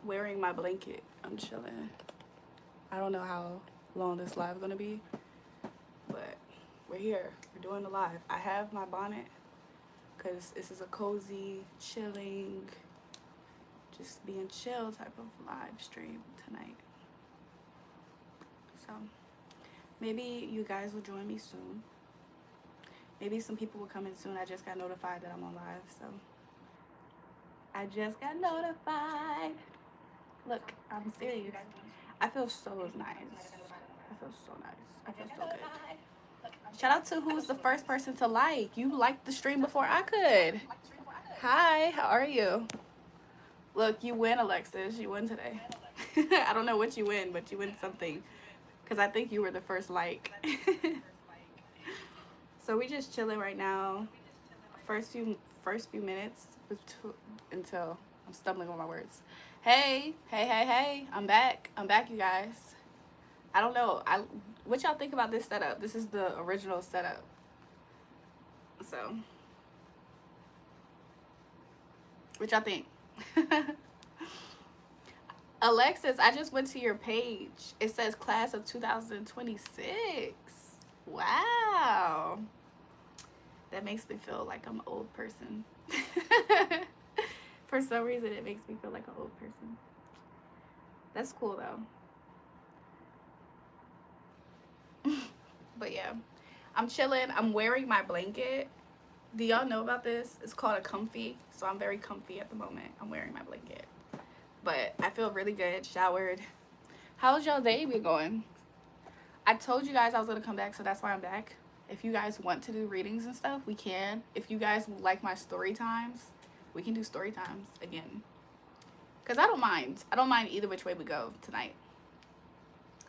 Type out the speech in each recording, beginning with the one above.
wearing my blanket. I'm chilling. I don't know how long this live is gonna be, but we're here. We're doing the live. I have my bonnet because this is a cozy, chilling, just being chill type of live stream tonight. So maybe you guys will join me soon. Maybe some people will come in soon. I just got notified that I'm on live, so I just got notified. Look, I'm serious. I feel so nice. I feel so nice. I feel so good. Shout out to who was the first person to like. You liked the stream before I could. Hi, how are you? Look, you win, Alexis. You win today. I don't know what you win, but you win something. Because I think you were the first like. So we just chilling right now. First few minutes until I'm stumbling on my words. Hey, I'm back, you guys. I don't know, what y'all think about this setup? This is the original setup. So what y'all think? Alexis, I just went to your page. It says class of 2026. Wow, that makes me feel like I'm an old person. For some reason, it makes me feel like an old person. That's cool, though. But yeah, I'm chilling. I'm wearing my blanket. Do y'all know about this? It's called a comfy. So I'm very comfy at the moment. I'm wearing my blanket. But I feel really good. Showered. How's y'all day been going? I told you guys I was going to come back, so that's why I'm back. If you guys want to do readings and stuff, we can. If you guys like my story times, we can do story times again. Because I don't mind. I don't mind either which way we go tonight.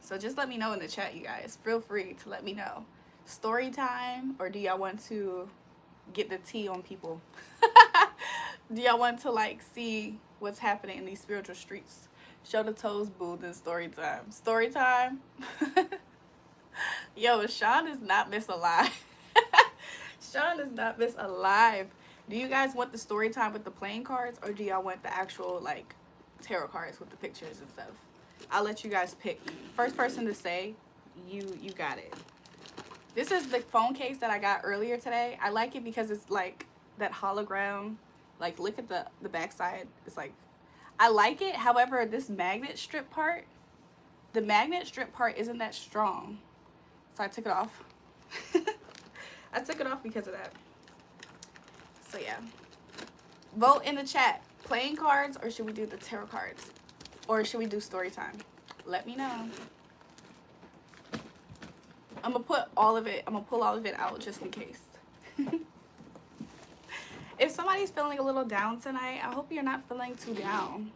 So just let me know in the chat, you guys. Feel free to let me know. Story time, or do y'all want to get the tea on people? Do y'all want to like see what's happening in these spiritual streets? Show the toes, boo, then story time. Story time? Yo, Sean does not miss a live. Sean does not miss a live. Do you guys want the story time with the playing cards, or do y'all want the actual like tarot cards with the pictures and stuff? I'll let you guys pick. First person to say, you got it. This is the phone case that I got earlier today. I like it because it's like that hologram. Like, look at the backside. It's like, I like it. However, this magnet strip part, the magnet strip part isn't that strong. So I took it off. I took it off because of that. So yeah. Vote in the chat. Playing cards, or should we do the tarot cards? Or should we do story time? Let me know. I'm gonna put all of it, I'm gonna pull all of it out just in case. If somebody's feeling a little down tonight, I hope you're not feeling too down.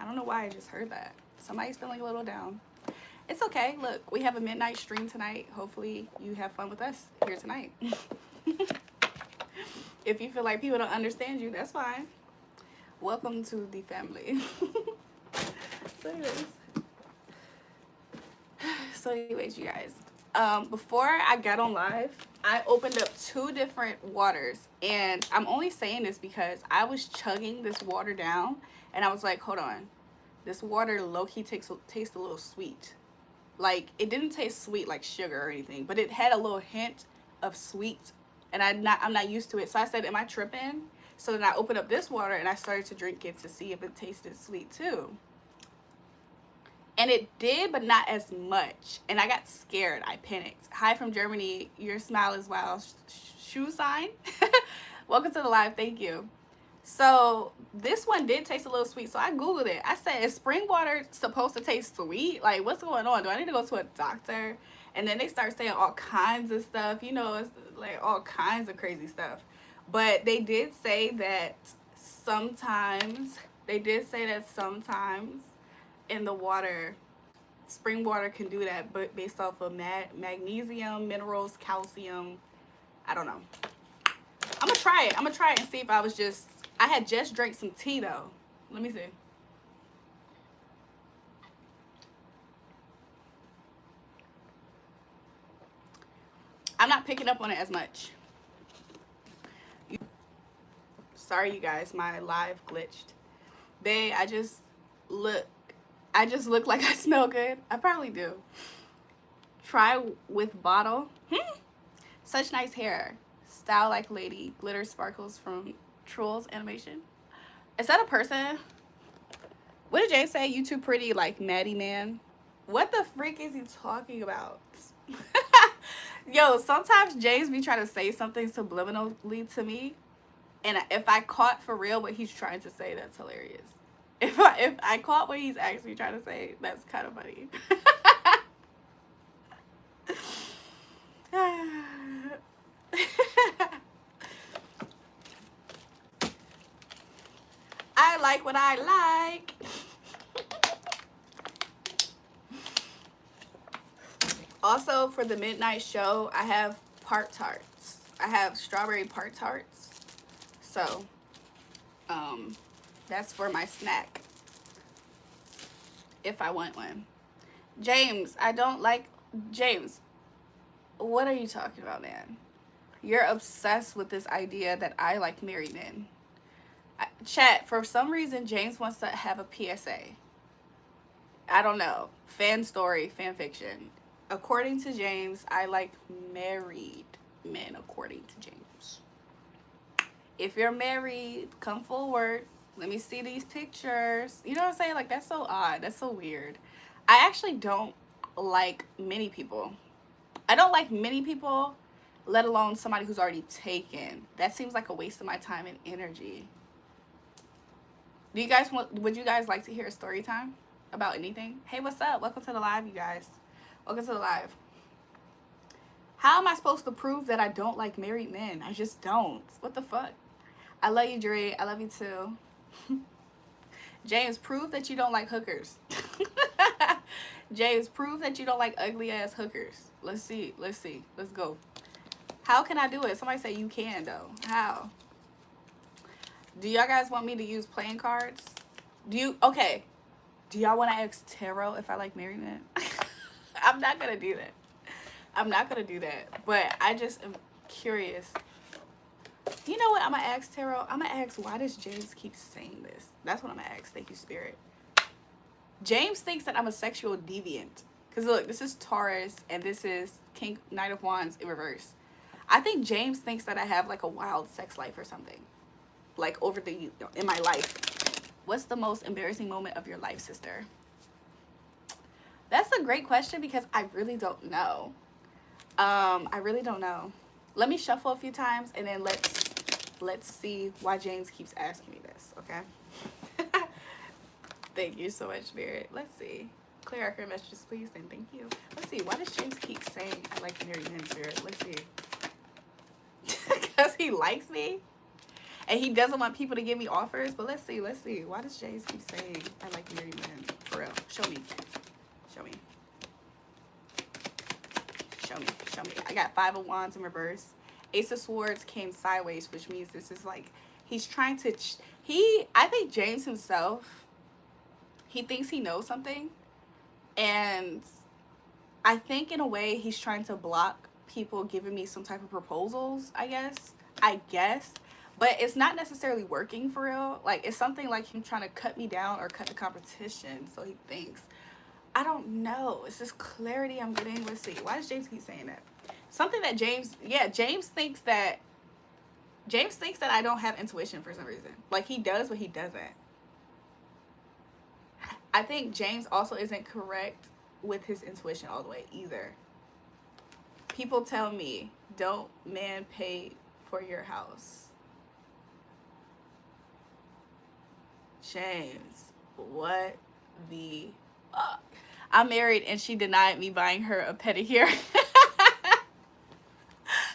I don't know why I just heard that. Somebody's feeling a little down. It's okay. Look, we have a midnight stream tonight. Hopefully you have fun with us here tonight. If you feel like people don't understand you, that's fine. Welcome to the family. So anyways, you guys, before I got on live, I opened up 2 different waters, and I'm only saying this because I was chugging this water down, and I was like, hold on, this water low-key tastes a little sweet. Like, it didn't taste sweet like sugar or anything, but it had a little hint of sweet, and I'm not used to it. So I said, am I tripping? So then I opened up this water and I started to drink it to see if it tasted sweet too. And it did, but not as much. And I got scared. I panicked. Hi from Germany. Your smile is wow. Shoe sign. Welcome to the live. Thank you. So this one did taste a little sweet. So I Googled it. I said, is spring water supposed to taste sweet? Like, what's going on? Do I need to go to a doctor? And then they start saying all kinds of stuff. You know, it's like all kinds of crazy stuff. But they did say that sometimes in the water, spring water can do that, but based off of magnesium, minerals, calcium. I don't know. I'm gonna try it. And see if I had just drank some tea though. Let me see. I'm not picking up on it as much. Sorry, you guys, my live glitched. I just Look, I just look like I smell good. I probably do. Try with bottle. Such nice hair. Style like lady. Glitter sparkles from Trolls animation. Is that a person? What did Jay say? You too pretty like Maddie Man. What the freak is he talking about? Yo, sometimes James be trying to say something subliminally to me, and if I caught for real what he's trying to say, that's hilarious. If I caught what he's actually trying to say, that's kind of funny. I like what I like. Also, for the midnight show, I have part tarts. I have strawberry part tarts. So, that's for my snack if I want one. James, I don't like James. What are you talking about, man? You're obsessed with this idea that I like married men. Chat, for some reason, James wants to have a PSA. I don't know. Fan story, fan fiction. According to James, I like married men, according to James. If you're married, come forward. Let me see these pictures. You know what I'm saying? Like, that's so odd. That's so weird. I actually don't like many people. I don't like many people, let alone somebody who's already taken. That seems like a waste of my time and energy. Would you guys like to hear a story time about anything? Hey, what's up? Welcome to the live, you guys. Welcome to the live. How am I supposed to prove that I don't like married men? I just don't. What the fuck? I love you, Dre. I love you too. James, prove that you don't like hookers. James, prove that you don't like ugly ass hookers. Let's see. Let's see. Let's go. How can I do it? Somebody say you can, though. How? Do y'all guys want me to use playing cards? Okay. Do y'all want to ask tarot if I like married men? I'm not going to do that. I'm not going to do that. But I just am curious. You know what I'm going to ask tarot? I'm going to ask, why does James keep saying this? That's what I'm going to ask. Thank you, Spirit. James thinks that I'm a sexual deviant. Because look, this is Taurus and this is King Knight of Wands in reverse. I think James thinks that I have like a wild sex life or something. Like in my life. What's the most embarrassing moment of your life, sister? That's a great question because I really don't know. I really don't know. Let me shuffle a few times and then let's see why James keeps asking me this, okay? Thank you so much, Spirit. Let's see. Clear accurate messages, please, and thank you. Let's see. Why does James keep saying I like married men, Spirit? Let's see. Because he likes me? And he doesn't want people to give me offers? But let's see. Let's see. Why does James keep saying I like married men? For real. Show me. Show me. Show me. Show me. I got 5 of Wands in reverse. Ace of Swords came sideways, which means this is like, he's trying to, I think James himself, he thinks he knows something. And I think in a way he's trying to block people giving me some type of proposals, I guess. But it's not necessarily working for real. Like, it's something like him trying to cut me down or cut the competition. So he thinks. I don't know. It's just clarity I'm getting. Let's see. Why does James keep saying that? Something that James thinks that I don't have intuition for some reason. Like, he does, but he doesn't. I think James also isn't correct with his intuition all the way either. People tell me, don't man pay for your house. James, what the fuck? I'm married and she denied me buying her a pedicure.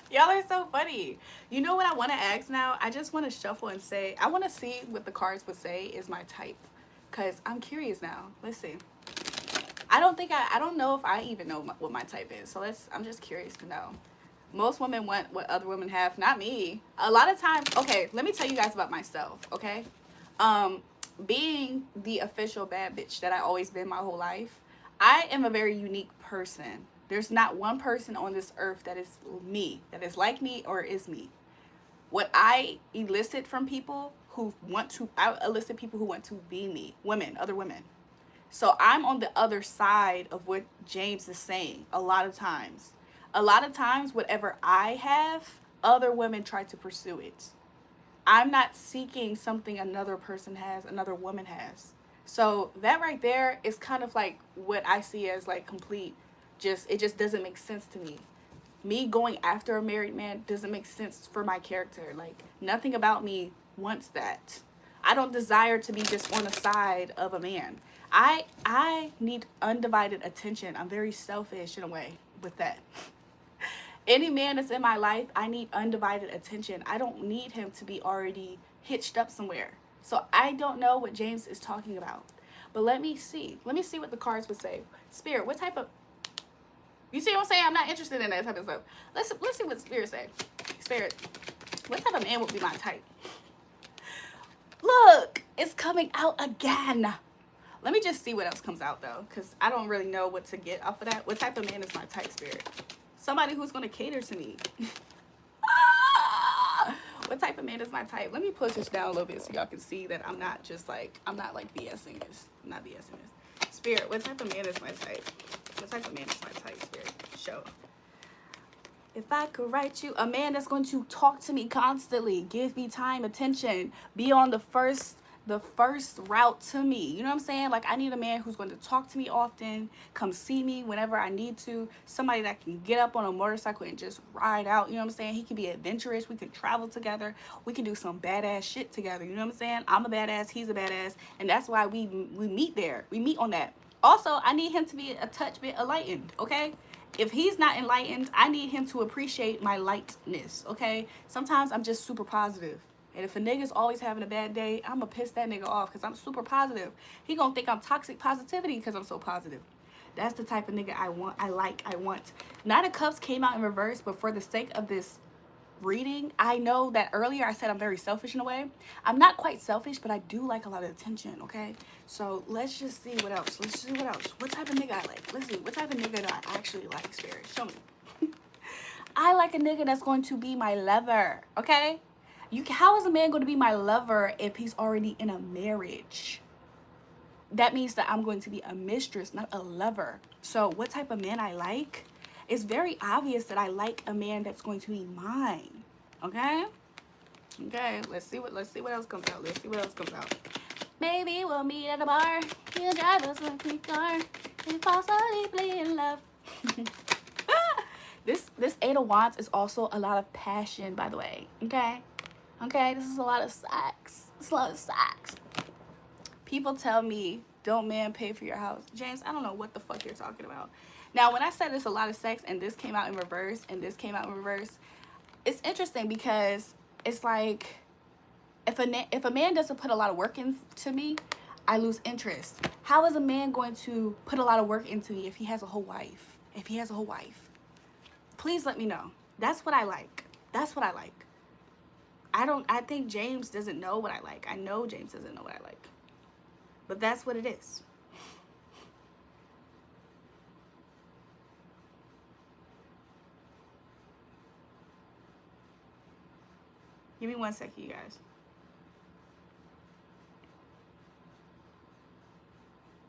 Y'all are so funny. You know what I want to ask now? I just want to shuffle and say, I want to see what the cards would say is my type. Because I'm curious now. Let's see. I don't know if I even know what my type is. So I'm just curious to know. Most women want what other women have. Not me. A lot of times, okay, let me tell you guys about myself, okay? Being the official bad bitch that I always been my whole life, I am a very unique person. There's not one person on this earth that is me, that is like me or is me. What I elicit from people who want to, I elicit people who want to be me, women, other women. So I'm on the other side of what James is saying a lot of times. A lot of times, whatever I have, other women try to pursue it. I'm not seeking something another person has, another woman has. So that right there is kind of like what I see as like complete, just, it just doesn't make sense to me. Me going after a married man doesn't make sense for my character. Like, nothing about me wants that. I don't desire to be just on the side of a man. I need undivided attention. I'm very selfish in a way with that. Any man that's in my life, I need undivided attention. I don't need him to be already hitched up somewhere. So I don't know what James is talking about. But let me see. Let me see what the cards would say. Spirit, what type of... You see what I'm saying? I'm not interested in that type of stuff. Let's see what Spirit say. Spirit, what type of man would be my type? Look, it's coming out again. Let me just see what else comes out, though, because I don't really know what to get off of that. What type of man is my type, Spirit? Somebody who's going to cater to me. What type of man is my type? Let me push this down a little bit so y'all can see that I'm not just like, I'm not like BSing this. I'm not BSing this. Spirit, what type of man is my type? What type of man is my type, Spirit? Show. If I could write you, a man that's going to talk to me constantly, give me time, attention, be on the first route to me. You know what I'm saying? Like, I need a man who's going to talk to me often, come see me whenever I need to, somebody that can get up on a motorcycle and just ride out. You know what I'm saying? He can be adventurous. We can travel together. We can do some badass shit together. You know what I'm saying? I'm a badass. He's a badass. And that's why we meet there. We meet on that. Also, I need him to be a touch bit enlightened, okay? If he's not enlightened, I need him to appreciate my lightness, okay? Sometimes I'm just super positive. And if a nigga's always having a bad day, I'm gonna piss that nigga off because I'm super positive. He gonna think I'm toxic positivity because I'm so positive. That's the type of nigga I want, I want. Knight of Cups came out in reverse, but for the sake of this reading, I know that earlier I said I'm very selfish in a way. I'm not quite selfish, but I do like a lot of attention, okay? So let's just see what else. Let's see what else. What type of nigga I like? Let's see. What type of nigga do I actually like, Spirit? Show me. I like a nigga that's going to be my lover, okay? How is a man going to be my lover if he's already in a marriage? That means that I'm going to be a mistress, not a lover. So what type of man I like? It's very obvious that I like a man that's going to be mine. Okay? Okay, let's see what else comes out. Let's see what else comes out. Maybe we'll meet at a bar. He'll drive us a quick car and fall so deeply in love. This Eight of Wands is also a lot of passion, by the way. Okay? Okay, this is a lot of sex. It's a lot of sex. People tell me, don't man pay for your house. James, I don't know what the fuck you're talking about. Now, when I said it's a lot of sex and this came out in reverse and this came out in reverse, it's interesting because it's like if a man doesn't put a lot of work into me, I lose interest. How is a man going to put a lot of work into me if he has a whole wife? If he has a whole wife? Please let me know. That's what I like. That's what I like. I think James doesn't know what I like. I know James doesn't know what I like. But that's what it is. Give me 1 second, you guys.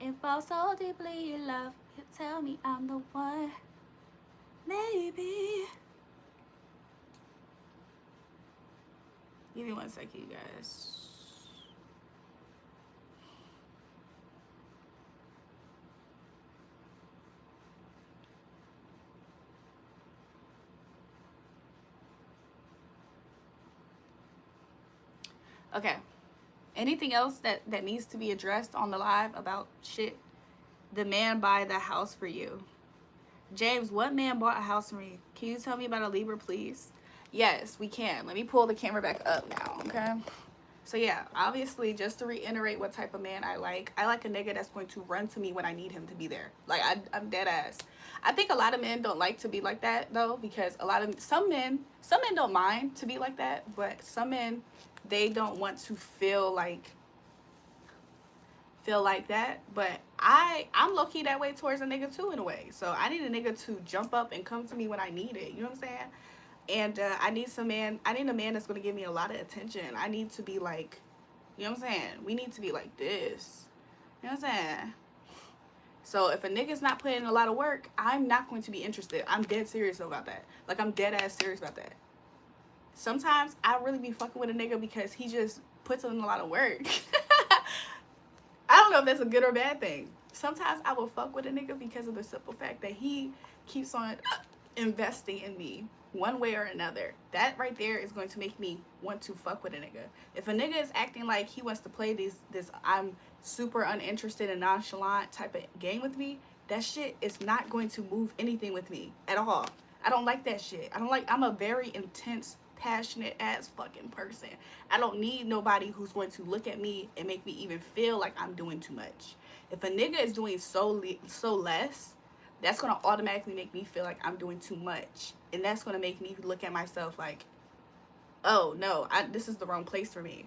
If I so deeply in love, you tell me I'm the one. Maybe. Give me 1 second, you guys. Okay. Anything else that needs to be addressed on the live about shit? The man buy the house for you. James, what man bought a house for me? Can you tell me about a Libra, please? Yes, we can. Let me pull the camera back up now, okay? So yeah, obviously, just to reiterate what type of man I like a nigga that's going to run to me when I need him to be there. Like, I'm dead ass. I think a lot of men don't like to be like that, though, because some men don't mind to be like that, but some men, they don't want to feel like that. But I'm low-key that way towards a nigga too, in a way. So I need a nigga to jump up and come to me when I need it. You know what I'm saying? And I need a man that's going to give me a lot of attention. I need to be like You know what I'm saying? We need to be like this. You know what I'm saying? So if a nigga's not putting in a lot of work, I'm not going to be interested. I'm dead serious about that. Like, I'm dead ass serious about that. Sometimes I really be fucking with a nigga because he just puts in a lot of work. I don't know if that's a good or bad thing. Sometimes I will fuck with a nigga because of the simple fact that he keeps on investing in me one way or another. That right there is going to make me want to fuck with a nigga. If a nigga is acting like he wants to play this I'm super uninterested and nonchalant type of game with me, that shit is not going to move anything with me at all. I don't like that shit. I'm a very intense, passionate ass fucking person. I don't need nobody who's going to look at me and make me even feel like I'm doing too much. If a nigga is doing so less, that's going to automatically make me feel like I'm doing too much. And that's going to make me look at myself like, oh, no, this is the wrong place for me.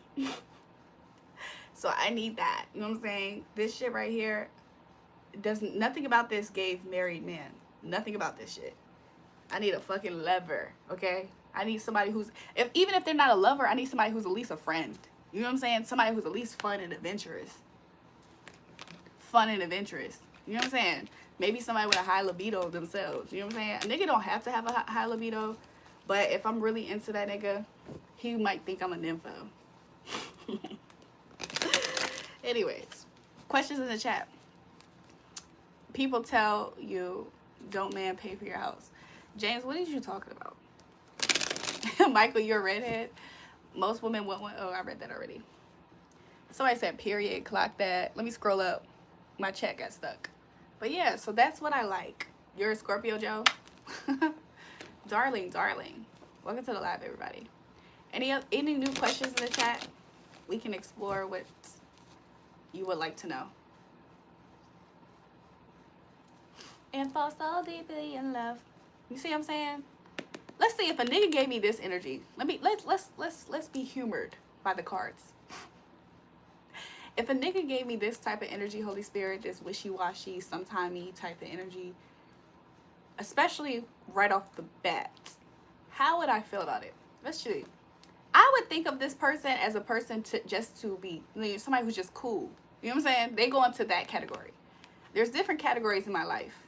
So I need that. You know what I'm saying? This shit right here, nothing about this gave married men. Nothing about this shit. I need a fucking lover, okay? I need somebody who's, even if they're not a lover, I need somebody who's at least a friend. You know what I'm saying? Somebody who's at least fun and adventurous. Fun and adventurous. You know what I'm saying? Maybe somebody with a high libido themselves. You know what I'm saying? A nigga don't have to have a high libido, but if I'm really into that nigga, he might think I'm a nympho. Anyways, questions in the chat. People tell you, don't man pay for your house. James, what are you talking about? Michael, you're a redhead. Most women want one. Oh, I read that already. Somebody said period, clock that. Let me scroll up. My chat got stuck. But yeah, so that's what I like. You're a Scorpio, Joe? Darling. Welcome to the live, everybody. Any new questions in the chat? We can explore what you would like to know. And fall so deeply in love. You see what I'm saying? Let's see if a nigga gave me this energy. Let's be humored by the cards. If a nigga gave me this type of energy, Holy Spirit, this wishy-washy, sometimey type of energy, especially right off the bat, how would I feel about it? Let's see. I would think of this person as a person to be somebody who's just cool. You know what I'm saying? They go into that category. There's different categories in my life.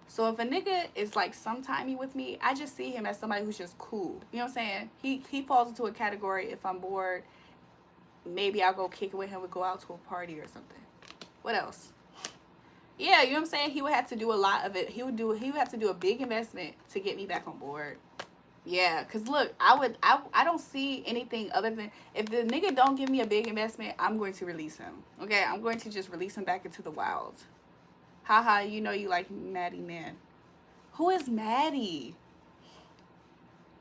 So if a nigga is like sometimey with me, I just see him as somebody who's just cool. You know what I'm saying? He falls into a category if I'm bored. Maybe I'll go kick it with him. We'll go out to a party or something. What else? Yeah, you know what I'm saying? He would have to do a lot of it. He would have to do a big investment to get me back on board. Yeah, because look, I don't see anything other than, if the nigga don't give me a big investment, I'm going to release him. Okay, I'm going to just release him back into the wild. Haha, you know you like Maddie Man. Who is Maddie?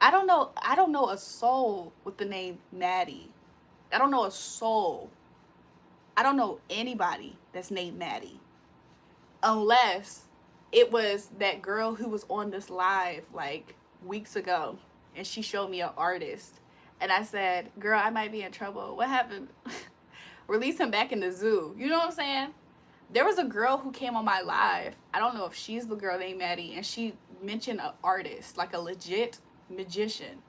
I don't know a soul with the name Maddie. I don't know a soul. I don't know anybody that's named Maddie. Unless it was that girl who was on this live like weeks ago and she showed me an artist. And I said, girl, I might be in trouble. What happened? Release him back in the zoo. You know what I'm saying? There was a girl who came on my live. I don't know if she's the girl named Maddie. And she mentioned an artist, like a legit musician.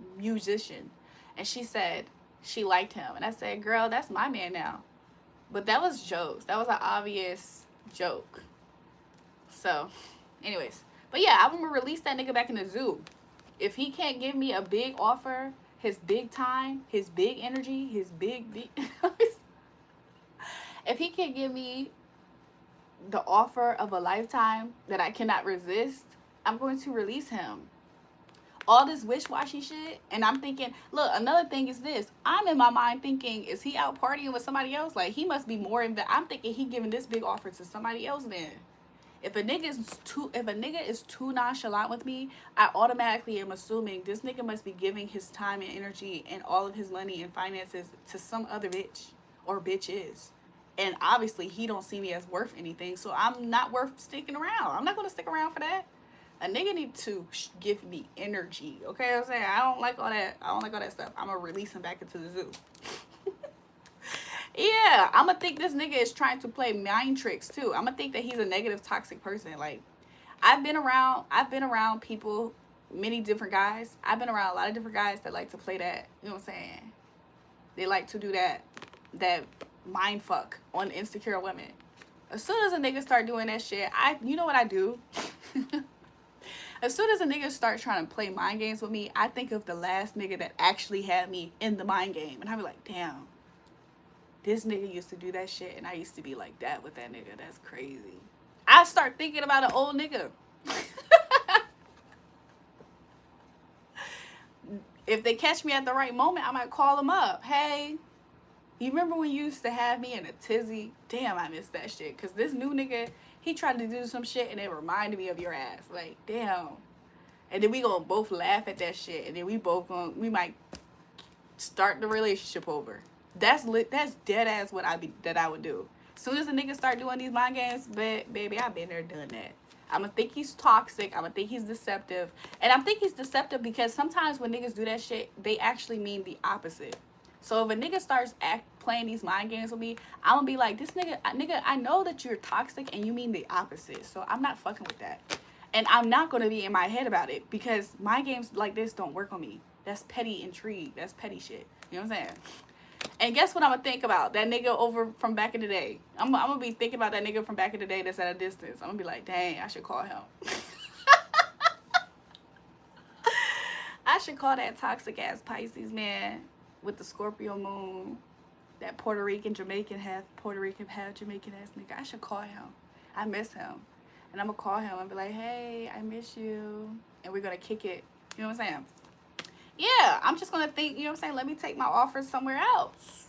And she said she liked him. And I said, girl, that's my man now. But that was jokes. That was an obvious joke. So, anyways. But yeah, I'm going to release that nigga back in the zoo. If he can't give me a big offer, his big time, his big energy, his big... if he can't give me the offer of a lifetime that I cannot resist, I'm going to release him. All this wish-washy shit, and I'm thinking, look, another thing is this. I'm in my mind thinking, is he out partying with somebody else? Like, he must be more I'm thinking he giving this big offer to somebody else then. If a nigga is too nonchalant with me, I automatically am assuming this nigga must be giving his time and energy and all of his money and finances to some other bitch or bitches. And obviously he don't see me as worth anything, so I'm not worth sticking around. I'm not going to stick around for that. A nigga need to give me energy, okay? I'm saying, I don't like all that stuff. I'm going to release him back into the zoo. Yeah, I'm going to think this nigga is trying to play mind tricks, too. I'm going to think that he's a negative, toxic person. Like, I've been around people, many different guys. I've been around a lot of different guys that like to play that. You know what I'm saying? They like to do that. that mind fuck on insecure women. As soon as a nigga start doing that shit, you know what I do? As soon as a nigga starts trying to play mind games with me, I think of the last nigga that actually had me in the mind game. And I be like, damn, this nigga used to do that shit and I used to be like that with that nigga. That's crazy. I start thinking about an old nigga. If they catch me at the right moment, I might call them up. Hey, you remember when you used to have me in a tizzy? Damn, I miss that shit. Because this new nigga, he tried to do some shit and it reminded me of your ass. Like, damn. And then we gonna both laugh at that shit. And then we might start the relationship over. That's dead ass what I would do. As soon as a nigga start doing these mind games, but baby, I've been there, done that. I'm gonna think he's toxic. I'm gonna think he's deceptive. And I'm think he's deceptive because sometimes when niggas do that shit, they actually mean the opposite. So if a nigga starts playing these mind games with me, I'm gonna be like, this nigga, I know that you're toxic and you mean the opposite. So I'm not fucking with that. And I'm not gonna be in my head about it because mind games like this don't work on me. That's petty intrigue. That's petty shit. You know what I'm saying? And guess what I'm gonna think about? That nigga over from back in the day. I'm gonna be thinking about that nigga from back in the day that's at a distance. I'm gonna be like, dang, I should call him. I should call that toxic ass Pisces man with the Scorpio moon. That Puerto Rican, Jamaican, half Puerto Rican, half Jamaican ass nigga. I should call him. I miss him. And I'm gonna call him and be like, hey, I miss you. And we're gonna kick it. You know what I'm saying? Yeah, I'm just gonna think, you know what I'm saying? Let me take my offers somewhere else.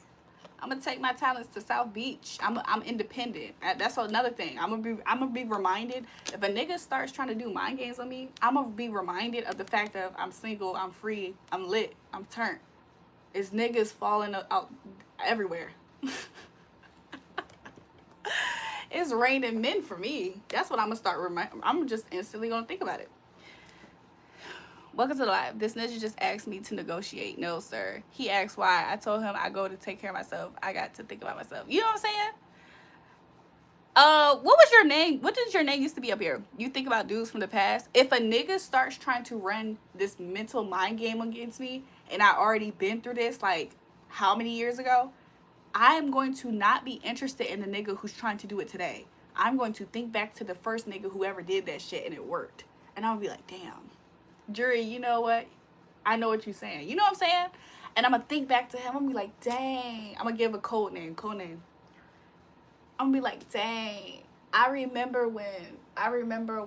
I'm gonna take my talents to South Beach. I'm independent. That's another thing. I'm gonna be reminded if a nigga starts trying to do mind games on me, I'm gonna be reminded of the fact that I'm single, I'm free, I'm lit, I'm turned. It's niggas falling out everywhere. It's raining men for me. That's what I'm gonna start reminding. I'm just instantly gonna think about it. Welcome to the live. This ninja just asked me to negotiate. No, sir. He asked why. I told him I go to take care of myself. I got to think about myself. You know what I'm saying? What was your name? What did your name used to be up here? You think about dudes from the past. If a nigga starts trying to run this mental mind game against me, and I already been through this, like, how many years ago? I am going to not be interested in the nigga who's trying to do it today. I'm going to think back to the first nigga who ever did that shit and it worked. And I'm gonna be like, damn. Jury, you know what? I know what you're saying. You know what I'm saying? And I'm gonna think back to him. I'm gonna be like, dang. I'm gonna give a code name. I'm gonna be like, dang. I remember when I remember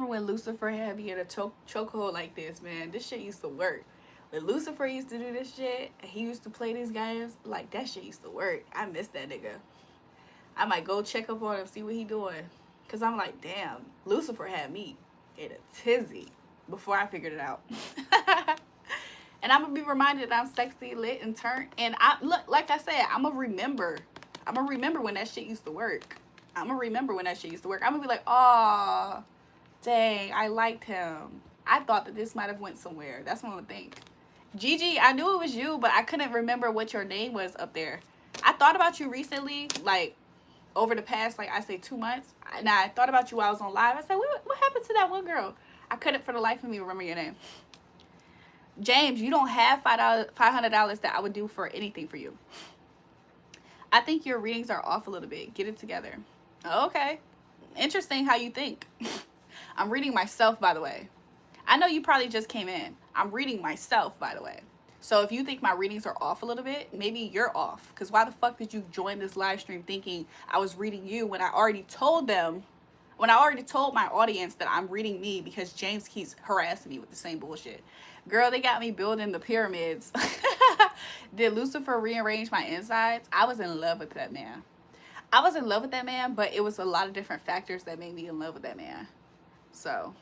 when Lucifer had me in a chokehold like this, man. This shit used to work. When Lucifer used to do this shit, he used to play these games, like, that shit used to work. I miss that nigga. I might go check up on him, see what he doing. Because I'm like, damn, Lucifer had me in a tizzy before I figured it out. And I'm going to be reminded that I'm sexy, lit, and turned. And look, like I said, I'm going to remember. I'm going to remember when that shit used to work. I'm going to remember when that shit used to work. I'm going to be like, oh, dang, I liked him. I thought that this might have went somewhere. That's what I'm going to think. Gigi, I knew it was you, but I couldn't remember what your name was up there. I thought about you recently, like, over the past, like, I say 2 months. And I thought about you while I was on live. I said, what happened to that one girl? I couldn't for the life of me remember your name. James, you don't have $500 that I would do for anything for you. I think your readings are off a little bit. Get it together. Okay. Interesting how you think. I'm reading myself, by the way. I know you probably just came in. I'm reading myself, by the way. So if you think my readings are off a little bit, maybe you're off. Because why the fuck did you join this live stream thinking I was reading you when I already told them, when I already told my audience that I'm reading me because James keeps harassing me with the same bullshit. Girl, they got me building the pyramids. Did Lucifer rearrange my insides? I was in love with that man. I was in love with that man, but it was a lot of different factors that made me in love with that man. So...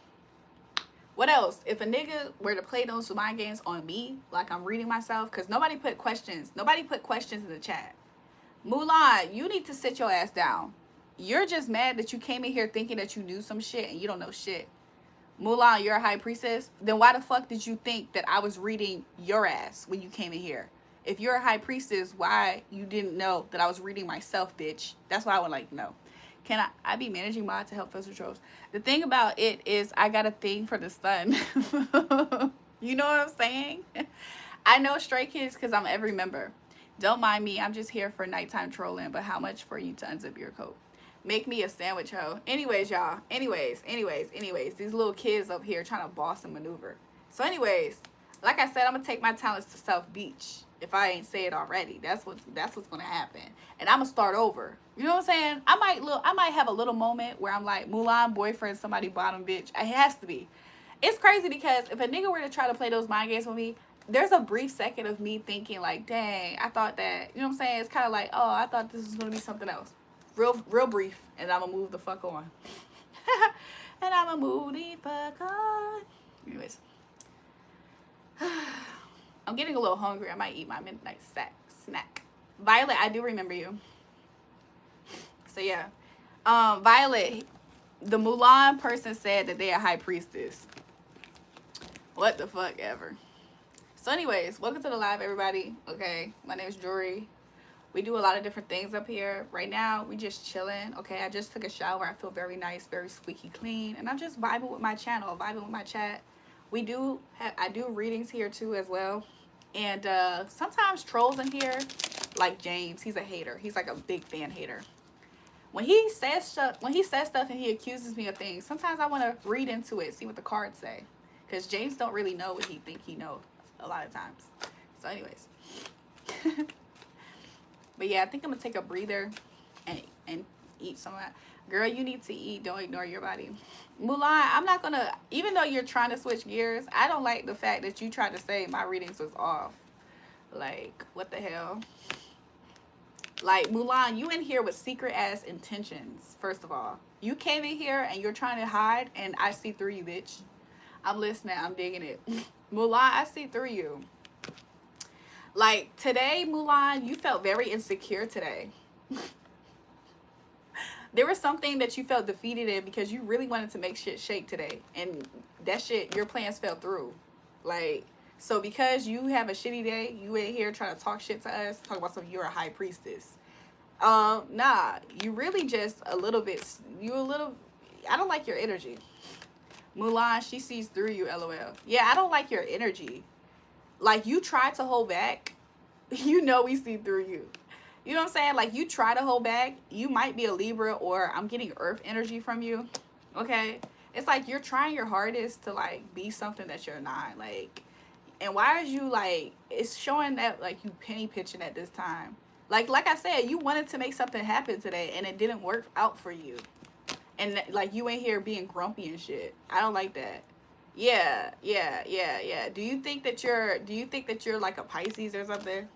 what else? If a nigga were to play those mind games on me, like I'm reading myself, because nobody put questions. Nobody put questions in the chat. Mulan, you need to sit your ass down. You're just mad that you came in here thinking that you knew some shit and you don't know shit. Mulan, you're a high priestess? Then why the fuck did you think that I was reading your ass when you came in here? If you're a high priestess, why you didn't know that I was reading myself, bitch? That's what I would like to know. Can I be managing mod to help filter trolls? The thing about it is I got a thing for the sun. You know what I'm saying? I know Stray Kids because I'm every member. Don't mind me. I'm just here for nighttime trolling. But how much for you to unzip your coat? Make me a sandwich, ho. Anyways, y'all. Anyways. These little kids up here trying to boss and maneuver. So, anyways, like I said, I'm gonna take my talents to South Beach. If I ain't say it already, that's what's gonna happen. And I'm gonna start over. You know what I'm saying? I might have a little moment where I'm like Mulan boyfriend, somebody bottom bitch. It has to be. It's crazy because if a nigga were to try to play those mind games with me, there's a brief second of me thinking like, dang, I thought that, you know what I'm saying? It's kind of like, oh, I thought this was going to be something else. Real brief. And I'm going to move the fuck on. And I'm going to move the fuck on. Anyways. I'm getting a little hungry. I might eat my midnight snack. Violet, I do remember you. So, yeah. Violet, the Mulan person said that they are high priestess. What the fuck ever. So anyways, welcome to the live, everybody. Okay, my name is Julrae. We do a lot of different things up here. Right now, we just chilling. Okay, I just took a shower. I feel very nice, very squeaky clean. And I'm just vibing with my channel, vibing with my chat. I do readings here too as well. And sometimes trolls in here, like James, he's a hater. He's like a big fan hater. When he says stuff and he accuses me of things, sometimes I want to read into it, see what the cards say. Because James don't really know what he think he knows a lot of times. So anyways. But yeah, I think I'm going to take a breather and eat some of that. Girl, you need to eat. Don't ignore your body. Mulan, I'm not going to, even though you're trying to switch gears, I don't like the fact that you tried to say my readings was off. Like, what the hell? Like, Mulan, you in here with secret ass intentions, first of all. You came in here and you're trying to hide, and I see through you, bitch. I'm listening. I'm digging it. Mulan, I see through you. Like, today, Mulan, you felt very insecure today. There was something that you felt defeated in because you really wanted to make shit shake today. And that shit, your plans fell through. Like, so because you have a shitty day, you in here trying to talk shit to us, talk about something, you're a high priestess. Nah, you really just a little bit, I don't like your energy. Mulan, she sees through you, LOL. Yeah, I don't like your energy. Like, you try to hold back. You know we see through you. You know what I'm saying? Like, you try to hold back. You might be a Libra, or I'm getting earth energy from you. Okay? It's like you're trying your hardest to, like, be something that you're not. Like, and why is you, like, it's showing that, like, you penny pitching at this time. Like I said, you wanted to make something happen today, and it didn't work out for you. And, like, you ain't here being grumpy and shit. I don't like that. Yeah. Do you think that you're like a Pisces or something?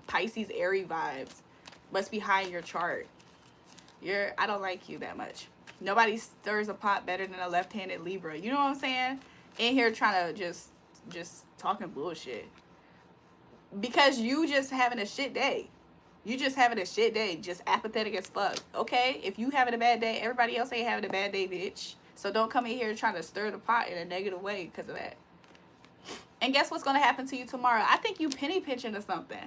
Pisces airy vibes. Must be high in your chart. I don't like you that much. Nobody stirs a pot better than a left-handed Libra. You know what I'm saying? In here trying to just talking bullshit. Because you just having a shit day. You just having a shit day, just apathetic as fuck. Okay? If you having a bad day, everybody else ain't having a bad day, bitch. So don't come in here trying to stir the pot in a negative way because of that. And guess what's going to happen to you tomorrow? I think you penny pitching or something.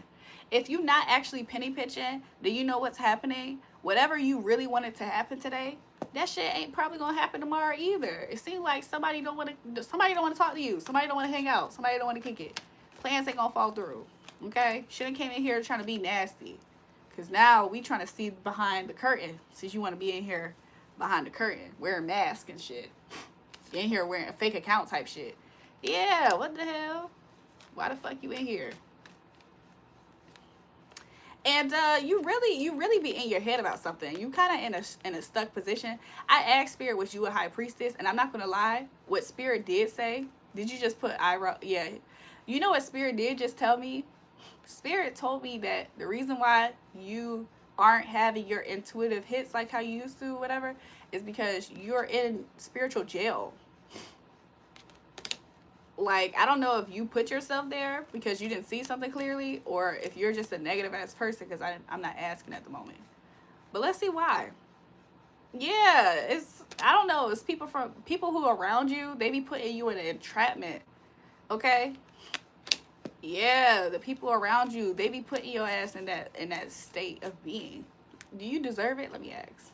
If you not actually penny pitching, do you know what's happening? Whatever you really wanted to happen today, that shit ain't probably going to happen tomorrow either. It seems like somebody don't want to talk to you. Somebody don't want to hang out. Somebody don't want to kick it. Plans ain't going to fall through. Okay? Shouldn't came in here trying to be nasty. Because now we trying to see behind the curtain. Since you want to be in here behind the curtain, wearing masks and shit. You in here wearing a fake account type shit. Yeah, what the hell? Why the fuck you in here? And you really be in your head about something. You kind of in a stuck position. I asked Spirit, was you a high priestess? And I'm not gonna lie, what Spirit did say. Did you just put eyebrow? Yeah, you know what Spirit did just tell me? Spirit told me that the reason why you aren't having your intuitive hits like how you used to, whatever, is because you're in spiritual jail. Like, I don't know if you put yourself there because you didn't see something clearly, or if you're just a negative ass person, because I'm not asking at the moment. But let's see why. Yeah, I don't know, it's people who are around you, they be putting you in an entrapment. Okay? Yeah, the people around you, they be putting your ass in that state of being. Do you deserve it? Let me ask.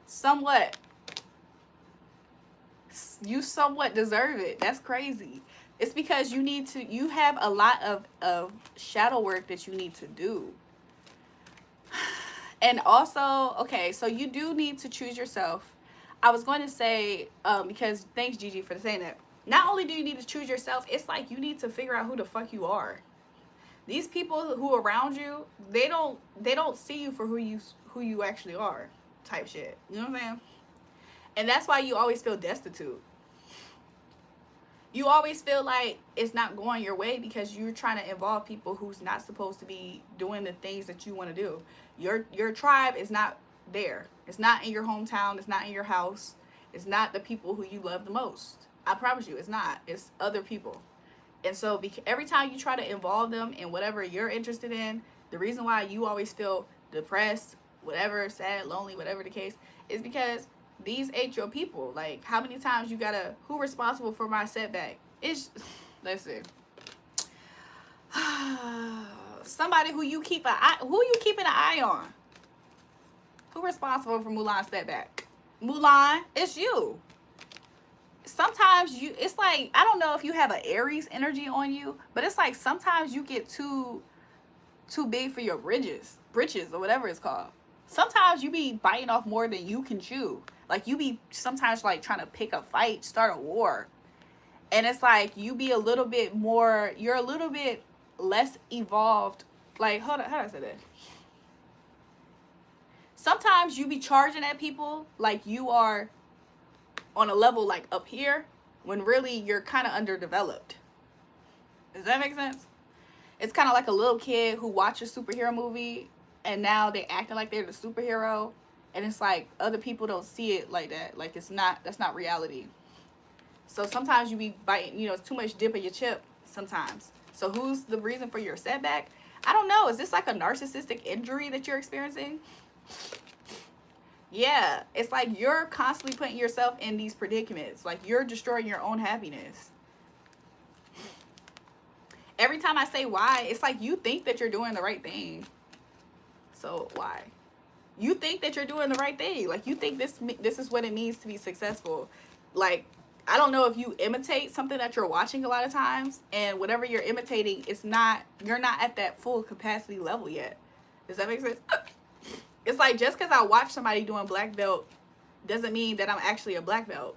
Somewhat. You somewhat deserve it. That's crazy. It's because you have a lot of shadow work that you need to do. And also, okay, so you do need to choose yourself. I was going to say, because thanks Gigi for saying that. Not only do you need to choose yourself, it's like you need to figure out who the fuck you are. These people who around you, they don't see you for who you actually are, type shit. You know what I'm saying? And that's why you always feel destitute. You always feel like it's not going your way because you're trying to involve people who's not supposed to be doing the things that you want to do. Your tribe is not there. It's not in your hometown. It's not in your house. It's not the people who you love the most. I promise you, it's not. It's other people. And so every time you try to involve them in whatever you're interested in, the reason why you always feel depressed, whatever, sad, lonely, whatever the case, is because these ain't your people. Like, how many times you gotta, who responsible for my setback? It's, listen, somebody who you keeping an eye on. Who responsible for Mulan's setback? Mulan, it's you. Sometimes it's like, I don't know if you have an Aries energy on you, but it's like sometimes you get too big for your britches or whatever it's called. Sometimes you be biting off more than you can chew. Like, you be sometimes like trying to pick a fight, start a war. And it's like you be a little bit more, you're a little bit less evolved. Like, hold on, how do I say that? Sometimes you be charging at people like you are on a level like up here when really you're kind of underdeveloped. Does that make sense? It's kind of like a little kid who watches a superhero movie and now they acting like they're the superhero, and it's like other people don't see it like that. Like, that's not reality. So sometimes you be biting, it's too much dip in your chip sometimes. So who's the reason for your setback? I don't know. Is this like a narcissistic injury that you're experiencing? Yeah, it's like you're constantly putting yourself in these predicaments. Like, you're destroying your own happiness. Every time I say why, it's like you think that you're doing the right thing. So why? You think that you're doing the right thing. Like, you think this is what it means to be successful. Like, I don't know if you imitate something that you're watching a lot of times, and whatever you're imitating, you're not at that full capacity level yet. Does that make sense? It's like, just because I watch somebody doing black belt doesn't mean that I'm actually a black belt.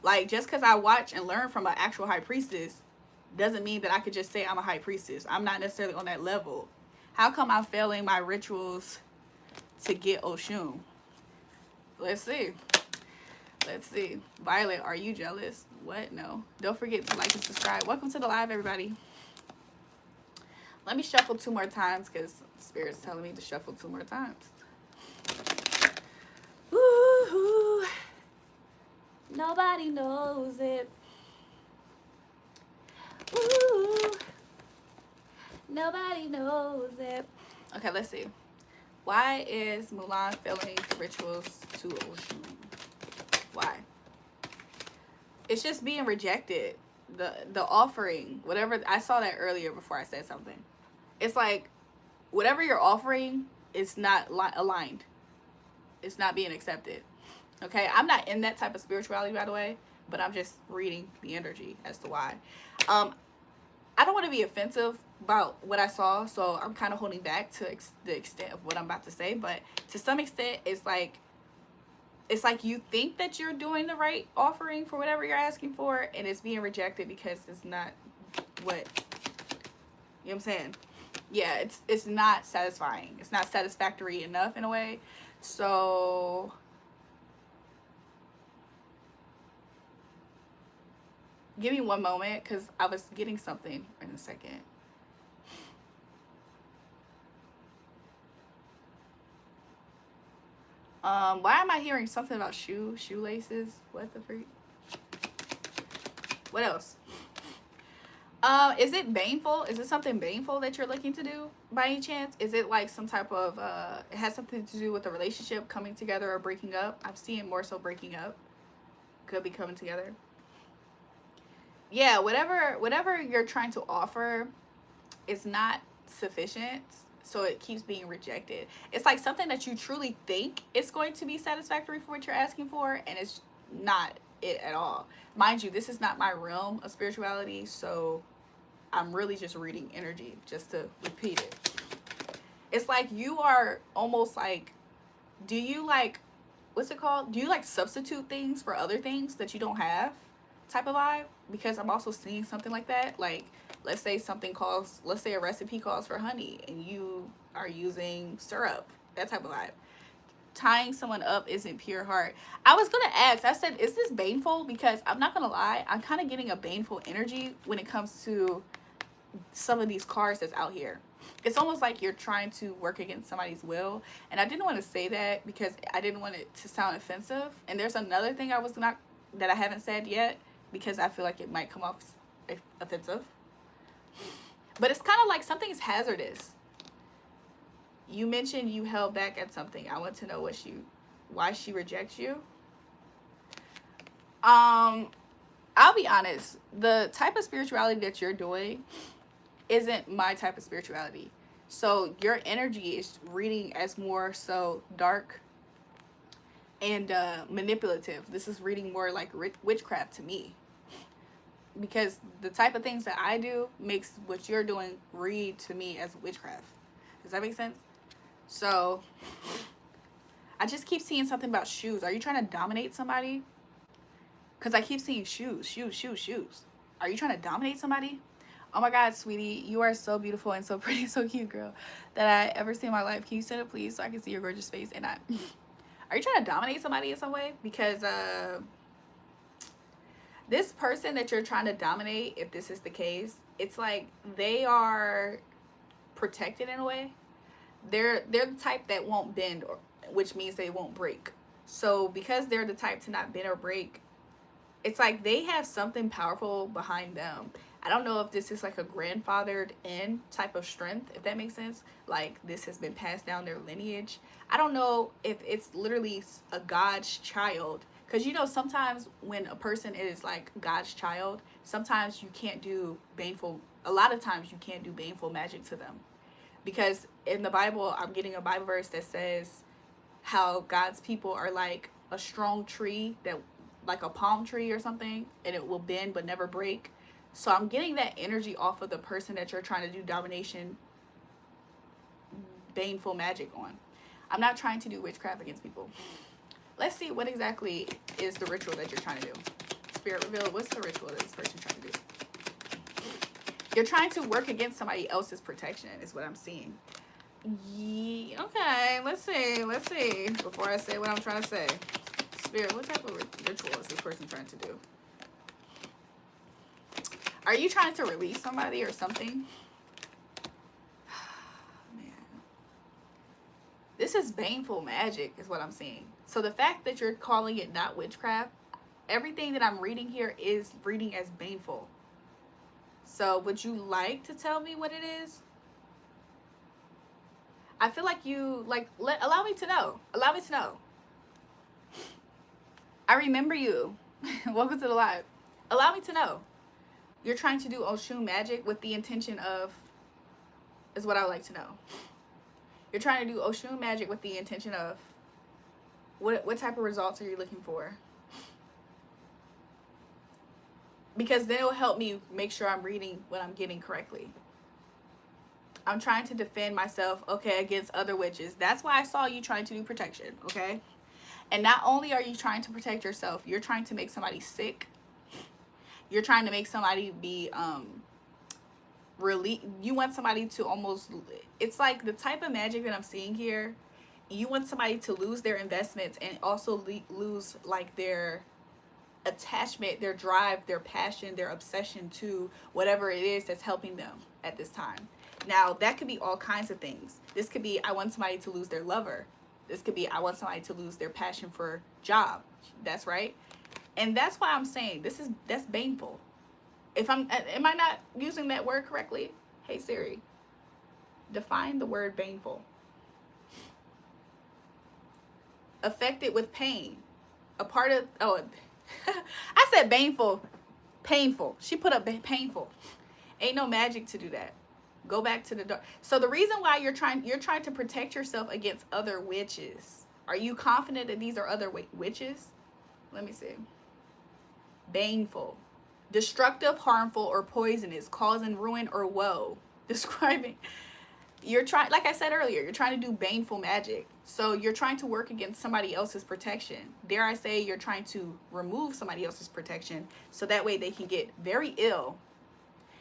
Like, just because I watch and learn from an actual high priestess doesn't mean that I could just say I'm a high priestess. I'm not necessarily on that level. How come I'm failing my rituals to get Oshun? Let's see. Violet, are you jealous? What? No. Don't forget to like and subscribe. Welcome to the live, everybody. Let me shuffle 2 more times because Spirit's telling me to shuffle 2 more times. Woo-hoo. Nobody knows it. Ooh. Nobody knows it. Okay, let's see. Why is Mulan failing rituals to Oshun? Why? It's just being rejected. The offering, whatever. I saw that earlier before I said something. It's like, whatever you're offering is not aligned. It's not being accepted. Okay, I'm not in that type of spirituality, by the way, but I'm just reading the energy as to why. I don't want to be offensive about what I saw, so I'm kind of holding back to the extent of what I'm about to say. But to some extent, it's like you think that you're doing the right offering for whatever you're asking for, and it's being rejected because it's not what, you know what I'm saying? Yeah, it's not satisfying. It's not satisfactory enough in a way. So give me 1 moment, because I was getting something in a second. Why am I hearing something about shoelaces? What the freak? What else? Is it baneful? Is it something baneful that you're looking to do by any chance? Is it like some type of, it has something to do with the relationship coming together or breaking up? I'm seeing more so breaking up. Could be coming together. Yeah, whatever you're trying to offer is not sufficient, so it keeps being rejected. It's like something that you truly think is going to be satisfactory for what you're asking for, and it's not it at all. Mind you, this is not my realm of spirituality, so I'm really just reading energy just to repeat it. It's like you are almost like, do you like, what's it called? Do you like substitute things for other things that you don't have type of vibe? Because I'm also seeing something like that. Like, let's say let's say a recipe calls for honey and you are using syrup, that type of vibe. Tying someone up isn't pure heart. I was gonna ask, I said, is this baneful? Because I'm not gonna lie, I'm kind of getting a baneful energy when it comes to some of these cards that's out here. It's almost like you're trying to work against somebody's will. And I didn't want to say that because I didn't want it to sound offensive. And there's another thing that I haven't said yet because I feel like it might come off offensive. But it's kind of like something is hazardous. You mentioned you held back at something. I want to know why she rejects you. I'll be honest. The type of spirituality that you're doing isn't my type of spirituality. So your energy is reading as more so dark and manipulative. This is reading more like witchcraft to me. Because the type of things that I do makes what you're doing read to me as witchcraft. Does that make sense? So I just keep seeing something about shoes. Are you trying to dominate somebody? Because I keep seeing shoes. Are you trying to dominate somebody? Oh my God, sweetie, you are so beautiful and so pretty, so cute, girl, that I ever see in my life. Can you send it, please, so I can see your gorgeous face? And are you trying to dominate somebody in some way? Because this person that you're trying to dominate, if this is the case, it's like they are protected in a way. They're the type that won't bend, which means they won't break. So because they're the type to not bend or break, it's like they have something powerful behind them. I don't know if this is like a grandfathered in type of strength, if that makes sense. Like this has been passed down their lineage. I don't know if it's literally a God's child. Because you know, sometimes when a person is like God's child, sometimes you can't do a lot of times you can't do baneful magic to them. Because in the Bible, I'm getting a Bible verse that says how God's people are like a strong tree, that like a palm tree or something, and it will bend but never break. So I'm getting that energy off of the person that you're trying to do domination, baneful magic on. I'm not trying to do witchcraft against people. Let's see what exactly is the ritual that you're trying to do. Spirit reveal, what's the ritual that this person's trying to do? You're trying to work against somebody else's protection is what I'm seeing. Yeah, okay, let's see. Before I say what I'm trying to say. Spirit, what type of ritual is this person trying to do? Are you trying to release somebody or something? Man. This is baneful magic is what I'm seeing. So the fact that you're calling it not witchcraft, everything that I'm reading here is reading as baneful. So would you like to tell me what it is? I feel like you, allow me to know. Allow me to know. I remember you. Welcome to the live. Allow me to know. You're trying to do Oshun magic with the intention of, is what I would like to know. You're trying to do Oshun magic with the intention of, what type of results are you looking for? Because then it'll help me make sure I'm reading what I'm getting correctly. I'm trying to defend myself, okay, against other witches. That's why I saw you trying to do protection, okay? And not only are you trying to protect yourself, you're trying to make somebody sick. You're trying to make somebody be, you want somebody to almost, it's like the type of magic that I'm seeing here, you want somebody to lose their investments and also lose like their attachment, their drive, their passion, their obsession to whatever it is that's helping them at this time. Now, that could be all kinds of things. This could be, I want somebody to lose their lover. This could be, I want somebody to lose their passion for job. That's right. And that's why I'm saying that's baneful. Am I not using that word correctly? Hey Siri, define the word baneful. Affected with pain. A part of, I said baneful, painful. She put up painful. Ain't no magic to do that. Go back to the dark. So the reason why you're trying to protect yourself against other witches. Are you confident that these are other witches? Let me see. baneful, destructive, harmful, or poisonous, causing ruin or woe. Describing, you're trying, like I said earlier, you're trying to do baneful magic. So you're trying to work against somebody else's protection. Dare I say, you're trying to remove somebody else's protection so that way they can get very ill.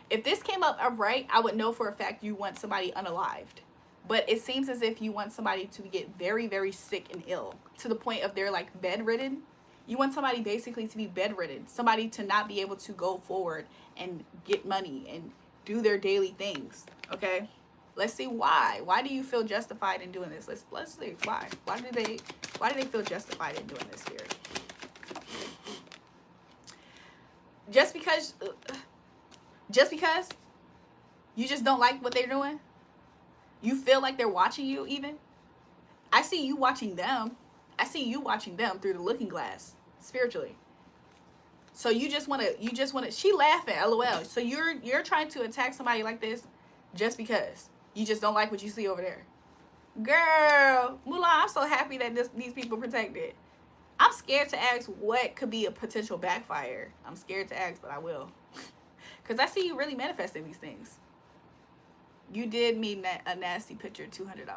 If this came up upright, I would know for a fact you want somebody unalived. But it seems as if you want somebody to get very, very sick and ill to the point of they're like bedridden. You want somebody basically to be bedridden, somebody to not be able to go forward and get money and do their daily things. Okay, let's see why. Why do you feel justified in doing this? Let's see why. Why do they feel justified in doing this, Spirit? Just because you just don't like what they're doing? You feel like they're watching you even? I see you watching them. I see you watching them through the looking glass, spiritually. So you just want to, she laughing, LOL. So you're trying to attack somebody like this just because you just don't like what you see over there. Girl, Mulan, I'm so happy that these people protected. I'm scared to ask what could be a potential backfire. I'm scared to ask, but I will. Because I see you really manifesting these things. You did mean a nasty picture, $200.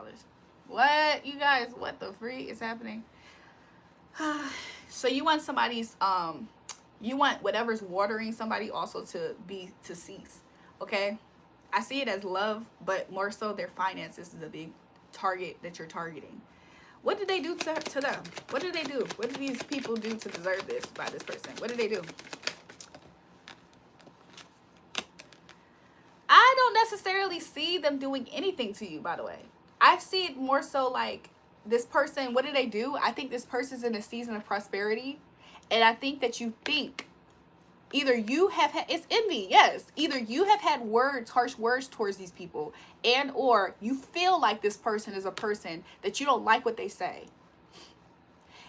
What? You guys, what the freak is happening? So you want somebody's, you want whatever's watering somebody also to cease. Okay? I see it as love, but more so their finances is a big target that you're targeting. What did they do to them? What did they do? What did these people do to deserve this by this person? What did they do? I don't necessarily see them doing anything to you, by the way. I see it more so like this person, what did they do? I think this person's in a season of prosperity. And I think that you think either you have had, it's envy, yes. Either you have had harsh words towards these people, and or you feel like this person is a person that you don't like what they say.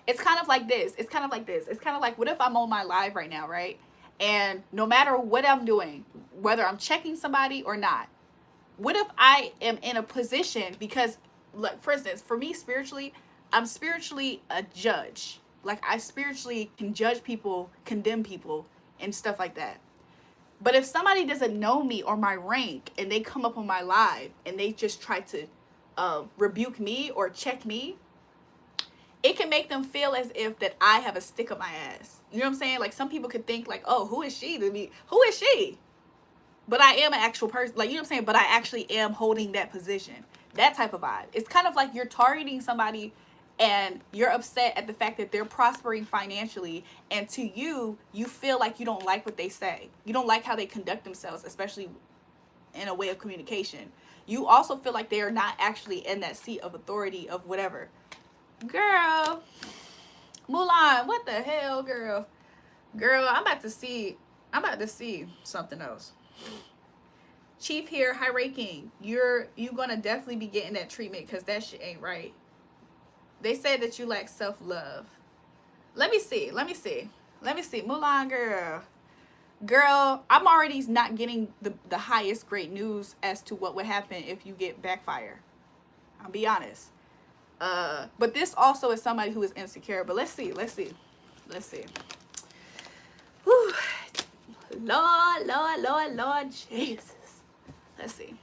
It's kind of like this. It's kind of like this. It's kind of like, what if I'm on my live right now, right? And no matter what I'm doing, whether I'm checking somebody or not, what if I am in a position, because, like, for instance, for me spiritually, I'm spiritually a judge. Like, I spiritually can judge people, condemn people, and stuff like that. But if somebody doesn't know me or my rank, and they come up on my live, and they just try to rebuke me or check me, it can make them feel as if that I have a stick up my ass. You know what I'm saying? Like, some people could think like, oh, who is she to be? Who is she? But I am an actual person. Like, you know what I'm saying? But I actually am holding that position. That type of vibe. It's kind of like you're targeting somebody and you're upset at the fact that they're prospering financially. And to you, you feel like you don't like what they say. You don't like how they conduct themselves, especially in a way of communication. You also feel like they are not actually in that seat of authority of whatever. Girl, Mulan, what the hell, girl? Girl, I'm about to see something else. Chief here, high ranking. You're gonna definitely be getting that treatment because that shit ain't right. They said that you lack self-love. Let me see. Mulan, girl, I'm already not getting the highest great news as to what would happen if you get backfire. I'll be honest. But this also is somebody who is insecure. But let's see. Whew. Lord Jesus. Let's see.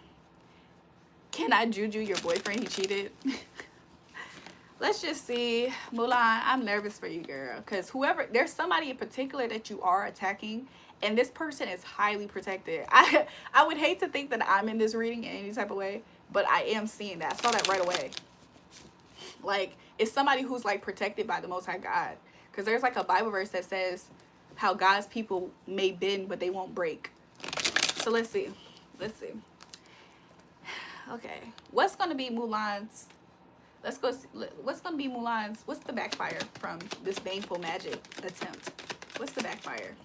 Can I juju your boyfriend? He cheated. Let's just see. Mulan, I'm nervous for you, girl. Because there's somebody in particular that you are attacking, and this person is highly protected. I would hate to think that I'm in this reading in any type of way, but I am seeing that. I saw that right away. Like, it's somebody who's like protected by the Most High God. Because there's like a Bible verse that says how God's people may bend, but they won't break. So let's see. Okay. What's going to be Mulan's? What's the backfire from this baneful magic attempt? What's the backfire?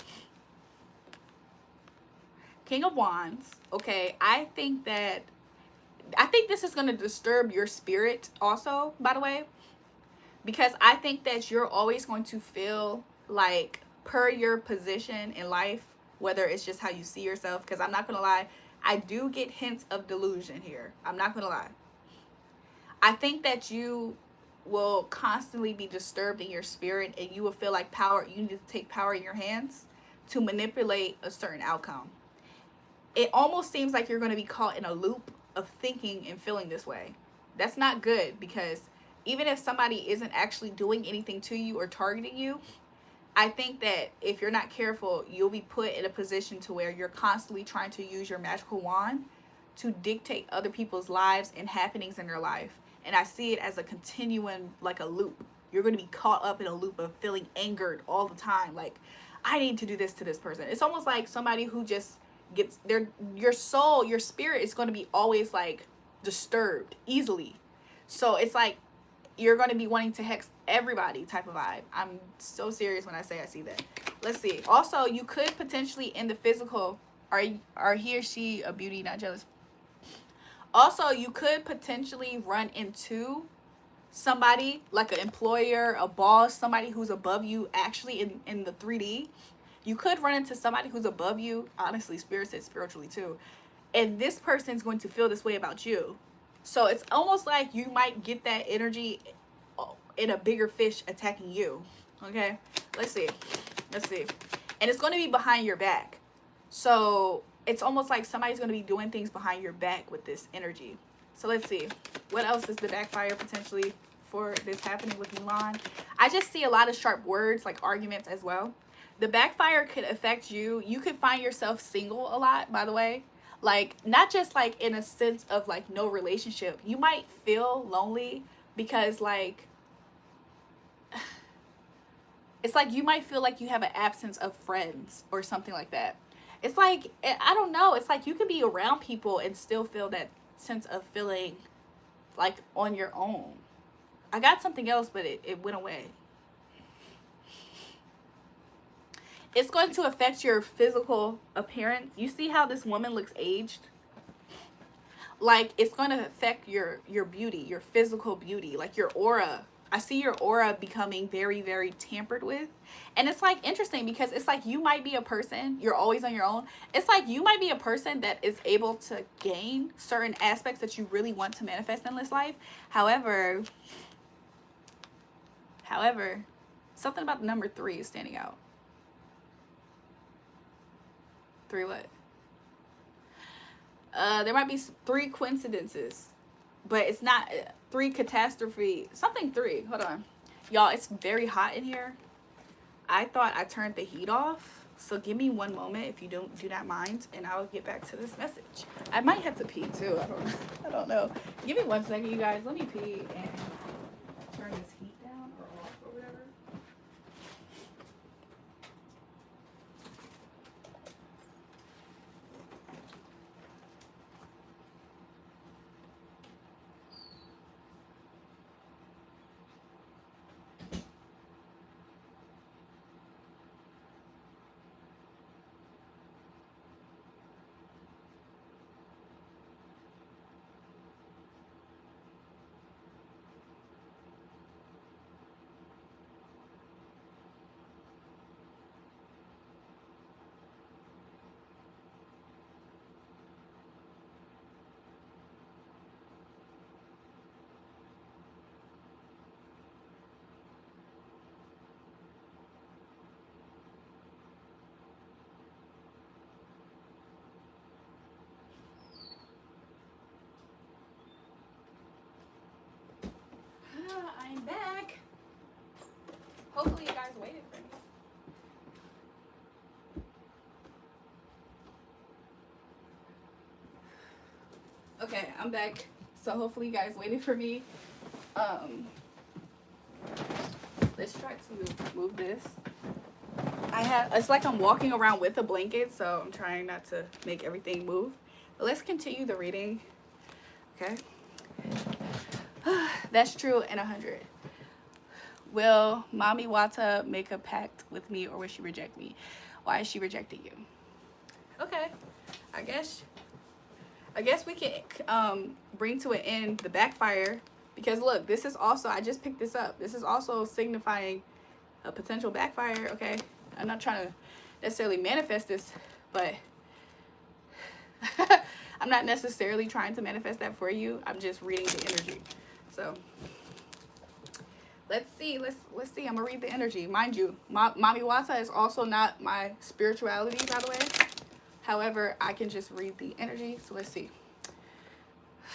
King of Wands. Okay. I think this is going to disturb your spirit also, by the way, because I think that you're always going to feel like, per your position in life, whether it's just how you see yourself, because I'm not going to lie, I do get hints of delusion here. I'm not going to lie. I think that you will constantly be disturbed in your spirit, and you will feel like you need to take power in your hands. to manipulate a certain outcome. It almost seems like you're going to be caught in a loop of thinking and feeling this way. That's not good, because even if somebody isn't actually doing anything to you or targeting you, I think that if you're not careful, you'll be put in a position to where you're constantly trying to use your magical wand to dictate other people's lives and happenings in their life. And I see it as a continuing, like a loop. You're going to be caught up in a loop of feeling angered all the time. Like, I need to do this to this person. It's almost like somebody who just gets your soul, your spirit is going to be always like disturbed easily. So it's like you're going to be wanting to hex everybody type of vibe. I'm so serious when I say I see that. Let's see. Also, you could potentially in the physical, are he or she a beauty, not jealous? Also, you could potentially run into somebody like an employer, a boss, somebody who's above you actually in the 3D. You could run into somebody who's above you. Honestly, Spirit said spiritually too. And this person's going to feel this way about you. So it's almost like you might get that energy in a bigger fish attacking you. Okay, let's see. And it's going to be behind your back. So it's almost like somebody's going to be doing things behind your back with this energy. So let's see. What else is the backfire potentially for this happening with Mulan? I just see a lot of sharp words, like arguments as well. The backfire could affect you. You could find yourself single a lot, by the way. Like, not just like in a sense of like no relationship. You might feel lonely because like, it's like you might feel like you have an absence of friends or something like that. It's like, I don't know. It's like you can be around people and still feel that sense of feeling like on your own. I got something else, but it went away. It's going to affect your physical appearance. You see how this woman looks aged? Like, it's going to affect your beauty, your physical beauty, like your aura. I see your aura becoming very, very tampered with. And it's like interesting because it's like you might be a person, you're always on your own. It's like you might be a person that is able to gain certain aspects that you really want to manifest in this life. However, something about the number 3 is standing out. 3 what? There might be 3 coincidences, but it's not 3 catastrophe. Something 3. Hold on, y'all. It's very hot in here. I thought I turned the heat off, so give me one moment if you do not mind, and I'll get back to this message. I might have to pee too. I don't know. Give me 1 second, you guys. Let me pee and turn this heat down or off or whatever. I'm back. Hopefully you guys waited for me. Okay, I'm back. So hopefully you guys waited for me. Let's try to move this. It's like I'm walking around with a blanket, so I'm trying not to make everything move. But let's continue the reading. Okay. That's true and 100. Will Mommy Wata make a pact with me, or will she reject me? Why is she rejecting you? Okay. I guess we can bring to an end the backfire, because look, this is also, I just picked this up. This is also signifying a potential backfire. Okay. I'm not trying to necessarily manifest this, but I'm not necessarily trying to manifest that for you. I'm just reading the energy. So let's see. Let's see. I'm gonna read the energy. Mind you, Mami Wata is also not my spirituality, by the way. However, I can just read the energy. So let's see.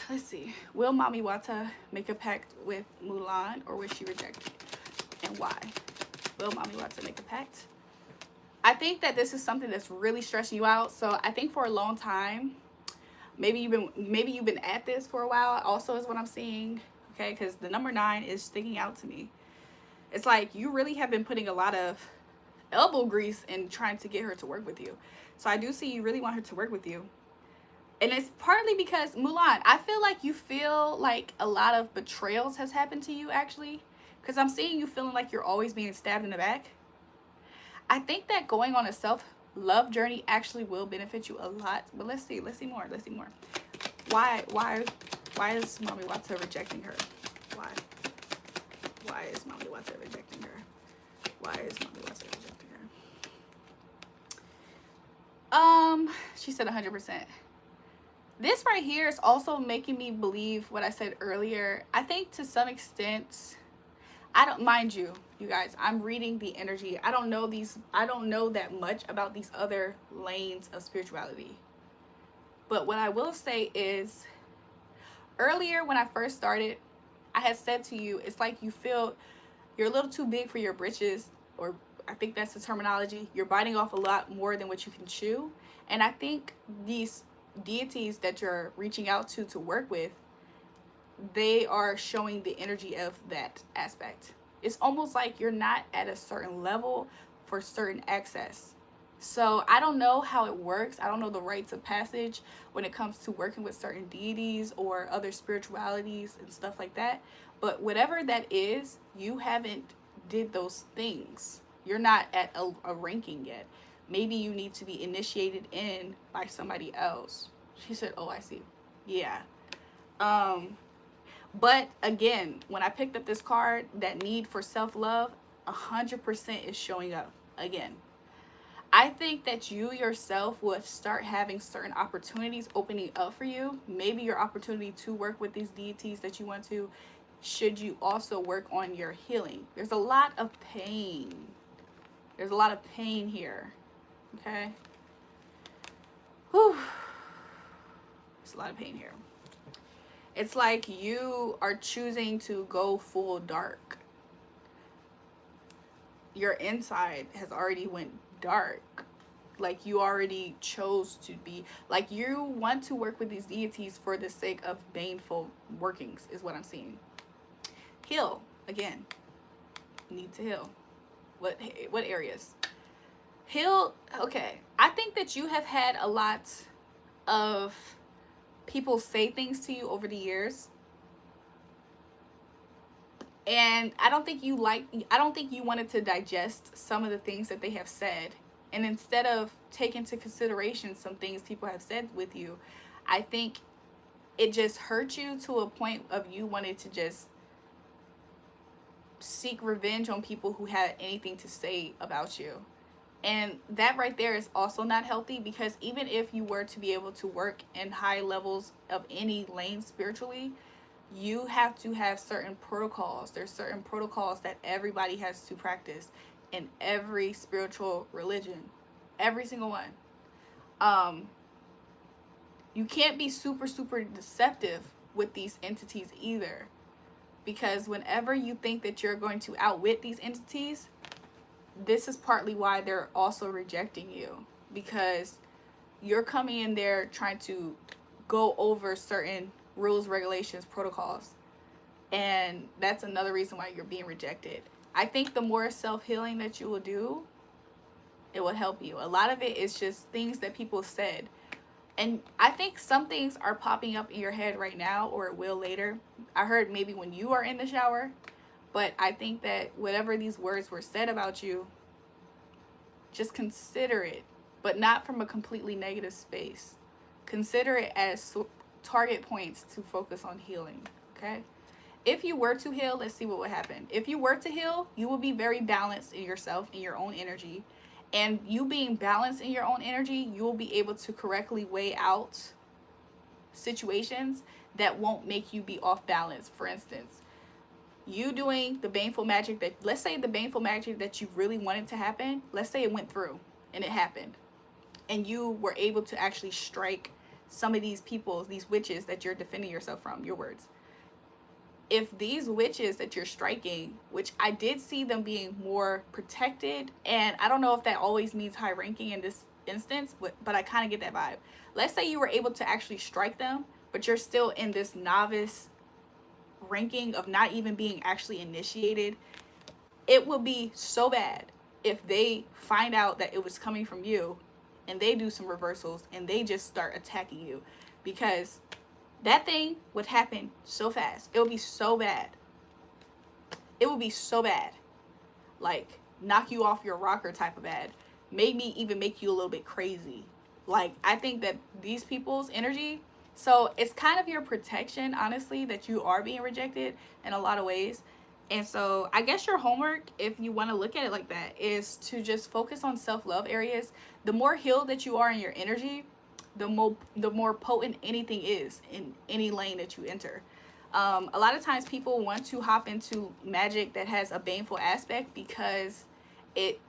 Let's see. Will Mami Wata make a pact with Mulan, or will she reject it? And why? Will Mami Wata make a pact? I think that this is something that's really stressing you out. So I think for a long time, maybe you've been at this for a while. Also, is what I'm seeing. Okay, because the number 9 is sticking out to me. It's like you really have been putting a lot of elbow grease in trying to get her to work with you. So I do see you really want her to work with you. And it's partly because, Mulan, I feel like you feel like a lot of betrayals has happened to you, actually. Because I'm seeing you feeling like you're always being stabbed in the back. I think that going on a self-love journey actually will benefit you a lot. But let's see more. Why is Mami Wata rejecting her? Why is Mami Wata rejecting her? Why is Mami Wata rejecting her? She said 100%. This right here is also making me believe what I said earlier. I think to some extent, mind you guys, I'm reading the energy. I don't know that much about these other lanes of spirituality. But what I will say is, earlier when I first started, I had said to you, it's like you feel you're a little too big for your britches, or I think that's the terminology. You're biting off a lot more than what you can chew. And I think these deities that you're reaching out to work with, they are showing the energy of that aspect. It's almost like you're not at a certain level for certain access. So I don't know how it works. I don't know the rites of passage when it comes to working with certain deities or other spiritualities and stuff like that. But whatever that is, you haven't did those things. You're not at a ranking yet. Maybe you need to be initiated in by somebody else. She said, oh, I see. Yeah. But again, when I picked up this card, that need for self-love, 100% is showing up again. I think that you yourself would start having certain opportunities opening up for you. Maybe your opportunity to work with these deities that you want to, should you also work on your healing. There's a lot of pain. There's a lot of pain here. Okay? Whew. There's a lot of pain here. It's like you are choosing to go full dark. Your inside has already went dark. Like you already chose to be, like you want to work with these deities for the sake of baneful workings, is what I'm seeing. Heal. Again, need to heal. What areas? Heal. Okay, I think that you have had a lot of people say things to you over the years, and I don't think you wanted to digest some of the things that they have said. And instead of taking into consideration some things people have said with you, I think it just hurt you to a point of you wanting to just seek revenge on people who had anything to say about you. And that right there is also not healthy, because even if you were to be able to work in high levels of any lane spiritually, you have to have certain protocols. There's certain protocols that everybody has to practice in every spiritual religion, every single one. You can't be super deceptive with these entities either, because whenever you think that you're going to outwit these entities, this is partly why they're also rejecting you, because you're coming in there trying to go over certain rules, regulations, protocols, and that's another reason why you're being rejected. I think the more self-healing that you will do, it will help you. A lot of it is just things that people said. And I think some things are popping up in your head right now, or it will later. I heard maybe when you are in the shower. But I think that whatever these words were said about you, just consider it, but not from a completely negative space. Consider it as target points to focus on healing, okay? If you were to heal, let's see what would happen. If you were to heal, you will be very balanced in yourself, in your own energy. And you being balanced in your own energy, you will be able to correctly weigh out situations that won't make you be off balance. For instance, you doing the baneful magic that, let's say the baneful magic that you really wanted to happen, let's say it went through and it happened, and you were able to actually strike some of these people, these witches that you're defending yourself from, your words. If these witches that you're striking, which I did see them being more protected, and I don't know if that always means high ranking in this instance, but I kind of get that vibe. Let's say you were able to actually strike them, but you're still in this novice ranking of not even being actually initiated. It will be so bad if they find out that it was coming from you and they do some reversals and they just start attacking you, because that thing would happen so fast. It would be so bad. It would be so bad. Like, knock you off your rocker type of bad. Maybe even make you a little bit crazy. Like, I think that these people's energy, so it's kind of your protection, honestly, that you are being rejected in a lot of ways. And so I guess your homework, if you want to look at it like that, is to just focus on self-love areas. The more healed that you are in your energy, the more potent anything is in any lane that you enter. A lot of times people want to hop into magic that has a baneful aspect because it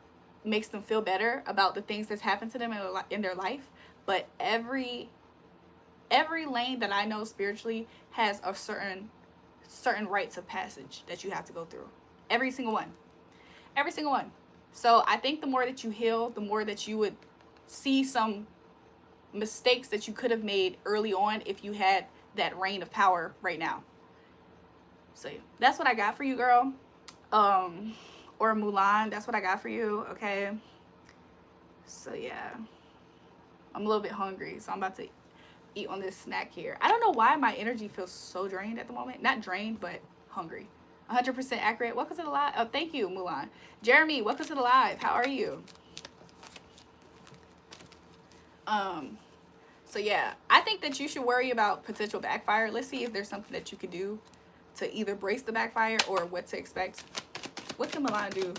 makes them feel better about the things that's happened to them in their life. But every lane that I know spiritually has a certain rites of passage that you have to go through. Every single one. Every single one. So I think the more that you heal, the more that you would see some mistakes that you could have made early on if you had that reign of power right now. So that's what I got for you, girl. Or Mulan, that's what I got for you, okay? So yeah, I'm a little bit hungry, so I'm about to eat on this snack here. I don't know why my energy feels so drained at the moment. Not drained, but hungry. 100% accurate. Welcome to the live. Oh, thank you, Mulan. Jeremy, welcome to the live. How are you? So yeah, I think that you should worry about potential backfire. Let's see if there's something that you could do to either brace the backfire or what to expect. What can Milan do?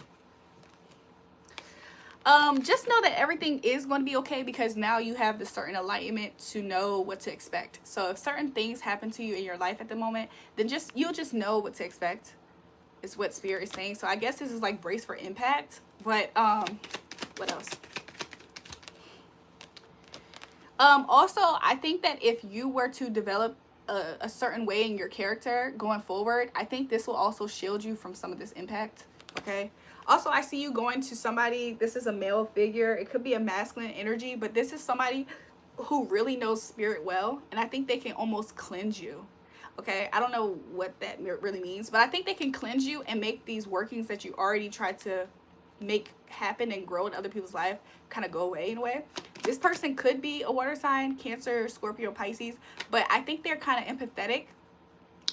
Just know that everything is going to be okay, because now you have the certain enlightenment to know what to expect. So if certain things happen to you in your life at the moment, then you'll just know what to expect, is what Spirit is saying. So I guess this is like brace for impact. But what else? Also, I think that if you were to develop a certain way in your character going forward, I think this will also shield you from some of this impact, okay? Also, I see you going to somebody, this is a male figure. It could be a masculine energy, but this is somebody who really knows spirit well, and I think they can almost cleanse you, okay? I don't know what that really means, but I think they can cleanse you and make these workings that you already tried to make happen and grow in other people's life kind of go away in a way. This person could be a water sign, Cancer, Scorpio, Pisces, but I think they're kind of empathetic,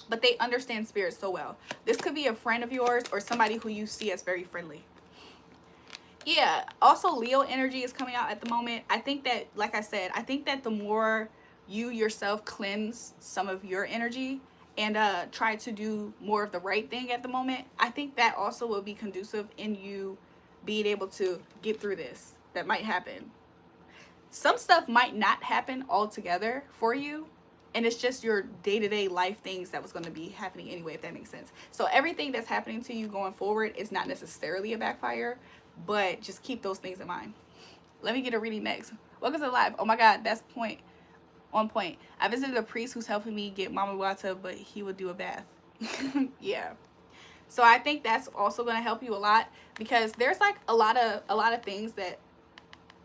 but they understand spirit so well. This could be a friend of yours or somebody who you see as very friendly. Yeah, also Leo energy is coming out at the moment. I think that, like I said, I think that the more you yourself cleanse some of your energy and try to do more of the right thing at the moment, I think that also will be conducive in you being able to get through this. That might happen. Some stuff might not happen altogether for you, and it's just your day-to-day life things that was going to be happening anyway, if that makes sense. So everything that's happening to you going forward is not necessarily a backfire, but just keep those things in mind. Let me get a reading next. Welcome to the live. Oh my God, that's on point. I visited a priest who's helping me get Mama Wata, but he would do a bath. Yeah. So I think that's also going to help you a lot, because there's like a lot of things that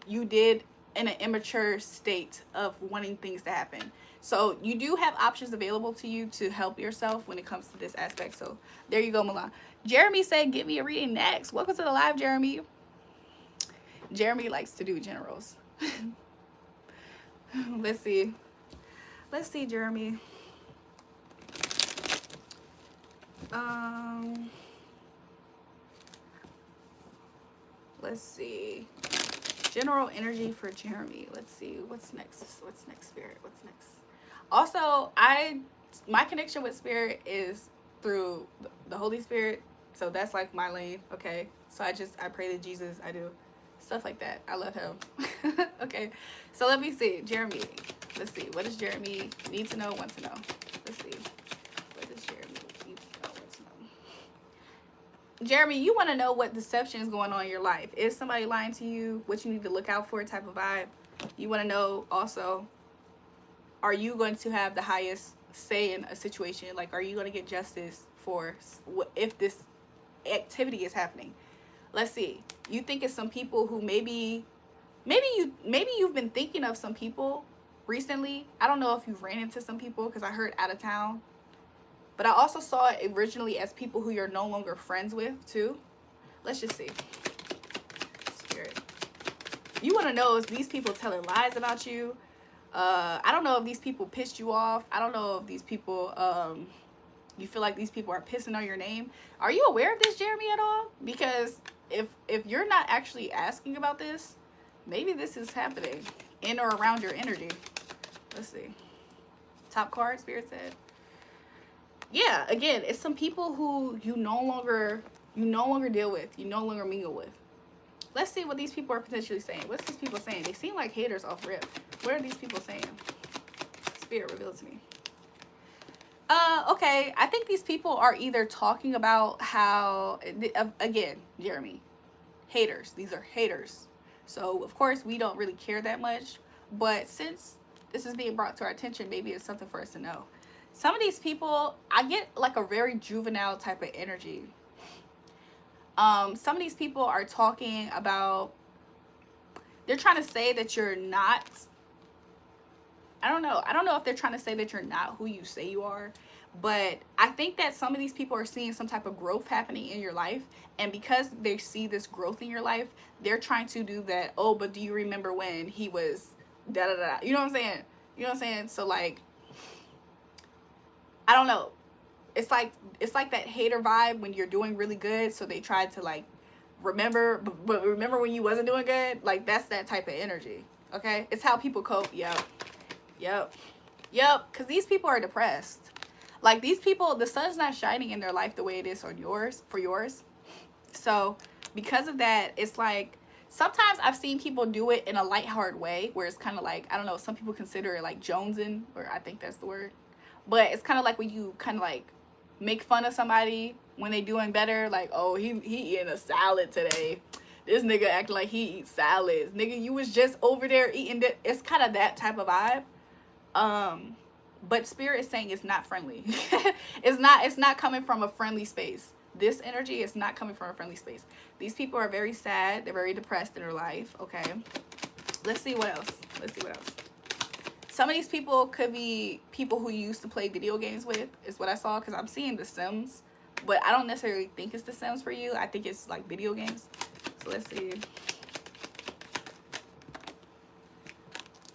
you did in an immature state of wanting things to happen. So you do have options available to you to help yourself when it comes to this aspect. So there you go, Milan. Jeremy said, give me a reading next. Welcome to the live, Jeremy. Jeremy likes to do generals. Let's see. Let's see, Jeremy. Let's see. General energy for Jeremy. Let's see. What's next? What's next, Spirit? What's next? Also, my connection with Spirit is through the Holy Spirit. So that's like my lane, okay? So I pray to Jesus. I do stuff like that. I love him. Okay. So let me see. Jeremy. Let's see. What does Jeremy need to know, want to know? Let's see. What does Jeremy need to know, want to know? Jeremy, you want to know what deception is going on in your life. Is somebody lying to you? What you need to look out for type of vibe. You want to know also, are you going to have the highest say in a situation? Like, are you going to get justice for if this activity is happening? Let's see. You think it's some people who maybe you've been thinking of some people recently. I don't know if you've ran into some people because I heard out of town. But I also saw it originally as people who you're no longer friends with too. Let's just see. Spirit. You want to know if these people telling lies about you. I don't know if these people pissed you off. I don't know if these people, you feel like these people are pissing on your name. Are you aware of this, Jeremy, at all? Because if you're not actually asking about this, maybe this is happening in or around your energy. Let's see. Top card, Spirit said. Yeah, again, it's some people who you no longer deal with, you no longer mingle with. Let's see what these people are potentially saying. What's these people saying? They seem like haters off rip. What are these people saying? Spirit, reveal it to me. Okay, I think these people are either talking about how, again, Jeremy, haters. These are haters. So, of course, we don't really care that much. But since this is being brought to our attention, maybe it's something for us to know. Some of these people, I get like a very juvenile type of energy. Some of these people are talking about, they're trying to say that you're not, I don't know if they're trying to say that you're not who you say you are, but I think that some of these people are seeing some type of growth happening in your life, and because they see this growth in your life, they're trying to do that, oh, but do you remember when he was da da da, you know what I'm saying? You know what I'm saying? So like, I don't know. It's like that hater vibe when you're doing really good, so they try to like remember, but remember when you wasn't doing good. Like, that's that type of energy. Okay, it's how people cope. Yep. Because these people are depressed. Like, these people, the sun's not shining in their life the way it is on yours, for yours. So because of that, it's like sometimes I've seen people do it in a lighthearted way, where it's kind of like, I don't know, some people consider it like jonesing, or I think that's the word. But it's kind of like when you kind of like make fun of somebody when they doing better. Like, oh, he eating a salad today. This nigga acting like he eats salads. Nigga, you was just over there eating that. It's kind of that type of vibe. But Spirit is saying it's not friendly. It's not coming from a friendly space. This energy is not coming from a friendly space. These people are very sad. They're very depressed in their life. Okay. Let's see what else. Some of these people could be people who you used to play video games with, is what I saw, because I'm seeing The Sims. But I don't necessarily think it's The Sims for you. I think it's like video games. So let's see.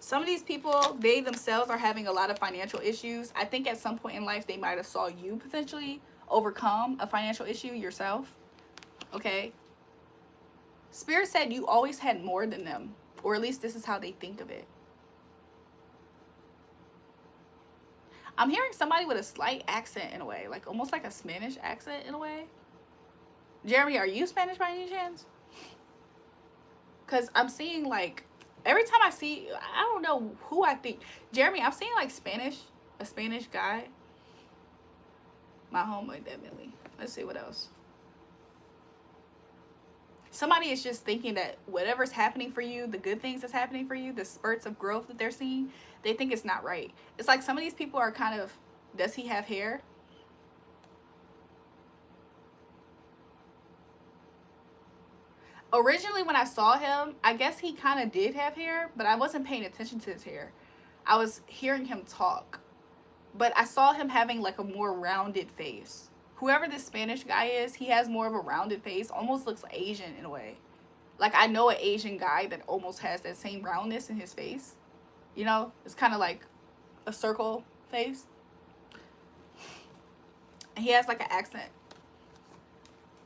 Some of these people, they themselves are having a lot of financial issues. I think at some point in life, they might have saw you potentially overcome a financial issue yourself. Okay. Spirit said you always had more than them, or at least this is how they think of it. I'm hearing somebody with a slight accent in a way, like almost like a Spanish accent in a way. Jeremy, are you Spanish by any chance? Because I'm seeing like, every time I see, I don't know who I think. Jeremy, I'm seeing like a Spanish guy. My homeboy, definitely. Let's see what else. Somebody is just thinking that whatever's happening for you, the good things that's happening for you, the spurts of growth that they're seeing, they think it's not right. It's like some of these people are kind of, does he have hair? Originally, when I saw him, I guess he kind of did have hair, but I wasn't paying attention to his hair. I was hearing him talk, but I saw him having like a more rounded face. Whoever this Spanish guy is, he has more of a rounded face, almost looks Asian in a way. Like, I know an Asian guy that almost has that same roundness in his face. You know, it's kind of like a circle face. And he has like an accent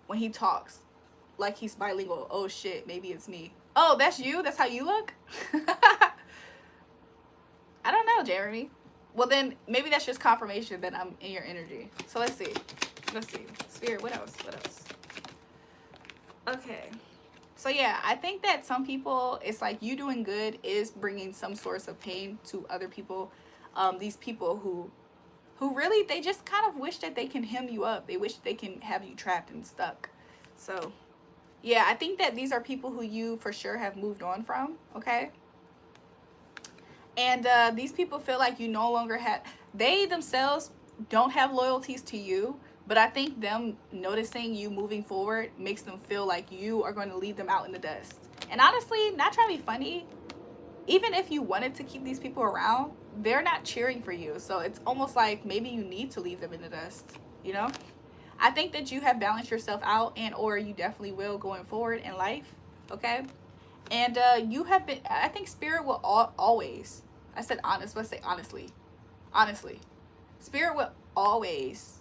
when he talks, like he's bilingual. Oh shit, maybe it's me. Oh, that's you? That's how you look? I don't know, Jeremy. Well, then maybe that's just confirmation that I'm in your energy. So let's see. Spirit, what else? Okay. So yeah, I think that some people, it's like you doing good is bringing some source of pain to other people. These people who really, they just kind of wish that they can hem you up. They wish they can have you trapped and stuck. So yeah, I think that these are people who you for sure have moved on from, okay? And these people feel like you no longer have, they themselves don't have loyalties to you, but I think them noticing you moving forward makes them feel like you are going to leave them out in the dust. And honestly, not trying to be funny, even if you wanted to keep these people around, they're not cheering for you. So it's almost like maybe you need to leave them in the dust, you know? I think that you have balanced yourself out, and or you definitely will going forward in life, okay? And you have been, I think spirit will always, I said honest, let's say honestly, spirit will always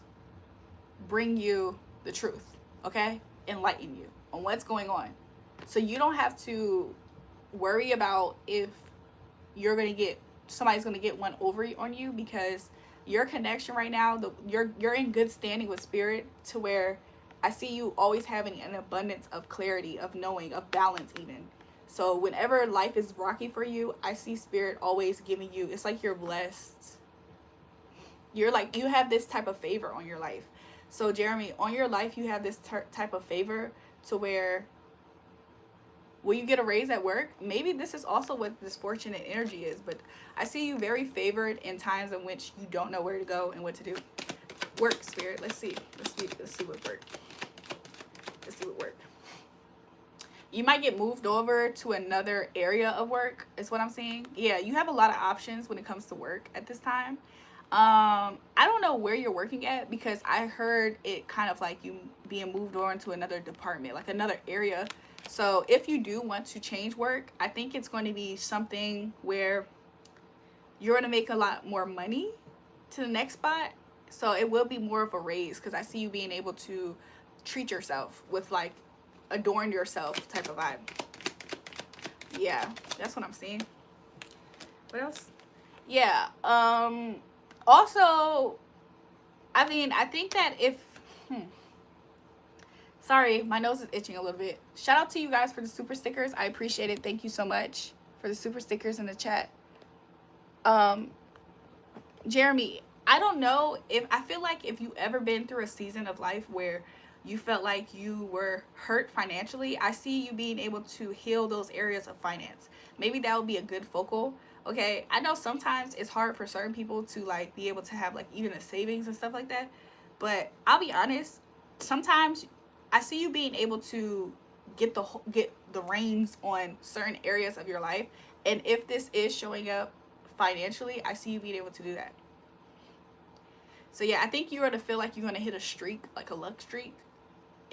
bring you the truth, okay? Enlighten you on what's going on. So you don't have to worry about if you're going to get, somebody's going to get one over on you, because your connection right now, you're in good standing with spirit to where I see you always having an abundance of clarity, of knowing, of balance even. So whenever life is rocky for you, I see spirit always giving you, it's like you're blessed. You're like, you have this type of favor on your life. So Jeremy, on your life, you have this type of favor to where, will you get a raise at work? Maybe this is also what this fortunate energy is, but I see you very favored in times in which you don't know where to go and what to do. Work, spirit. Let's see what work. Let's see what work. You might get moved over to another area of work, is what I'm seeing. Yeah, you have a lot of options when it comes to work at this time. I don't know where you're working at, because I heard it kind of like you being moved over into another department, like another area. So if you do want to change work, I think it's going to be something where you're going to make a lot more money to the next spot. So it will be more of a raise, because I see you being able to treat yourself with like adorn yourself type of vibe. Yeah, that's what I'm seeing. What else? Yeah. Also, I mean, I think that if sorry, my nose is itching a little bit. Shout out to you guys for the super stickers. I appreciate it. Thank you so much for the super stickers in the chat. Jeremy, I don't know if, I feel like if you ever been through a season of life where you felt like you were hurt financially, I see you being able to heal those areas of finance. Maybe that would be a good focal. Okay, I know sometimes it's hard for certain people to like be able to have like even a savings and stuff like that, but I'll be honest, sometimes I see you being able to get the reins on certain areas of your life, and if this is showing up financially, I see you being able to do that. So yeah, I think you're going to feel like you're going to hit a streak, like a luck streak.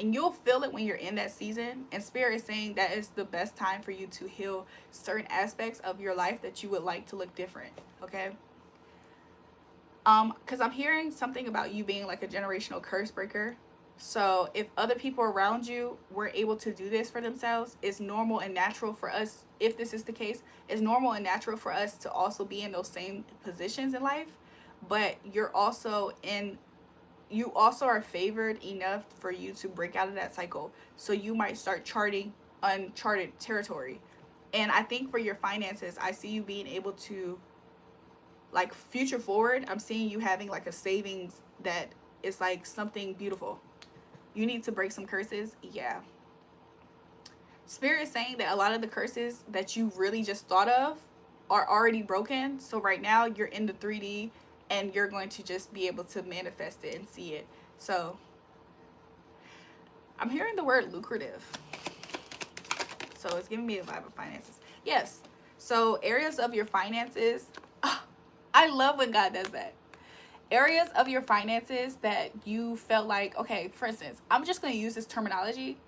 And you'll feel it when you're in that season. And Spirit is saying that is the best time for you to heal certain aspects of your life that you would like to look different. Okay? Because I'm hearing something about you being like a generational curse breaker. So if other people around you were able to do this for themselves, it's normal and natural for us, if this is the case, it's normal and natural for us to also be in those same positions in life. But you also are favored enough for you to break out of that cycle. So you might start charting uncharted territory. And I think for your finances, I see you being able to, like, future forward, I'm seeing you having like a savings that is like something beautiful. You need to break some curses. Yeah. Spirit is saying that a lot of the curses that you really just thought of are already broken. So right now you're in the 3D and you're going to just be able to manifest it and see it. So I'm hearing the word lucrative. So it's giving me a vibe of finances. Yes. So areas of your finances. I love when God does that. Areas of your finances that you felt like, okay, for instance, I'm just going to use this terminology.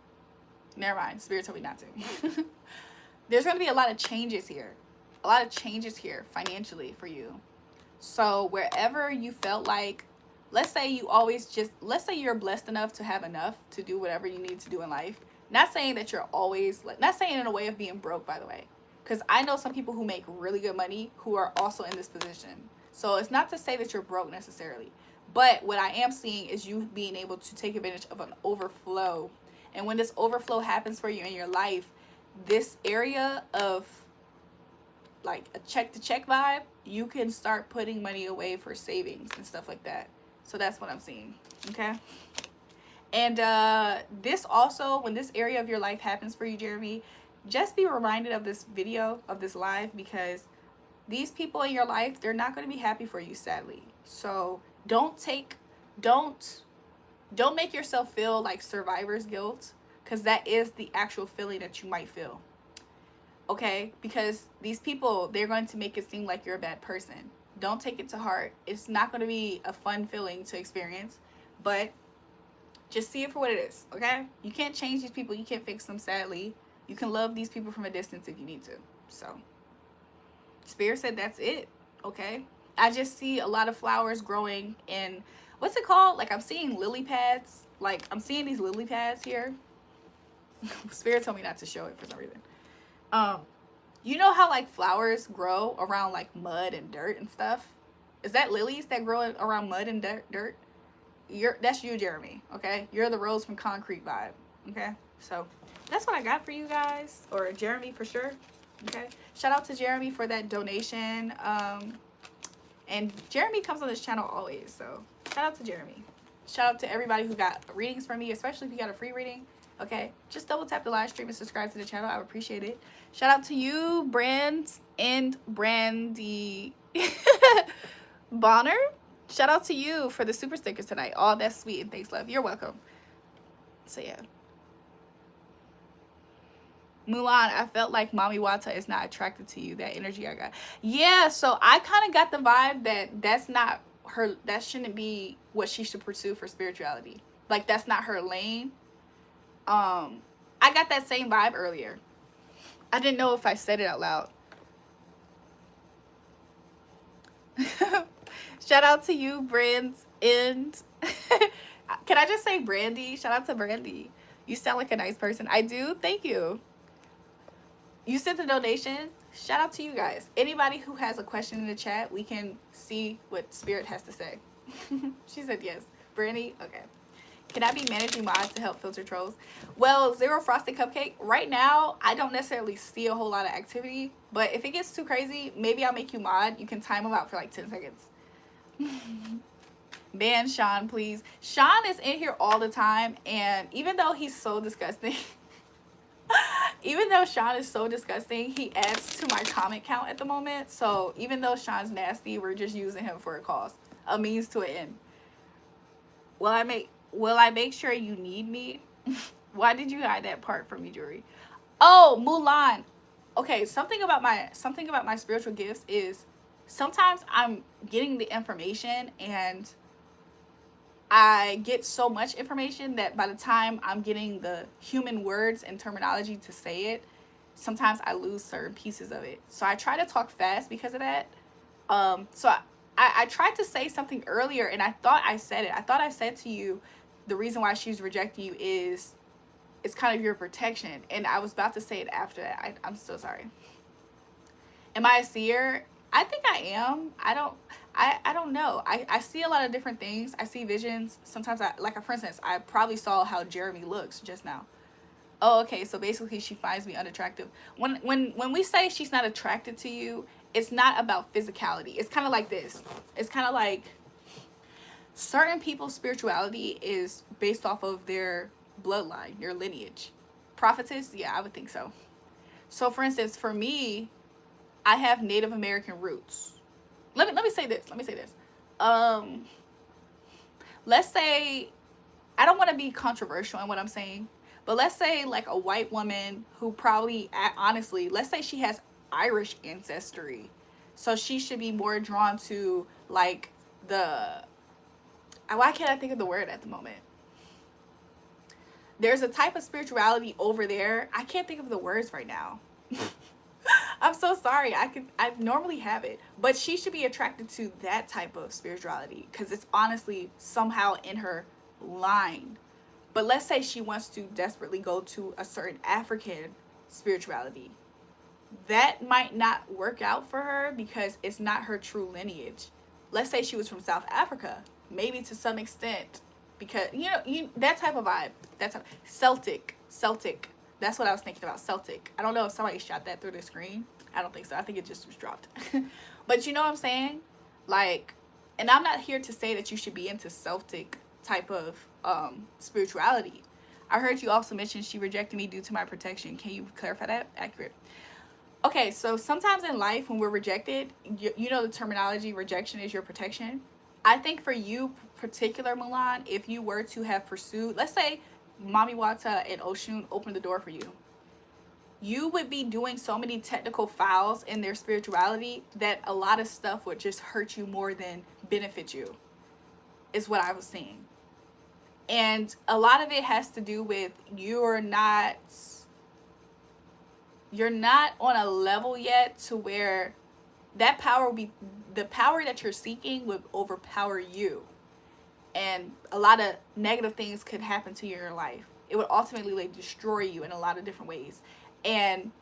Never mind. Spirit told me not to. There's going to be a lot of changes here. A lot of changes here financially for you. So wherever you felt like, let's say you're blessed enough to have enough to do whatever you need to do in life. Not saying that you're always, not saying in a way of being broke, by the way. Because I know some people who make really good money who are also in this position. So it's not to say that you're broke necessarily. But what I am seeing is you being able to take advantage of an overflow. And when this overflow happens for you in your life, this area of like a check to check vibe, you can start putting money away for savings and stuff like that. So that's what I'm seeing. Okay. And this also, when this area of your life happens for you, Jeremy, just be reminded of this video, of this live, because these people in your life, they're not going to be happy for you, sadly. So don't don't make yourself feel like survivor's guilt, because that is the actual feeling that you might feel. Okay? Because these people, they're going to make it seem like you're a bad person. Don't take it to heart. It's not going to be a fun feeling to experience, but just see it for what it is. Okay? You can't change these people. You can't fix them, sadly. You can love these people from a distance if you need to. So Spirit said that's it. Okay? I just see a lot of flowers growing in, what's it called? Like, I'm seeing lily pads. Like, I'm seeing these lily pads here. Spirit told me not to show it for some reason. You know how like flowers grow around like mud and dirt and stuff? Is that lilies that grow around mud and dirt? That's you, Jeremy. Okay, you're the rose from concrete vibe. Okay, so that's what I got for you guys, or Jeremy for sure. Okay, shout out to Jeremy for that donation. And Jeremy comes on this channel always, so shout out to Jeremy. Shout out to everybody who got readings from me, especially if you got a free reading. Okay, just double tap the live stream and subscribe to the channel. I would appreciate it. Shout out to you, Brands and Brandy Bonner. Shout out to you for the super stickers tonight. Oh, that's sweet, and thanks, love. You're welcome. So yeah. Mulan, I felt like Mommy Wata is not attracted to you. That energy I got. Yeah, so I kind of got the vibe that that's not her. That shouldn't be what she should pursue for spirituality. Like, that's not her lane. I got that same vibe earlier. I didn't know if I said it out loud. Shout out to you, Brands, and can I just say Brandy? Shout out to Brandy. You sound like a nice person. I do. Thank you. You sent the donation. Shout out to you guys. Anybody who has a question in the chat, we can see what Spirit has to say. She said yes. Brandy? Okay. Can I be managing mods to help filter trolls? Well, Zero Frosted Cupcake, right now, I don't necessarily see a whole lot of activity. But if it gets too crazy, maybe I'll make you mod. You can time them out for like 10 seconds. Ban Sean, please. Sean is in here all the time. And even though he's so disgusting, even though Sean is so disgusting, he adds to my comment count at the moment. So even though Sean's nasty, we're just using him for a cause. A means to an end. Will I make sure you need me? Why did you hide that part from me, Julrae? Oh, Mulan. Okay, something about my spiritual gifts is sometimes I'm getting the information and I get so much information that by the time I'm getting the human words and terminology to say it, sometimes I lose certain pieces of it. So I try to talk fast because of that. So I tried to say something earlier and I thought I said it. I thought I said to you, the reason why she's rejecting you is it's kind of your protection. And I was about to say it after that. I'm so sorry. Am I a seer? I think I am. I don't know. I see a lot of different things. I see visions. Sometimes for instance, I probably saw how Jeremy looks just now. Oh, okay. So basically she finds me unattractive. When we say she's not attracted to you, it's not about physicality. It's kind of like this. It's kind of like certain people's spirituality is based off of their bloodline, your lineage. Prophetess? Yeah, I would think so. So for instance, for me, I have Native American roots. Let me say this. Let's say, I don't want to be controversial in what I'm saying, but let's say like a white woman who probably, honestly, let's say she has Irish ancestry. So she should be more drawn to like why can't I think of the word at the moment? There's a type of spirituality over there. I can't think of the words right now. I'm so sorry. I normally have it, but she should be attracted to that type of spirituality because it's honestly somehow in her line. But let's say she wants to desperately go to a certain African spirituality. That might not work out for her because it's not her true lineage. Let's say she was from South Africa, maybe to some extent, because that type of vibe. That's Celtic. That's what I was thinking about, Celtic. I don't know if somebody shot that through the screen. I don't think so. I think it just was dropped. But you know what I'm saying? Like, and I'm not here to say that you should be into Celtic type of spirituality. I heard you also mention she rejected me due to my protection. Can you clarify that? Accurate. Okay, so sometimes in life when we're rejected, you know the terminology, rejection is your protection. I think for you, particular Mulan, if you were to have pursued, let's say Mami Wata and Oshun opened the door for you, you would be doing so many technical fouls in their spirituality that a lot of stuff would just hurt you more than benefit you, is what I was seeing. And a lot of it has to do with you're not on a level yet to where that power will be, the power that you're seeking would overpower you. And a lot of negative things could happen to you in your life. It would ultimately like destroy you in a lot of different ways. And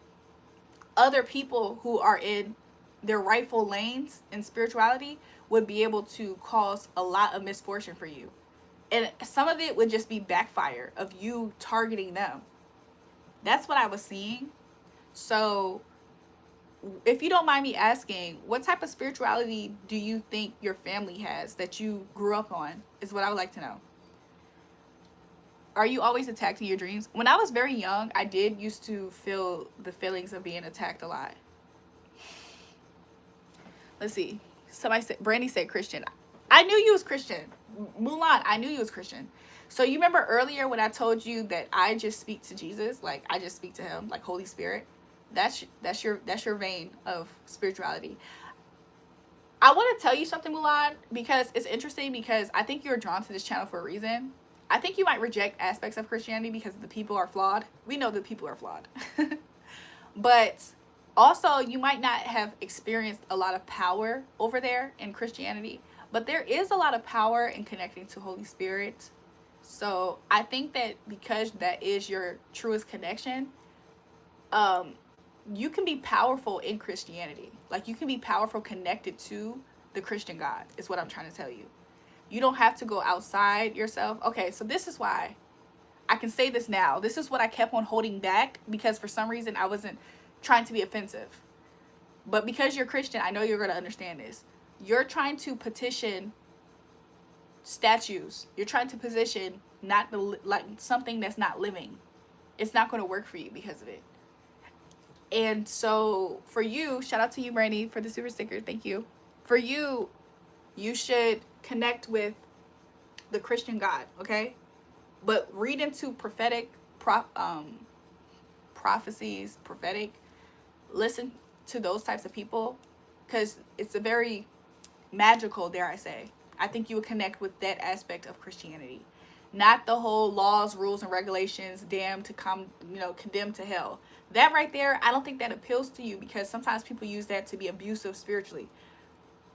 other people who are in their rightful lanes in spirituality would be able to cause a lot of misfortune for you. And some of it would just be backfire of you targeting them. That's what I was seeing. So if you don't mind me asking, what type of spirituality do you think your family has that you grew up on, is what I would like to know. Are you always attacked in your dreams? When I was very young, I did used to feel the feelings of being attacked a lot. Let's see. Somebody said, Brandy said Christian. I knew you was Christian. Mulan, I knew you was Christian. So you remember earlier when I told you that I just speak to Jesus, like I just speak to him, like Holy Spirit? That's your vein of spirituality. I want to tell you something, Mulan, because it's interesting, because I think you're drawn to this channel for a reason. I think you might reject aspects of Christianity because the people are flawed. We know the people are flawed. But also, you might not have experienced a lot of power over there in Christianity. But there is a lot of power in connecting to Holy Spirit. So I think that because that is your truest connection, you can be powerful in Christianity. Like, you can be powerful connected to the Christian God, is what I'm trying to tell you. You don't have to go outside yourself. Okay, so this is why I can say this now. This is what I kept on holding back, because for some reason I wasn't trying to be offensive. But because you're Christian, I know you're going to understand this. You're trying to petition statues. You're trying to position not the, like something that's not living. It's not going to work for you because of it. And so for you, shout out to you, Brandy, for the super sticker. Thank you. For you, you should connect with the Christian God, okay? But read into prophetic prophecies, prophetic. Listen to those types of people, because it's a very magical, dare I say. I think you would connect with that aspect of Christianity, not the whole laws, rules, and regulations, damned to come, condemned to hell. That right there, I don't think that appeals to you, because sometimes people use that to be abusive spiritually.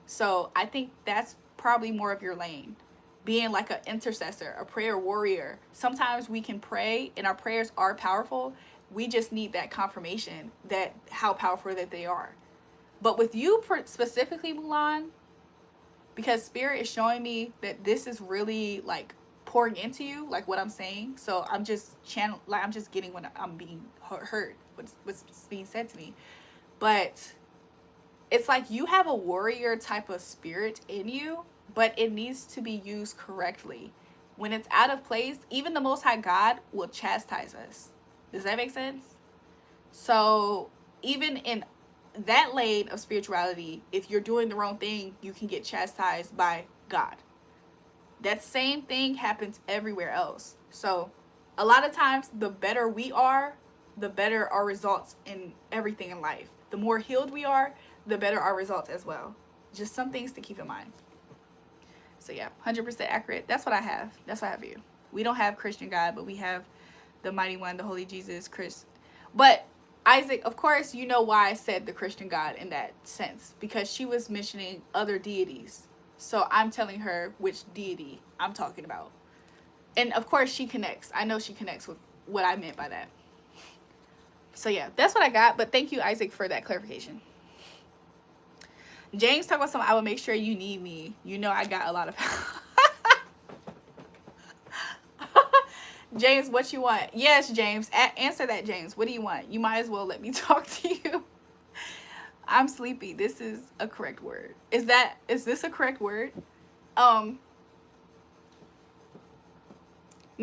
So I think that's probably more of your lane. Being like an intercessor, a prayer warrior. Sometimes we can pray and our prayers are powerful. We just need that confirmation that how powerful that they are. But with you specifically, Mulan, because Spirit is showing me that this is really like pouring into you, like what I'm saying. So I'm just I'm just getting what I'm being heard, what's being said to me. But it's like you have a warrior type of spirit in you, but it needs to be used correctly. When it's out of place, even the Most High God will chastise us. Does that make sense? So even in that lane of spirituality, if you're doing the wrong thing, you can get chastised by God. That same thing happens everywhere else. So a lot of times, the better we are, the better our results in everything in life. The more healed we are, the better our results as well. Just some things to keep in mind. So yeah, 100% accurate. That's what I have. That's what I have for you. We don't have Christian God, but we have the Mighty One, the Holy Jesus Christ. But Isaac, of course, you know why I said the Christian God in that sense, because she was mentioning other deities. So I'm telling her which deity I'm talking about. And of course she connects. I know she connects with what I meant by that. So yeah, that's what I got. But thank you, Isaac, for that clarification. James talk about something. I will make sure you need me. You know I got a lot of James, what you want? Yes, James. Answer that, James. What do you want? You might as well let me talk to you. I'm sleepy. This is a correct word. Is this a correct word?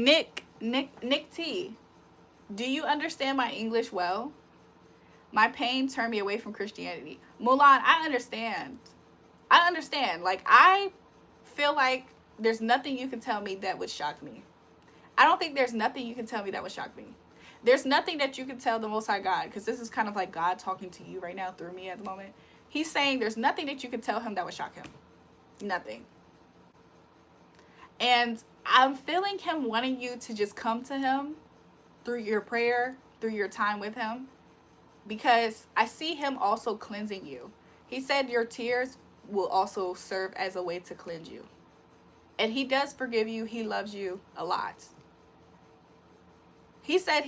Nick T, do you understand my English well? My pain turned me away from Christianity. Mulan, I understand. I understand. Like, I feel like there's nothing you can tell me that would shock me. I don't think there's nothing you can tell me that would shock me. There's nothing that you can tell the Most High God, because this is kind of like God talking to you right now through me at the moment. He's saying there's nothing that you can tell him that would shock him. Nothing. And I'm feeling him wanting you to just come to him through your prayer, through your time with him, because I see him also cleansing you. He said your tears will also serve as a way to cleanse you. And he does forgive you. He loves you a lot. He said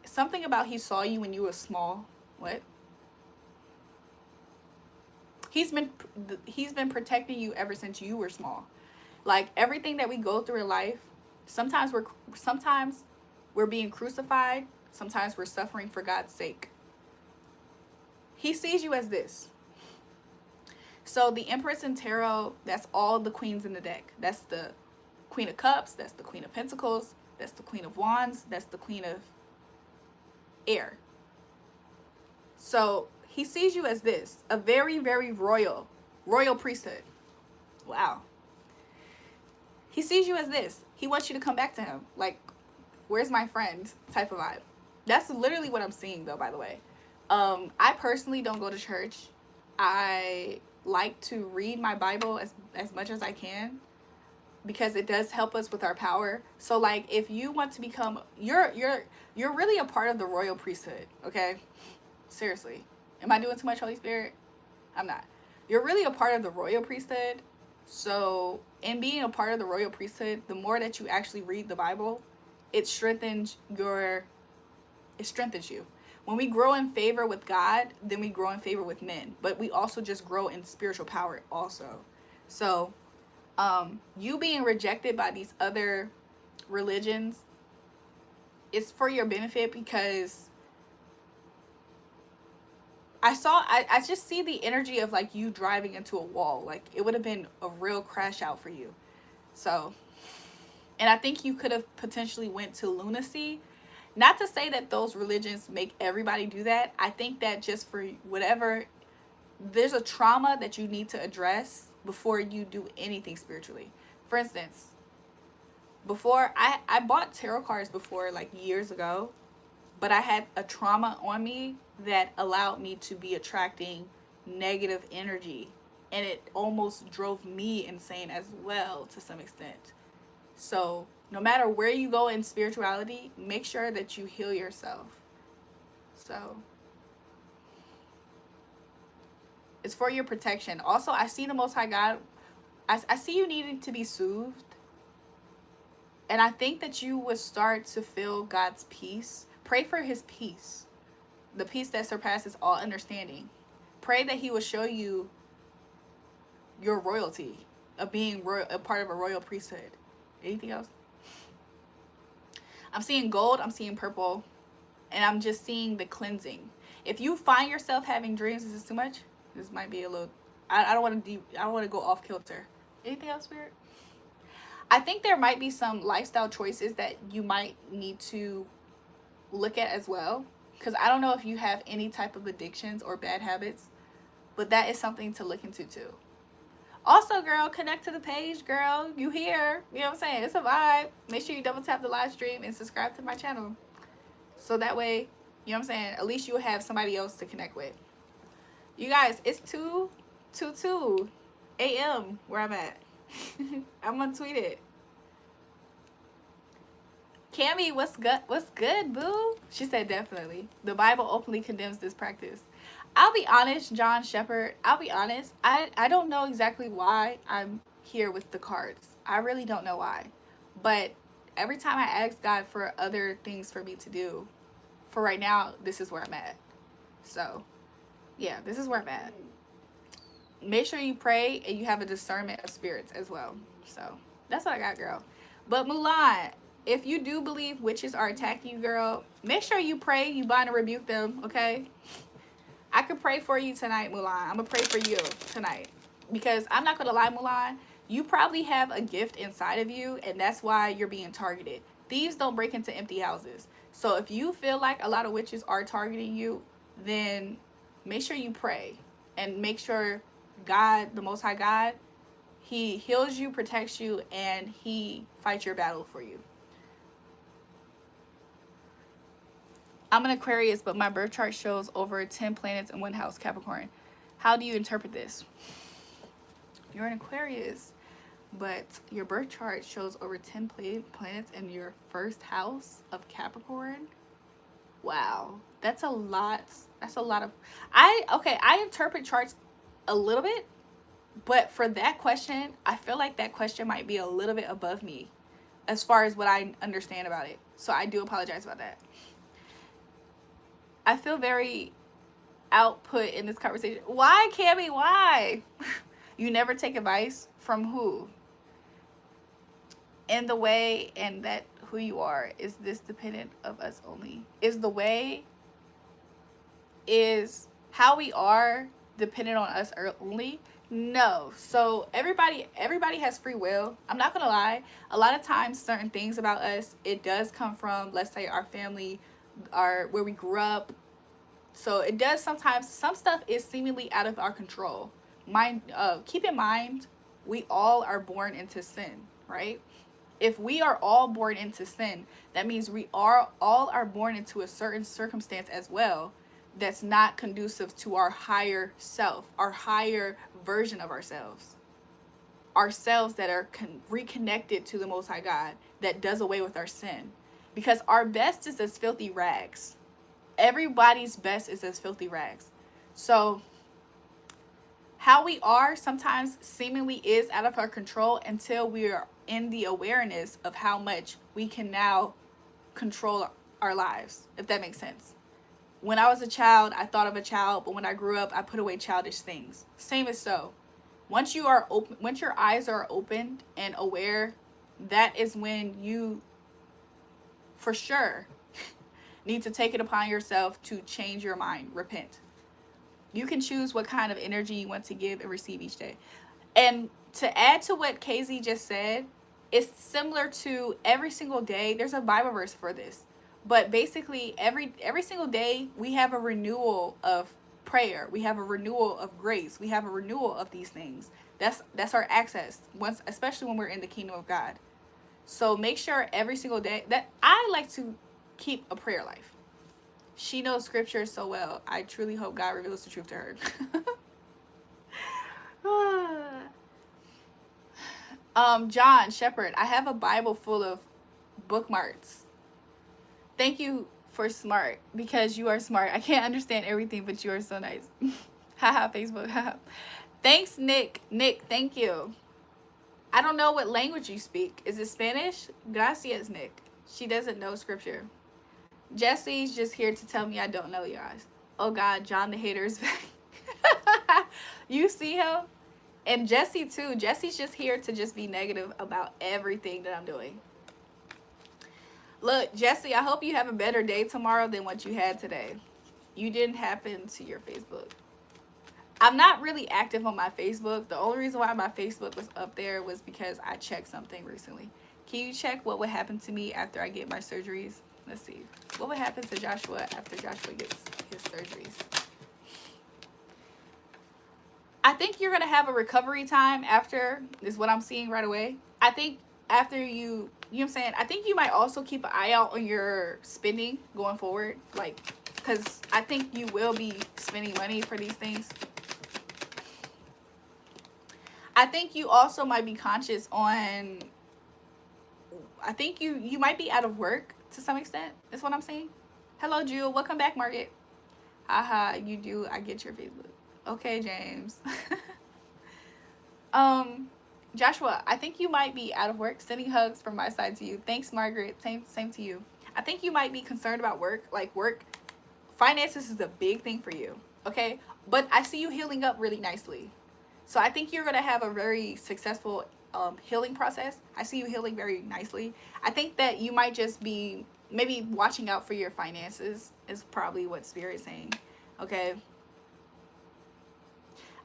something about he saw you when you were small. What? He's been protecting you ever since you were small. Like, everything that we go through in life, sometimes we're being crucified, sometimes we're suffering for God's sake. He sees you as this. So the Empress in Tarot, that's all the queens in the deck. That's the Queen of Cups, that's the Queen of Pentacles, that's the Queen of Wands, that's the Queen of Air. So he sees you as this, a very, very royal priesthood. Wow. He sees you as this. He wants you to come back to him. Like, where's my friend type of vibe. That's literally what I'm seeing, though, by the way. I personally don't go to church. I like to read my Bible as much as I can, because it does help us with our power. So, like, if you want to become, you're really a part of the royal priesthood, okay? Seriously. Am I doing too much, Holy Spirit? I'm not. You're really a part of the royal priesthood. So, in being a part of the royal priesthood, the more that you actually read the Bible, it strengthens you. When we grow in favor with God, then we grow in favor with men. But we also just grow in spiritual power also. So, you being rejected by these other religions is for your benefit, because I just see the energy of, like, you driving into a wall. Like, it would have been a real crash out for you. So, and I think you could have potentially went to lunacy. Not to say that those religions make everybody do that. I think that just for whatever, there's a trauma that you need to address before you do anything spiritually. For instance, before I bought tarot cards before, like, years ago, but I had a trauma on me that allowed me to be attracting negative energy, and it almost drove me insane as well to some extent. So no matter where you go in spirituality, make sure that you heal yourself. So it's for your protection. Also, I see the Most High God. I see you needing to be soothed. And I think that you would start to feel God's peace. Pray for his peace. The peace that surpasses all understanding. Pray that he will show you your royalty of being a part of a royal priesthood. Anything else? I'm seeing gold. I'm seeing purple. And I'm just seeing the cleansing. If you find yourself having dreams, is this too much? This might be a little... I don't want to go off kilter. Anything else, Spirit? I think there might be some lifestyle choices that you might need to look at as well. Because I don't know if you have any type of addictions or bad habits. But that is something to look into too. Also, girl, connect to the page, girl. You here. You know what I'm saying? It's a vibe. Make sure you double tap the live stream and subscribe to my channel. So that way, you know what I'm saying? At least you'll have somebody else to connect with. You guys, it's 2:22 a.m. where I'm at. I'm gonna tweet it. Cammy, what's good, boo? She said definitely. The Bible openly condemns this practice. I'll be honest, John Shepherd. I'll be honest. I don't know exactly why I'm here with the cards. I really don't know why. But every time I ask God for other things for me to do, for right now, this is where I'm at. So, yeah, this is where I'm at. Make sure you pray and you have a discernment of spirits as well. So, that's what I got, girl. But Mulan, if you do believe witches are attacking you, girl, make sure you pray, you bind and rebuke them, okay? I could pray for you tonight, Mulan. I'm going to pray for you tonight. Because I'm not going to lie, Mulan, You probably have a gift inside of you, and that's why you're being targeted. Thieves don't break into empty houses. So if you feel like a lot of witches are targeting you, then make sure you pray and make sure God, the Most High God, He heals you, protects you, and He fights your battle for you. I'm an Aquarius, but my birth chart shows over 10 planets in one house, Capricorn. How do you interpret this? You're an Aquarius, but your birth chart shows over 10 planets in your first house of Capricorn. Wow. That's a lot. That's a lot of... I interpret charts a little bit, but for that question, I feel like that question might be a little bit above me as far as what I understand about it. So I do apologize about that. I feel very output in this conversation. Why, Cammy? Why? You never take advice from who? In the way and that who you are, is this dependent of us only? Is the way, is how we are dependent on us only? No. So everybody has free will. I'm not gonna lie. A lot of times certain things about us, it does come from, let's say, our family, where we grew up. So it does sometimes, some stuff is seemingly out of our control. Keep in mind, we all are born into sin, right? If we are all born into sin, that means we all are born into a certain circumstance as well that's not conducive to our higher self, our higher version of ourselves that are reconnected to the Most High God, that does away with our sin. Because our best is as filthy rags. Everybody's best is as filthy rags. So how we are sometimes seemingly is out of our control until we are in the awareness of how much we can now control our lives, if that makes sense. When I was a child, I thought of a child, but when I grew up, I put away childish things. Same as so. Once you are open, once your eyes are opened and aware, that is when you, for sure, need to take it upon yourself to change your mind, repent. You can choose what kind of energy you want to give and receive each day. And to add to what KZ just said, it's similar to every single day. There's a Bible verse for this. But basically, every single day, we have a renewal of prayer. We have a renewal of grace. We have a renewal of these things. That's our access, especially when we're in the kingdom of God. So make sure every single day that I like to keep a prayer life. She knows scripture so well. I truly hope God reveals the truth to her. John Shepherd, I have a Bible full of bookmarks. Thank you for smart, because you are smart. I can't understand everything, but you are so nice. Haha, Facebook. Haha. Thanks, Nick. Nick, thank you. I don't know what language you speak. Is it Spanish? Gracias, Nick. She doesn't know scripture. Jesse's just here to tell me I don't know, you guys. Oh God, John the hater is back. You see him? And Jesse too. Jesse's just here to just be negative about everything that I'm doing. Look, Jesse, I hope you have a better day tomorrow than what you had today. You didn't happen to your Facebook. I'm not really active on my Facebook. The only reason why my Facebook was up there was because I checked something recently. Can you check what would happen to me after I get my surgeries? Let's see. What would happen to Joshua after Joshua gets his surgeries? I think you're going to have a recovery time after, is what I'm seeing right away. I think after you know what I'm saying? I think you might also keep an eye out on your spending going forward. Like, because I think you will be spending money for these things. I think you also might be conscious on, I think you might be out of work to some extent. That's what I'm saying. Hello, Jewel. Welcome back, Margaret. Haha, you do. I get your Facebook. Okay, James. Joshua, I think you might be out of work. Sending hugs from my side to you. Thanks, Margaret. Same to you. I think you might be concerned about work. Like work, finances is a big thing for you. Okay? But I see you healing up really nicely. So I think you're going to have a very successful healing process. I see you healing very nicely. I think that you might just be maybe watching out for your finances is probably what Spirit's saying. Okay?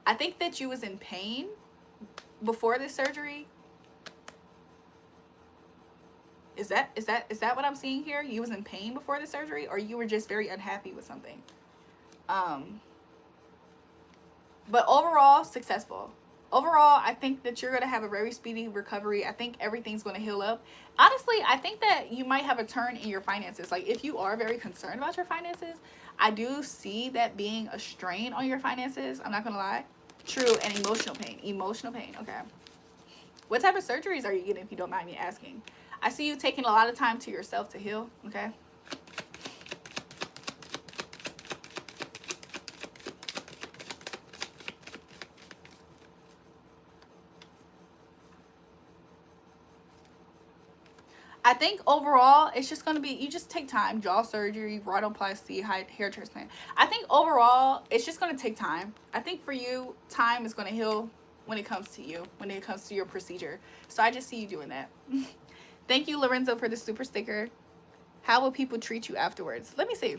I think that you was in pain before this surgery? Is that what I'm seeing here? You was in pain before the surgery, or you were just very unhappy with something? But overall, successful. Overall, I think that you're going to have a very speedy recovery. I think everything's going to heal up. Honestly, I think that you might have a turn in your finances. Like, if you are very concerned about your finances, I do see that being a strain on your finances. I'm not going to lie. True, and emotional pain. Emotional pain, okay. What type of surgeries are you getting, if you don't mind me asking? I see you taking a lot of time to yourself to heal, okay? I think overall, it's just going to be, you just take time. Jaw surgery, rhinoplasty, hair transplant. I think overall, it's just going to take time. I think for you, time is going to heal when it comes to you, when it comes to your procedure. So I just see you doing that. Thank you, Lorenzo, for the super sticker. How will people treat you afterwards? Let me see.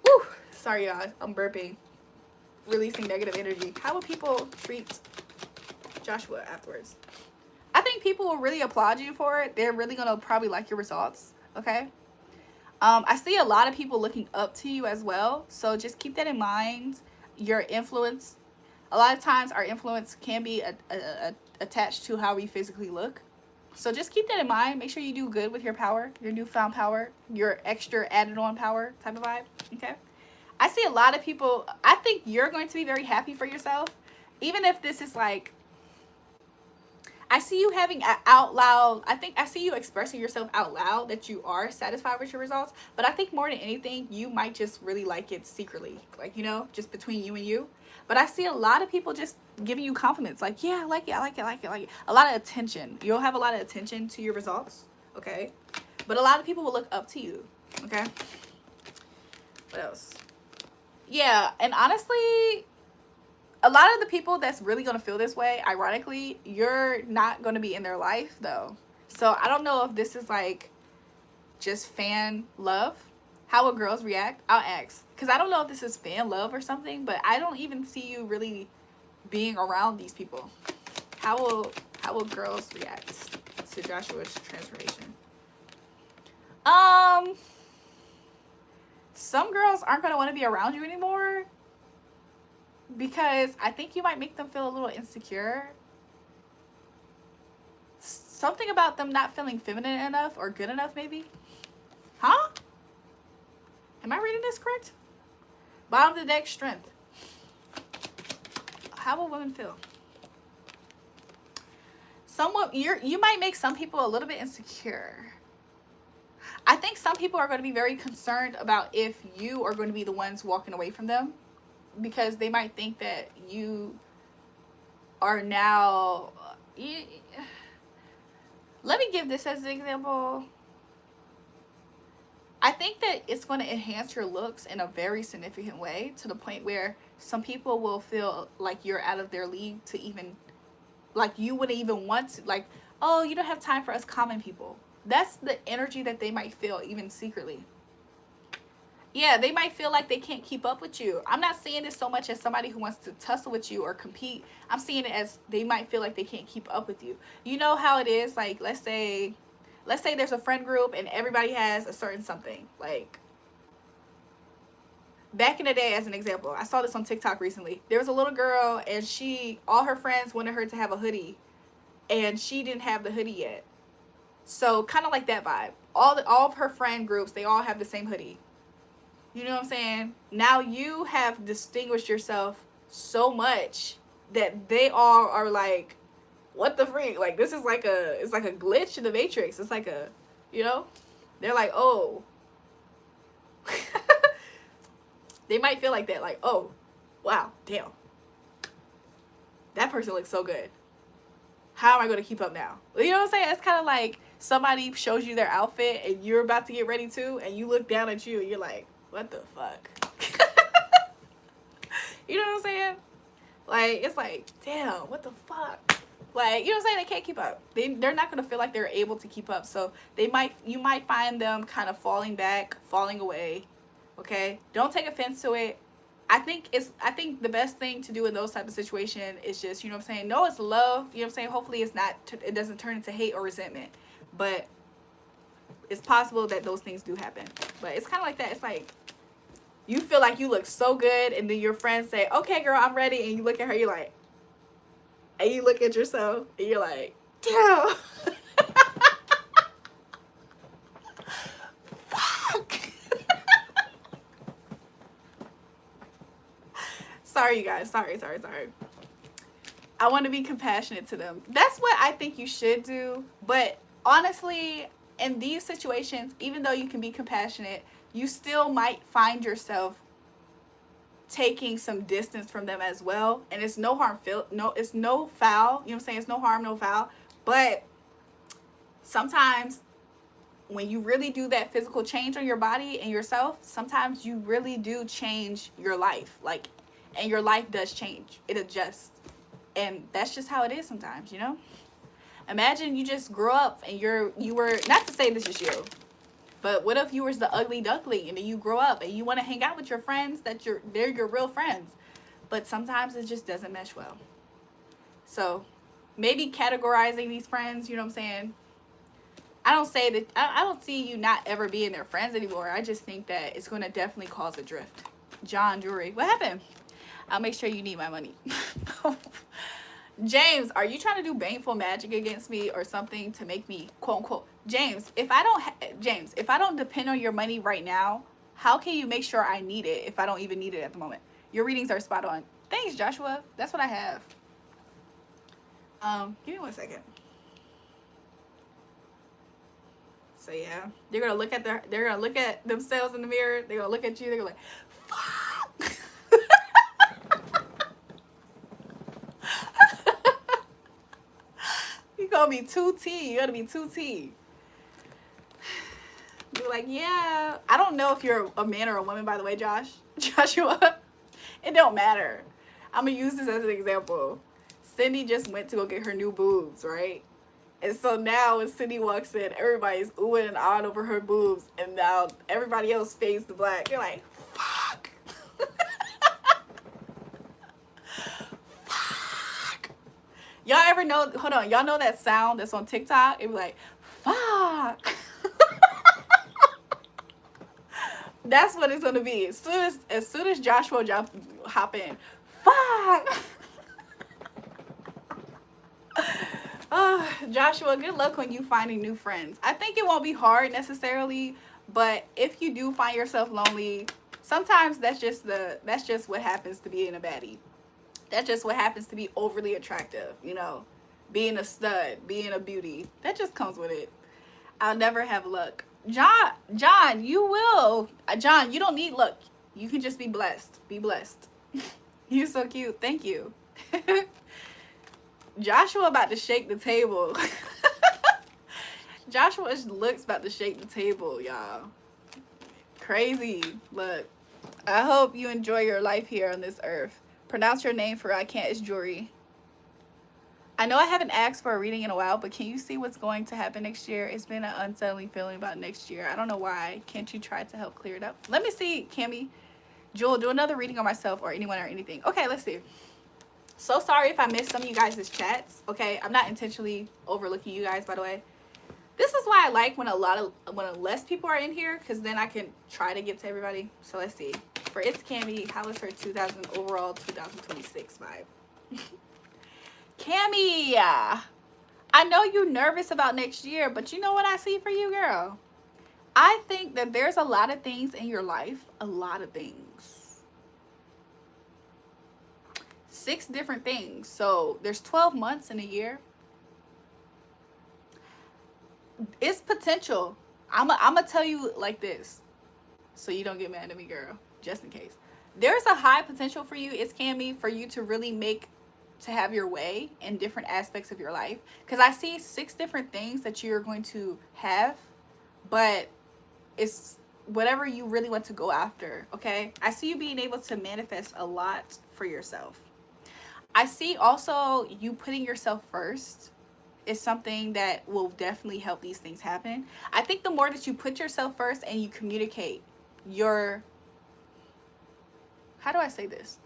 Woo! Sorry, y'all. I'm burping. Releasing negative energy. How will people treat Joshua afterwards? I think people will really applaud you for it. They're really going to probably like your results, okay? I see a lot of people looking up to you as well, so just keep that in mind. Your influence, a lot of times our influence can be attached to how we physically look. So just keep that in mind. Make sure you do good with your power, your newfound power, your extra added on power type of vibe, okay? I see a lot of people, I think you're going to be very happy for yourself, even if this is like, I see you having out loud, I see you expressing yourself out loud that you are satisfied with your results. But I think more than anything, you might just really like it secretly. Like, you know, just between you and you. But I see a lot of people just giving you compliments. Like, yeah, I like it, I like it, I like it, I like it. A lot of attention. You'll have a lot of attention to your results. Okay. But a lot of people will look up to you. Okay. What else? Yeah. And honestly, a lot of the people that's really going to feel this way, ironically, you're not going to be in their life, though. So I don't know if this is, like, just fan love. How will girls react? I'll ask. Because I don't know if this is fan love or something, but I don't even see you really being around these people. How will girls react to Joshua's transformation? Some girls aren't going to want to be around you anymore, because I think you might make them feel a little insecure. Something about them not feeling feminine enough or good enough, maybe. Huh? Am I reading this correct? Bottom of the deck, strength. How will women feel? You might make some people a little bit insecure. I think some people are going to be very concerned about if you are going to be the ones walking away from them, because they might think that you are now... Let me give this as an example. I think that it's going to enhance your looks in a very significant way, to the point where some people will feel like you're out of their league to even... Like, you wouldn't even want to... Like, oh, you don't have time for us common people. That's the energy that they might feel, even secretly. Yeah, they might feel like they can't keep up with you. I'm not seeing this so much as somebody who wants to tussle with you or compete. I'm seeing it as they might feel like they can't keep up with you. You know how it is, like, let's say there's a friend group and everybody has a certain something. Like, back in the day, as an example, I saw this on TikTok recently. There was a little girl, and all her friends wanted her to have a hoodie, and she didn't have the hoodie yet. So kind of like that vibe. All of her friend groups, they all have the same hoodie. You know what I'm saying? Now you have distinguished yourself so much that they all are like, what the freak? Like, this is like it's like a glitch in the Matrix. It's like a, you know? They're like, oh. They might feel like that. Like, oh, wow, damn. That person looks so good. How am I going to keep up now? You know what I'm saying? It's kind of like somebody shows you their outfit and you're about to get ready to, and you look down at you and you're like, what the fuck? You know what I'm saying? Like, it's like, damn, what the fuck? Like, you know what I'm saying? They can't keep up. They're not going to feel like they're able to keep up. So you might find them kind of falling back, falling away. Okay? Don't take offense to it. I think the best thing to do in those type of situations is just, you know what I'm saying, no, it's love, you know what I'm saying, hopefully it's not, it doesn't turn into hate or resentment, but it's possible that those things do happen. But it's kind of like that. It's like you feel like you look so good, and then your friends say, okay girl, I'm ready, and you look at her, you're like, and you look at yourself and you're like, damn. Fuck. Sorry you guys, sorry. I want to be compassionate to them. That's what I think you should do. But honestly, in these situations, even though you can be compassionate, you still might find yourself taking some distance from them as well. And it's no harm, it's no foul. You know what I'm saying? It's no harm, no foul. But sometimes when you really do that physical change on your body and yourself, sometimes you really do change your life. Like, and your life does change. It adjusts. And that's just how it is sometimes, you know? Imagine you just grew up and you were, not to say this is you, but what if you was the ugly duckling and then you grow up and you want to hang out with your friends they're your real friends, but sometimes it just doesn't mesh well. So maybe categorizing these friends, you know what I'm saying? I don't say that, I don't see you not ever being their friends anymore. I just think that it's going to definitely cause a drift. Julrae, what happened? I'll make sure you need my money. James, are you trying to do baneful magic against me or something to make me quote unquote? James, if I don't depend on your money right now, how can you make sure I need it if I don't even need it at the moment? Your readings are spot on. Thanks, Joshua. That's what I have. Give me 1 second. So yeah, they're gonna look at themselves in the mirror. They're gonna look at you. They're gonna like, fuck. You gonna be 2T. You gotta be 2T. Be like, yeah. I don't know if you're a man or a woman, by the way, Joshua. It don't matter. I'm gonna use this as an example. Cindy just went to go get her new boobs, right? And so now when Cindy walks in, everybody's oohing and ahhing over her boobs, and now everybody else fades to black. You're like, fuck. Fuck. Y'all ever know, hold on, y'all know that sound that's on TikTok? It be like, fuck. That's what it's gonna be. As soon as Joshua hop in, fuck. Joshua, good luck when you finding new friends. I think it won't be hard necessarily, but if you do find yourself lonely, sometimes that's just what happens to being a baddie. That's just what happens to be overly attractive, you know, being a stud, being a beauty. That just comes with it. I'll never have luck. John, you will. John, you don't need luck. You can just be blessed. Be blessed. You're so cute. Thank you. Joshua about to shake the table. Joshua's looks about to shake the table, y'all. Crazy. Look, I hope you enjoy your life here on this earth. Pronounce your name for I can't. It's Julrae. I know I haven't asked for a reading in a while, but can you see what's going to happen next year? It's been an unsettling feeling about next year. I don't know why. Can't you try to help clear it up? Let me see, Cammy. Jewel, do another reading on myself or anyone or anything. Okay, let's see. So sorry if I missed some of you guys' chats. Okay, I'm not intentionally overlooking you guys, by the way. This is why I like when less people are in here, because then I can try to get to everybody. So let's see. For It's Cammy, how is her overall 2026 vibe? Cammy, I know you're nervous about next year, but you know what I see for you, girl? I think that there's a lot of things in your life, a lot of things. 6 different things. So there's 12 months in a year. It's potential. I'm gonna tell you like this, so you don't get mad at me, girl, just in case. There's a high potential for you, It's Cammy, for you to really have your way in different aspects of your life. Because I see 6 different things that you're going to have, but it's whatever you really want to go after, okay? I see you being able to manifest a lot for yourself. I see also you putting yourself first is something that will definitely help these things happen. I think the more that you put yourself first and you communicate your how do I say this?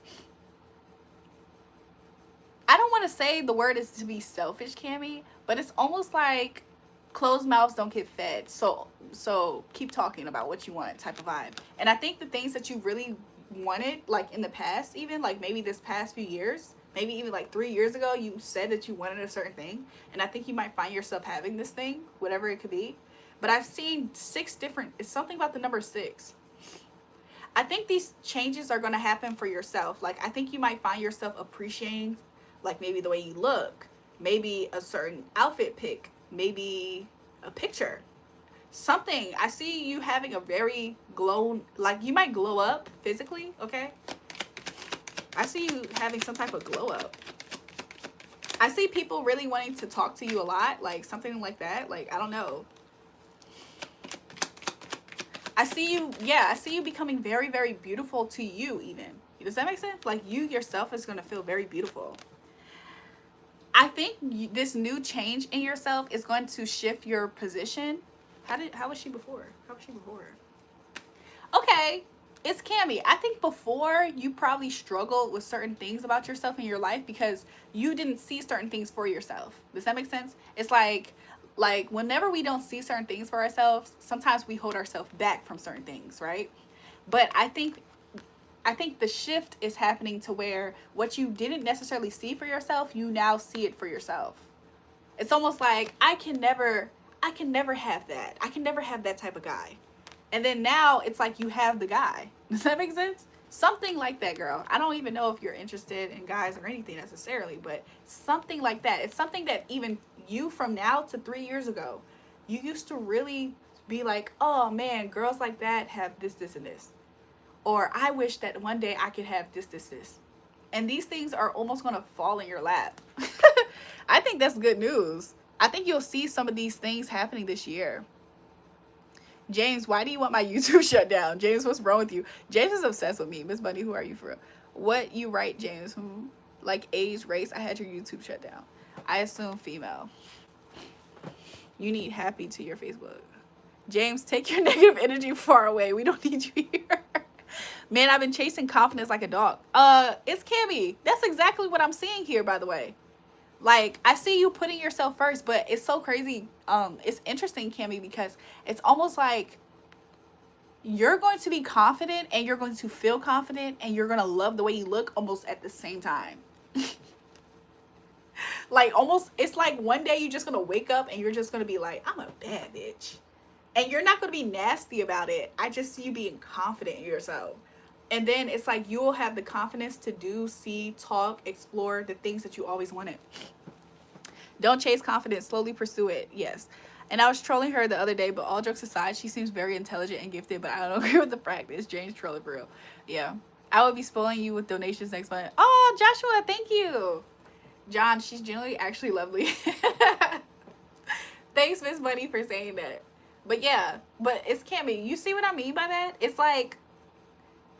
I don't want to say the word is to be selfish, Cammy, but it's almost like closed mouths don't get fed. So keep talking about what you want type of vibe. And I think the things that you really wanted, like in the past, even like maybe this past few years, maybe even like 3 years ago, you said that you wanted a certain thing. And I think you might find yourself having this thing, whatever it could be. But I've seen 6 different, it's something about the number 6. I think these changes are going to happen for yourself. Like, I think you might find yourself appreciating, like, maybe the way you look, maybe a certain outfit pick, maybe a picture, something. I see you having a very glow, like, you might glow up physically, okay? I see you having some type of glow up. I see people really wanting to talk to you a lot, like, something like that. Like, I don't know. I see you, yeah, I see you becoming very, very beautiful to you even. Does that make sense? Like, you yourself is going to feel very beautiful. I think this new change in yourself is going to shift your position. How was she before? How was she before? Okay, it's Cammy. I think before you probably struggled with certain things about yourself in your life because you didn't see certain things for yourself. Does that make sense? It's like whenever we don't see certain things for ourselves, sometimes we hold ourselves back from certain things, right? But I think the shift is happening to where what you didn't necessarily see for yourself, you now see it for yourself. It's almost like I can never have that. I can never have that type of guy. And then now it's like you have the guy. Does that make sense? Something like that, girl. I don't even know if you're interested in guys or anything necessarily, but something like that. It's something that even you from now to 3 years ago, you used to really be like, oh man, girls like that have this, this, and this. Or I wish that one day I could have this, this, this. And these things are almost going to fall in your lap. I think that's good news. I think you'll see some of these things happening this year. James, why do you want my YouTube shut down? James, what's wrong with you? James is obsessed with me. Miss Bunny, who are you for real? What you write, James? Like age, race? I had your YouTube shut down. I assume female. You need happy to your Facebook. James, take your negative energy far away. We don't need you here. Man, I've been chasing confidence like a dog. It's Cammy. That's exactly what I'm seeing here, by the way. Like, I see you putting yourself first, but it's so crazy. It's interesting, Cammy, because it's almost like you're going to be confident and you're going to feel confident and you're going to love the way you look almost at the same time. Like, almost, it's like one day you're just going to wake up and you're just going to be like, I'm a bad bitch. And you're not going to be nasty about it. I just see you being confident in yourself. And then it's like you'll have the confidence to do, see, talk, explore the things that you always wanted. Don't chase confidence. Slowly pursue it. Yes. And I was trolling her the other day, but all jokes aside, she seems very intelligent and gifted, but I don't agree with the practice. James trolling for real. Yeah. I will be spoiling you with donations next month. Oh, Joshua, thank you. John, she's generally actually lovely. Thanks, Miss Bunny, for saying that. But yeah, but it's Cammy. You see what I mean by that? It's like,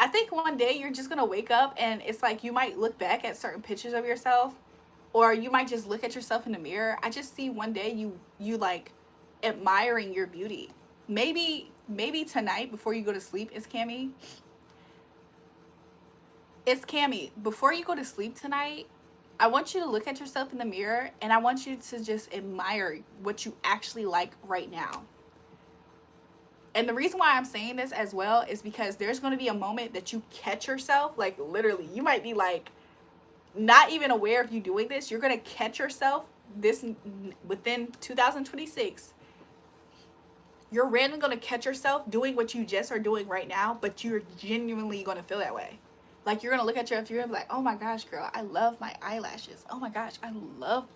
I think one day you're just going to wake up and it's like you might look back at certain pictures of yourself, or you might just look at yourself in the mirror. I just see one day you like admiring your beauty. Maybe tonight before you go to sleep, it's Cammy. It's Cammy. Before you go to sleep tonight, I want you to look at yourself in the mirror and I want you to just admire what you actually like right now. And the reason why I'm saying this as well is because there's going to be a moment that you catch yourself, like literally, you might be like not even aware of you doing this. You're going to catch yourself this within 2026. You're randomly going to catch yourself doing what you just are doing right now, but you're genuinely going to feel that way. Like you're going to look at yourself, you're going to be like, oh my gosh, girl, I love my eyelashes. Oh my gosh, I love,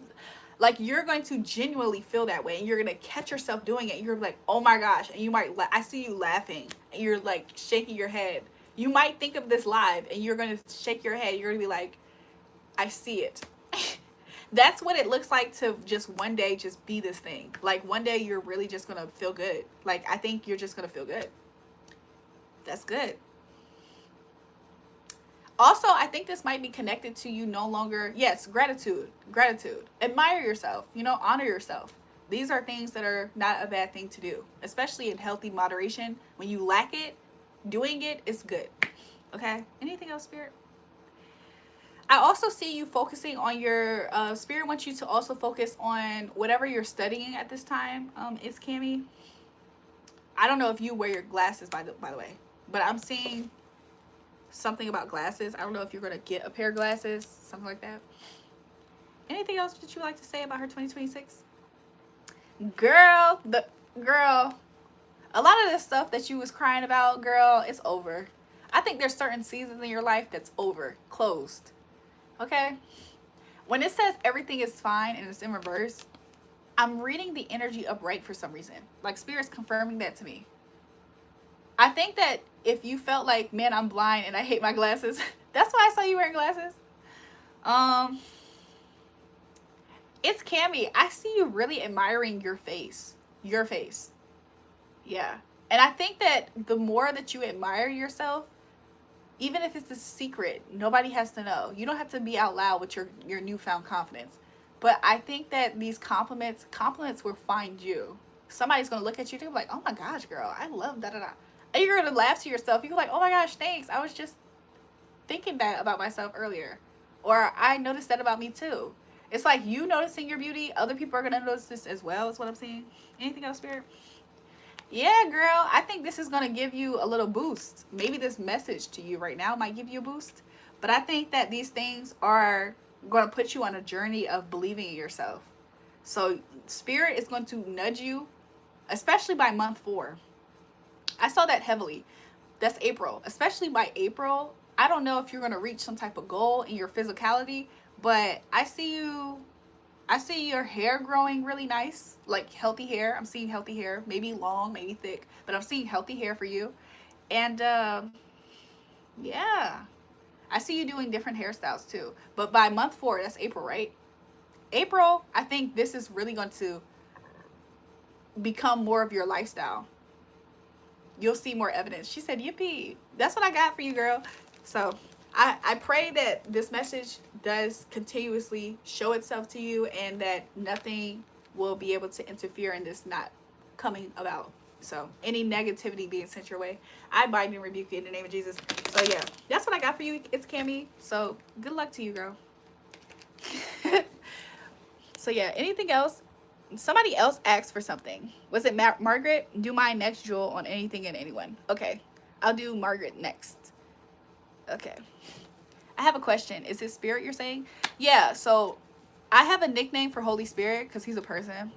like you're going to genuinely feel that way and you're going to catch yourself doing it. And you're like, oh my gosh. And you might, I see you laughing and you're like shaking your head. You might think of this live and you're going to shake your head. You're going to be like, I see it. That's what it looks like to just one day just be this thing. Like one day you're really just going to feel good. Like I think you're just going to feel good. That's good. Also, I think this might be connected to you no longer. Yes, gratitude. Admire yourself, honor yourself. These are things that are not a bad thing to do, especially in healthy moderation. When you lack it, doing it is good. Okay? Anything else, Spirit? I also see you focusing on your Spirit wants you to also focus on whatever you're studying at this time. Is Cammy. I don't know if you wear your glasses by the way, but I'm seeing something about glasses. I don't know if you're gonna get a pair of glasses, something like that. Anything else that you like to say about her 2026? Girl, girl, a lot of this stuff that you was crying about, girl, it's over. I think there's certain seasons in your life that's over, closed. Okay? When it says everything is fine and it's in reverse, I'm reading the energy upright for some reason. Like Spirit's confirming that to me. I think that if you felt like, man, I'm blind and I hate my glasses, that's why I saw you wearing glasses. It's Cammy. I see you really admiring your face. Your face. Yeah. And I think that the more that you admire yourself, even if it's a secret, nobody has to know. You don't have to be out loud with your newfound confidence. But I think that these compliments will find you. Somebody's going to look at you and be like, oh my gosh, girl, I love da-da-da. And you're going to laugh to yourself. You're like, oh my gosh, thanks. I was just thinking that about myself earlier. Or I noticed that about me too. It's like you noticing your beauty, other people are going to notice this as well, is what I'm saying. Anything else, Spirit? Yeah, girl, I think this is going to give you a little boost. Maybe this message to you right now might give you a boost. But I think that these things are going to put you on a journey of believing in yourself. So Spirit is going to nudge you, especially by month 4. I saw that heavily. That's April. Especially by April, I don't know if you're going to reach some type of goal in your physicality, but I see your hair growing really nice, like healthy hair. I'm seeing healthy hair, maybe long, maybe thick, but I'm seeing healthy hair for you. And yeah, I see you doing different hairstyles too. But by month 4, that's April, right? April, I think this is really going to become more of your lifestyle. You'll see more evidence. She said, yippee. That's what I got for you, girl. So I pray that this message does continuously show itself to you and that nothing will be able to interfere in this not coming about. So any negativity being sent your way, I bind and rebuke you in the name of Jesus. So yeah, that's what I got for you. It's Cammy. So good luck to you, girl. So yeah, anything else? Somebody else asked for something. Was it Margaret? Do mine next, Jewel, on anything and anyone. Okay, I'll do Margaret next. Okay. I have a question. Is it Spirit you're saying? Yeah, so I have a nickname for Holy Spirit because he's a person.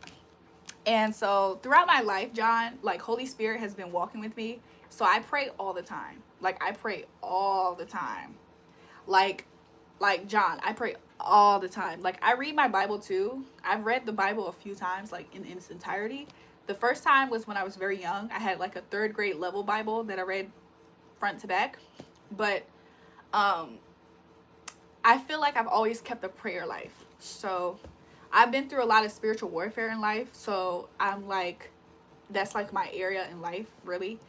And so throughout my life, John, like Holy Spirit has been walking with me. So I pray all the time. Like I pray all the time. Like John, I pray all the time. Like I read my Bible too. I've read the Bible a few times, like in its entirety. The first time was when I was very young. I had like a 3rd grade level Bible that I read front to back. But I feel like I've always kept a prayer life. So I've been through a lot of spiritual warfare in life. So I'm like, that's like my area in life, really.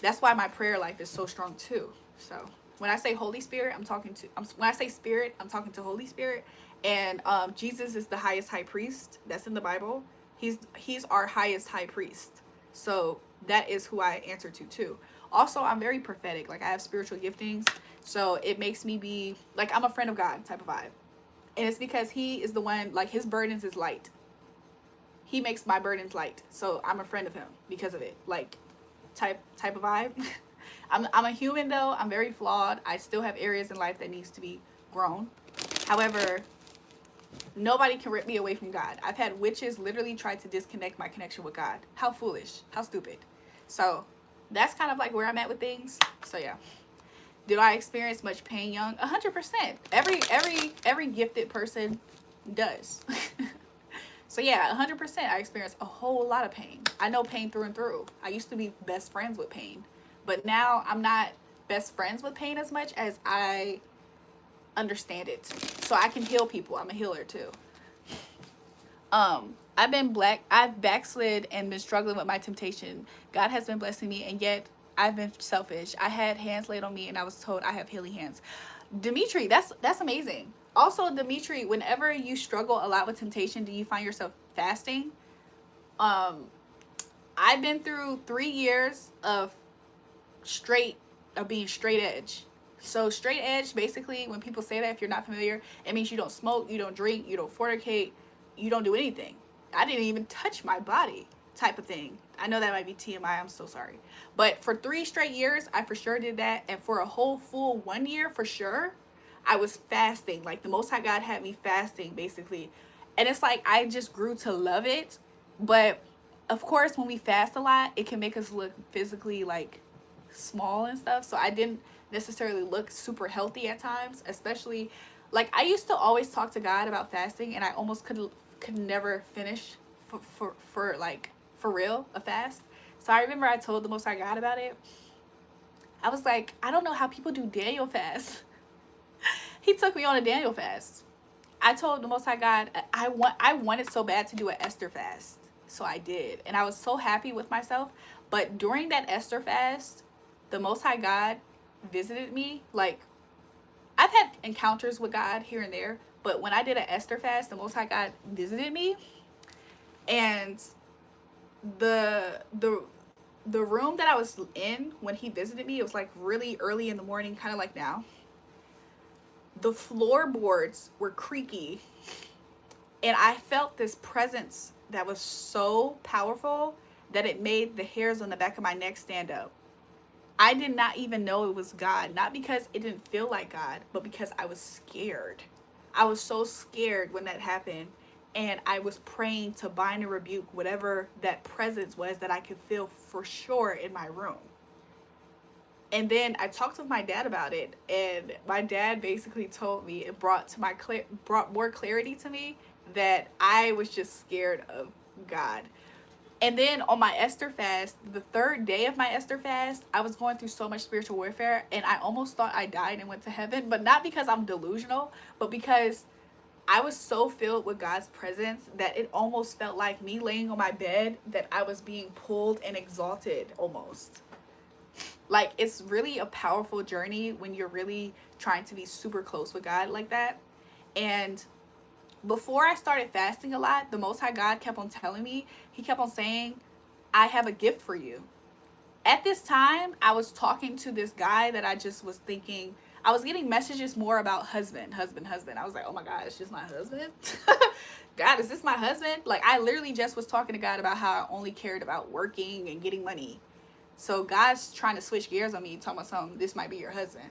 That's why my prayer life is so strong too. So when I say Holy Spirit, when I say Spirit, I'm talking to Holy Spirit. And Jesus is the highest high priest. That's in the Bible. He's our highest high priest. So that is who I answer to too. Also, I'm very prophetic. Like I have spiritual giftings. So it makes me be like, I'm a friend of God type of vibe. And it's because he is the one, like his burdens is light. He makes my burdens light. So I'm a friend of him because of it. Like type of vibe. I'm a human though. I'm very flawed. I still have areas in life that needs to be grown. However, nobody can rip me away from God. I've had witches literally try to disconnect my connection with God. How foolish. How stupid. So that's kind of like where I'm at with things. So yeah. Did I experience much pain young? 100%. Every gifted person does. So yeah, 100%. I experienced a whole lot of pain. I know pain through and through. I used to be best friends with pain. But now I'm not best friends with pain as much as I understand it. So I can heal people. I'm a healer too. I've backslid and been struggling with my temptation. God has been blessing me, and yet I've been selfish. I had hands laid on me and I was told I have healing hands. Dimitri, that's amazing. Also, Dimitri, whenever you struggle a lot with temptation, do you find yourself fasting? I've been through 3 years of straight of being straight edge. So straight edge, basically, when people say that, if you're not familiar, it means you don't smoke, you don't drink, you don't fornicate, you don't do anything. I didn't even touch my body, type of thing. I know that might be TMI, I'm so sorry. But for 3 straight years, I for sure did that. And for a whole full 1 year, for sure, I was fasting. Like, the Most High God had me fasting, basically. And it's like, I just grew to love it. But of course, when we fast a lot, it can make us look physically, like, small and stuff. So I didn't necessarily look super healthy at times, especially, like, I used to always talk to God about fasting, and I almost could never finish for like, for real, a fast. So I remember I told the Most High God about it. I was like, I don't know how people do Daniel fast. He took me on a Daniel fast. I told the Most High God, I wanted so bad to do an Esther fast. So I did. And I was so happy with myself. But during that Esther fast, the Most High God visited me. Like, I've had encounters with God here and there. But when I did an Esther fast, the Most High God visited me. And the room that I was in when he visited me, it was like really early in the morning, kind of like now. The floorboards were creaky, and I felt this presence that was so powerful that it made the hairs on the back of my neck stand up. I did not even know it was God, not because it didn't feel like God, but because I was scared. I was so scared when that happened, and I was praying to bind and rebuke whatever that presence was that I could feel for sure in my room. And then I talked with my dad about it, and my dad basically told me, it brought more clarity to me that I was just scared of God. And then on my Esther fast, the 3rd day of my Esther fast, I was going through so much spiritual warfare, and I almost thought I died and went to heaven, but not because I'm delusional, but because I was so filled with God's presence that it almost felt like me laying on my bed, that I was being pulled and exalted almost. Like, it's really a powerful journey when you're really trying to be super close with God like that. And before I started fasting a lot, the Most High God kept on telling me, he kept on saying, I have a gift for you. At this time, I was talking to this guy that I just was thinking, I was getting messages more about husband. I was like, oh my God, it's just my husband? God, is this my husband? Like, I literally just was talking to God about how I only cared about working and getting money. So God's trying to switch gears on me, talking about something, this might be your husband.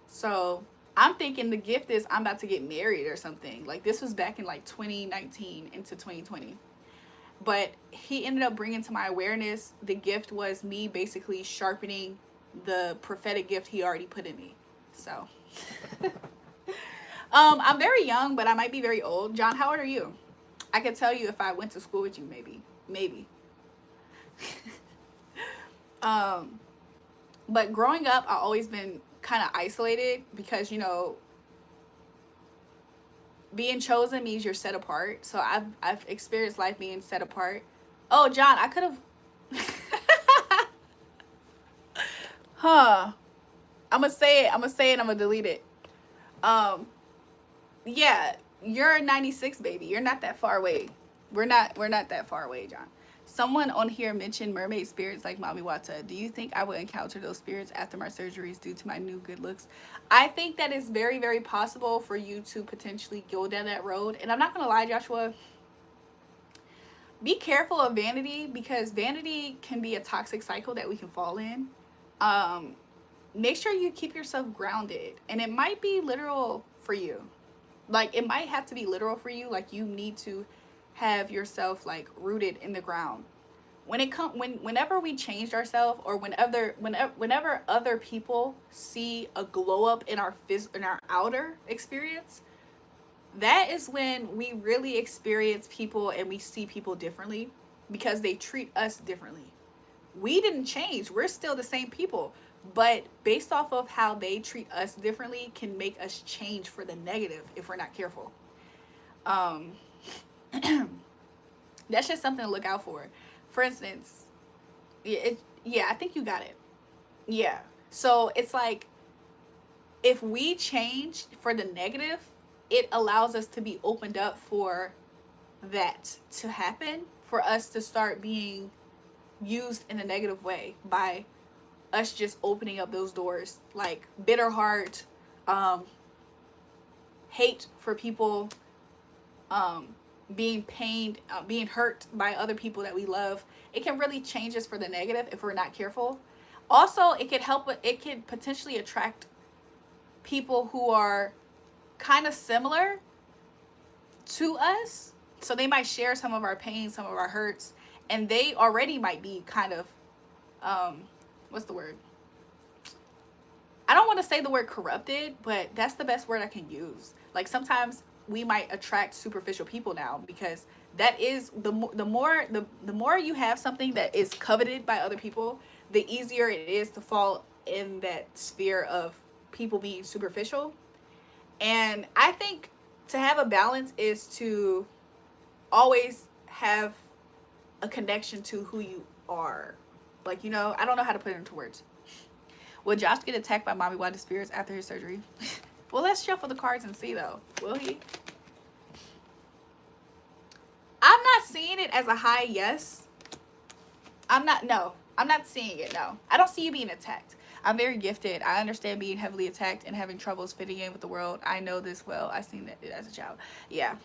So I'm thinking the gift is I'm about to get married or something. Like, this was back in like 2019 into 2020. But he ended up bringing to my awareness, the gift was me basically sharpening the prophetic gift he already put in me. So I'm very young, but I might be very old. John, how old are you? I could tell you if I went to school with you, maybe. But growing up, I've always been kind of isolated because, you know, being chosen means you're set apart. So I've experienced life being set apart. Oh, John, I could have. Huh. I'm gonna say it. I'm gonna delete it. Yeah, you're 96, baby. You're not that far away. We're not that far away, John. Someone on here mentioned mermaid spirits like Mami Wata. Do you think I will encounter those spirits after my surgeries due to my new good looks? I think that is very, very possible for you to potentially go down that road. And I'm not going to lie, Joshua. Be careful of vanity, because vanity can be a toxic cycle that we can fall in. Make sure you keep yourself grounded. And it might be literal for you. Like, it might have to be literal for you. Like, you need to have yourself like rooted in the ground. Whenever we changed ourselves, or whenever other people see a glow up in our outer experience, that is when we really experience people and we see people differently, because they treat us differently. We didn't change. We're still the same people, but based off of how they treat us differently can make us change for the negative if we're not careful. That's just something to look out for. For instance, I think you got it. Yeah. So it's like, if we change for the negative, it allows us to be opened up for that to happen, for us to start being used in a negative way by us just opening up those doors, like bitter heart, hate for people, being pained, being hurt by other people that we love. It can really change us for the negative if we're not careful. Also, it could help, it could potentially attract people who are kind of similar to us. So they might share some of our pain, some of our hurts, and they already might be kind of, what's the word? I don't want to say the word corrupted, but that's the best word I can use. Like sometimes we might attract superficial people now, because that is the more you have something that is coveted by other people, the easier it is to fall in that sphere of people being superficial. And I think to have a balance is to always have a connection to who you are. Like, you know, I don't know how to put it into words. Will Josh get attacked by mommy water spirits after his surgery? Well, let's shuffle the cards and see, though. Will he? I'm not seeing it as a high yes. I'm not seeing it, no. I don't see you being attacked. I'm very gifted. I understand being heavily attacked and having troubles fitting in with the world. I know this well. I've seen it as a child. Yeah.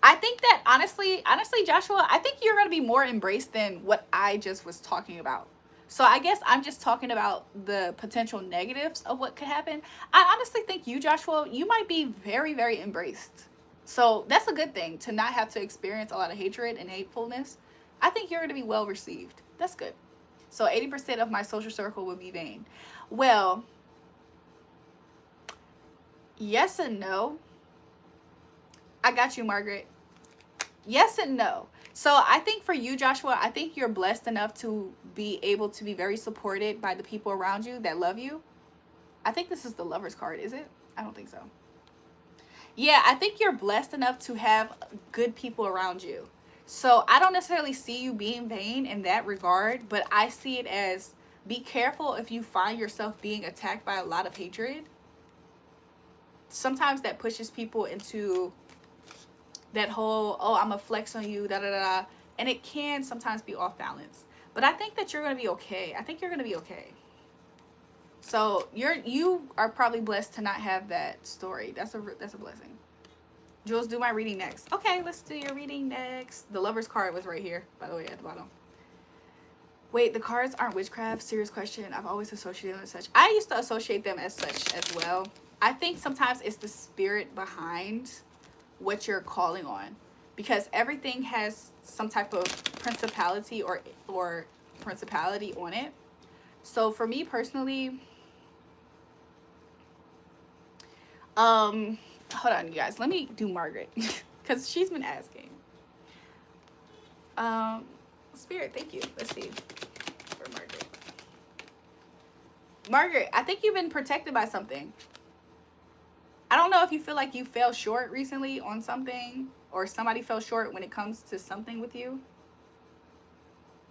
I think that, honestly, Joshua, I think you're going to be more embraced than what I just was talking about. So I guess I'm just talking about the potential negatives of what could happen. I honestly think you, Joshua, you might be very, very embraced. So that's a good thing, to not have to experience a lot of hatred and hatefulness. I think you're going to be well received. That's good. So 80% of my social circle will be vain. Well, yes and no. I got you, Margaret. Yes and no. So I think for you, Joshua, I think you're blessed enough to be able to be very supported by the people around you that love you. I think this is the Lover's card, is it? I don't think so. Yeah, I think you're blessed enough to have good people around you. So I don't necessarily see you being vain in that regard, but I see it as, be careful if you find yourself being attacked by a lot of hatred. Sometimes that pushes people into that whole, oh, I'm a flex on you, da da da, and it can sometimes be off balance. But I think that you're gonna be okay. I think you're gonna be okay. So you are probably blessed to not have that story. That's a blessing. Jules, do my reading next. Okay, let's do your reading next. The Lover's card was right here, by the way, at the bottom. Wait, the cards aren't witchcraft? Serious question. I've always associated them as such. I used to associate them as such as well. I think sometimes it's the spirit behind what you're calling on, because everything has some type of principality or principality on it. So for me personally, hold on, you guys, let me do Margaret because she's been asking. Spirit, thank you. Let's see for Margaret, I think you've been protected by something. I don't know if you feel like you fell short recently on something, or somebody fell short when it comes to something with you.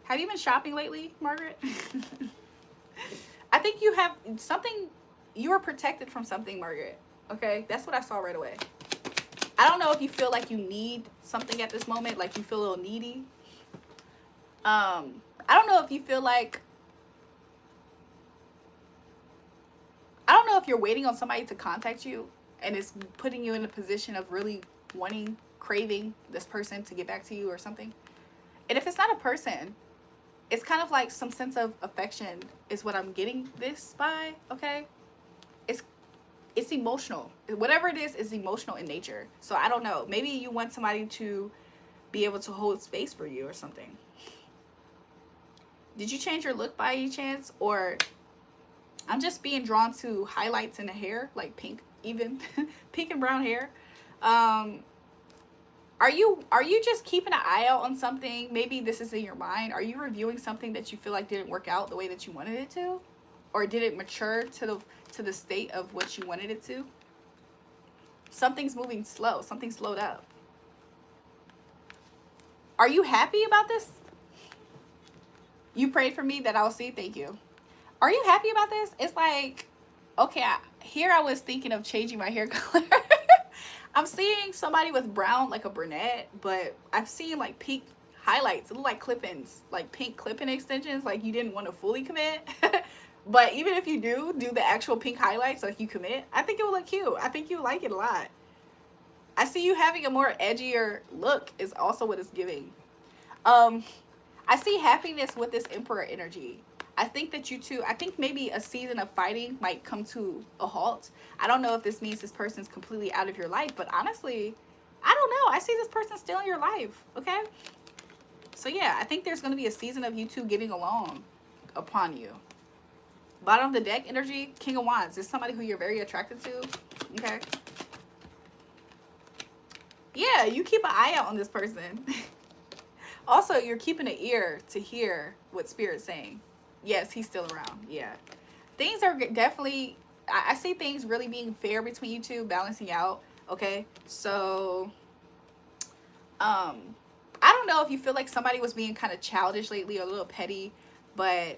Have you been shopping lately, Margaret? I think you have something, you are protected from something, Margaret. Okay, that's what I saw right away. I don't know if you feel like you need something at this moment, like you feel a little needy. I don't know if you feel like, I don't know if you're waiting on somebody to contact you and it's putting you in a position of really wanting, craving this person to get back to you or something. And if it's not a person, it's kind of like some sense of affection is what I'm getting this by, okay? It's emotional. Whatever it is emotional in nature. So I don't know. Maybe you want somebody to be able to hold space for you or something. Did you change your look by any chance? Or I'm just being drawn to highlights in the hair, like pink, even pink and brown hair. Are you just keeping an eye out on something? Maybe this is in your mind. Are you reviewing something that you feel like didn't work out the way that you wanted it to? Or did it mature to the state of what you wanted it to? Something's moving slow. Something slowed up. Are you happy about this? You prayed for me that I'll see. Thank you. Are you happy about this? It's like, okay, here I was thinking of changing my hair color. I'm seeing somebody with brown, like a brunette, but I've seen like pink highlights. It look like clip-ins, like pink clip-in extensions, like you didn't want to fully commit. But even if you do the actual pink highlights, like you commit, I think it will look cute. I think you'll like it a lot. I see you having a more edgier look is also what it's giving. I see happiness with this Emperor energy. I think that you two, I think maybe a season of fighting might come to a halt. I don't know if this means this person's completely out of your life, but honestly, I don't know. I see this person still in your life, okay? So yeah, I think there's going to be a season of you two getting along upon you. Bottom of the deck energy, King of Wands. There's somebody who you're very attracted to, okay? Yeah, you keep an eye out on this person. Also, you're keeping an ear to hear what Spirit's saying. Yes, he's still around. Yeah. Things are definitely, I see things really being fair between you two, balancing out. Okay. So, I don't know if you feel like somebody was being kind of childish lately, or a little petty, but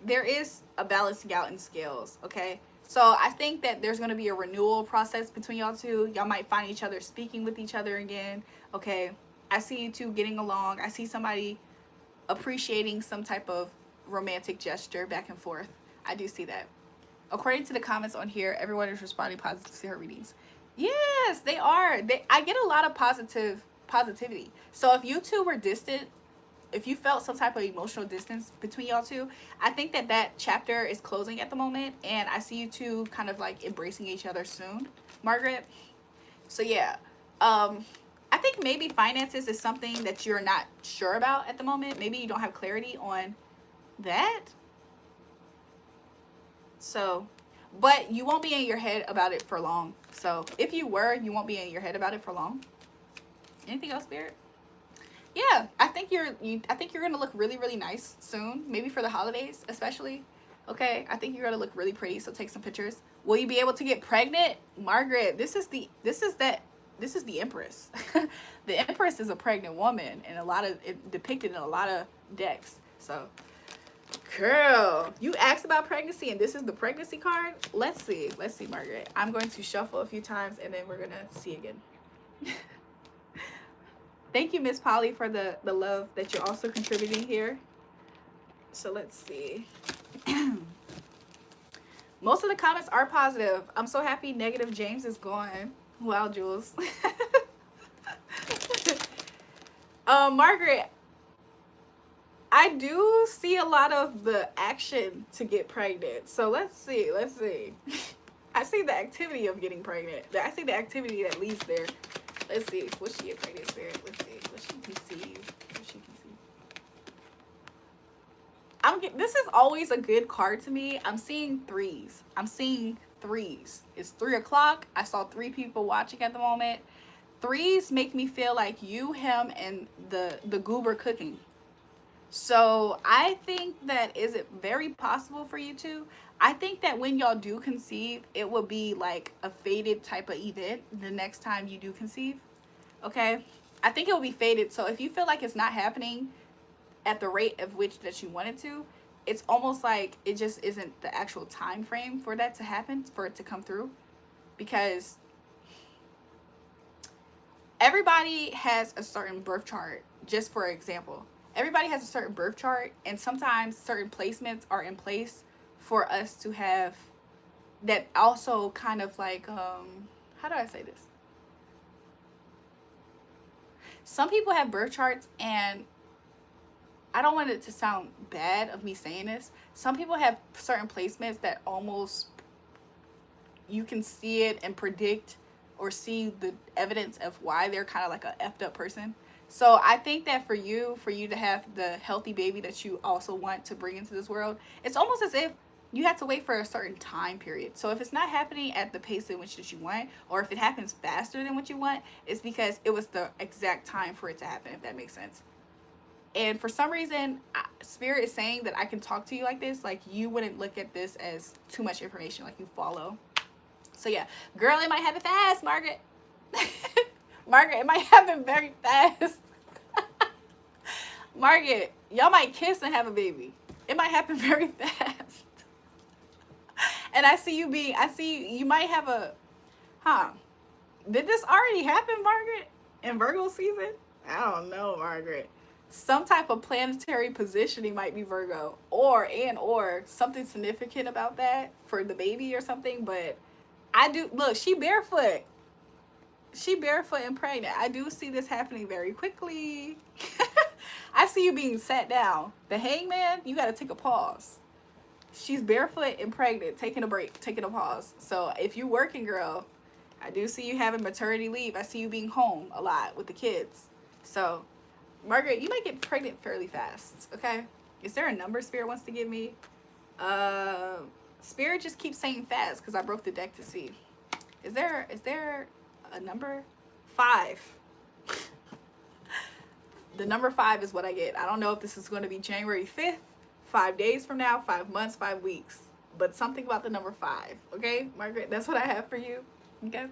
there is a balancing out in scales. Okay. So I think that there's going to be a renewal process between y'all two. Y'all might find each other speaking with each other again. Okay. I see you two getting along. I see somebody appreciating some type of romantic gesture back and forth. I do see that. According to the comments on here, everyone is responding positively to her readings. Yes, they are. I get a lot of positivity. So if you two were distant, if you felt some type of emotional distance between y'all two, I think that that chapter is closing at the moment, and I see you two kind of like embracing each other soon, Margaret. So yeah, I think maybe finances is something that you're not sure about at the moment. Maybe you don't have clarity on that. So, but you won't be in your head about it for long. So if you were, you won't be in your head about it for long. Anything else, Spirit? Yeah, I think you're gonna look really, really nice soon. Maybe for the holidays, especially. Okay, I think you're gonna look really pretty. So take some pictures. Will you be able to get pregnant, Margaret? This is the Empress. The Empress is a pregnant woman, and depicted in a lot of decks. So, girl, you asked about pregnancy, and this is the pregnancy card. Let's see, Margaret. I'm going to shuffle a few times, and then we're gonna see again. Thank you, Miss Polly, for the love that you're also contributing here. So let's see. Most of the comments are positive. I'm so happy Negative James is gone. Wow, Jules. Margaret, I do see a lot of the action to get pregnant. So let's see. I see the activity of getting pregnant. I see the activity that leads there. Let's see. Was she a pregnant spirit? Let's see. Was she conceived? This is always a good card to me. I'm seeing threes. It's 3 o'clock. I saw 3 people watching at the moment. Threes make me feel like you, him, and the goober cooking. So I think that is it very possible for you two. I think that when y'all do conceive, it will be like a faded type of event the next time you do conceive. Okay? I think it will be faded. So if you feel like it's not happening at the rate of which that you want it to, it's almost like it just isn't the actual time frame for that to happen, for it to come through. Because everybody has a certain birth chart, just for example. Everybody has a certain birth chart, and sometimes certain placements are in place for us to have that also kind of like, how do I say this? Some people have birth charts, and I don't want it to sound bad of me saying this. Some people have certain placements that almost you can see it and predict or see the evidence of why they're kind of like a effed up person. So I think that for you to have the healthy baby that you also want to bring into this world, it's almost as if you have to wait for a certain time period. So if it's not happening at the pace in which that you want, or if it happens faster than what you want, it's because it was the exact time for it to happen, if that makes sense. And for some reason, Spirit is saying that I can talk to you like this, like you wouldn't look at this as too much information, like you follow. So yeah, girl, it might happen fast, Margaret. Margaret, it might happen very fast. Margaret, y'all might kiss and have a baby. It might happen very fast. And I see you might have a, did this already happen, Margaret? In Virgo season? I don't know, Margaret. some type of planetary positioning might be Virgo, or something significant about that for the baby or something. But I do look, she barefoot and pregnant. I do see this happening very quickly. I see you being sat down. The hangman, you got to take a pause. She's barefoot and pregnant, taking a break, taking a pause. So if you're working, girl, I do see you having maternity leave. I see you being home a lot with the kids. So, Margaret, you might get pregnant fairly fast, okay? Is there a number Spirit wants to give me? Spirit just keeps saying fast because I broke the deck to see. Is there a number? 5. The number 5 is what I get. I don't know if this is going to be January 5th, 5 days from now, 5 months, 5 weeks. But something about the number 5, okay, Margaret? That's what I have for you, okay?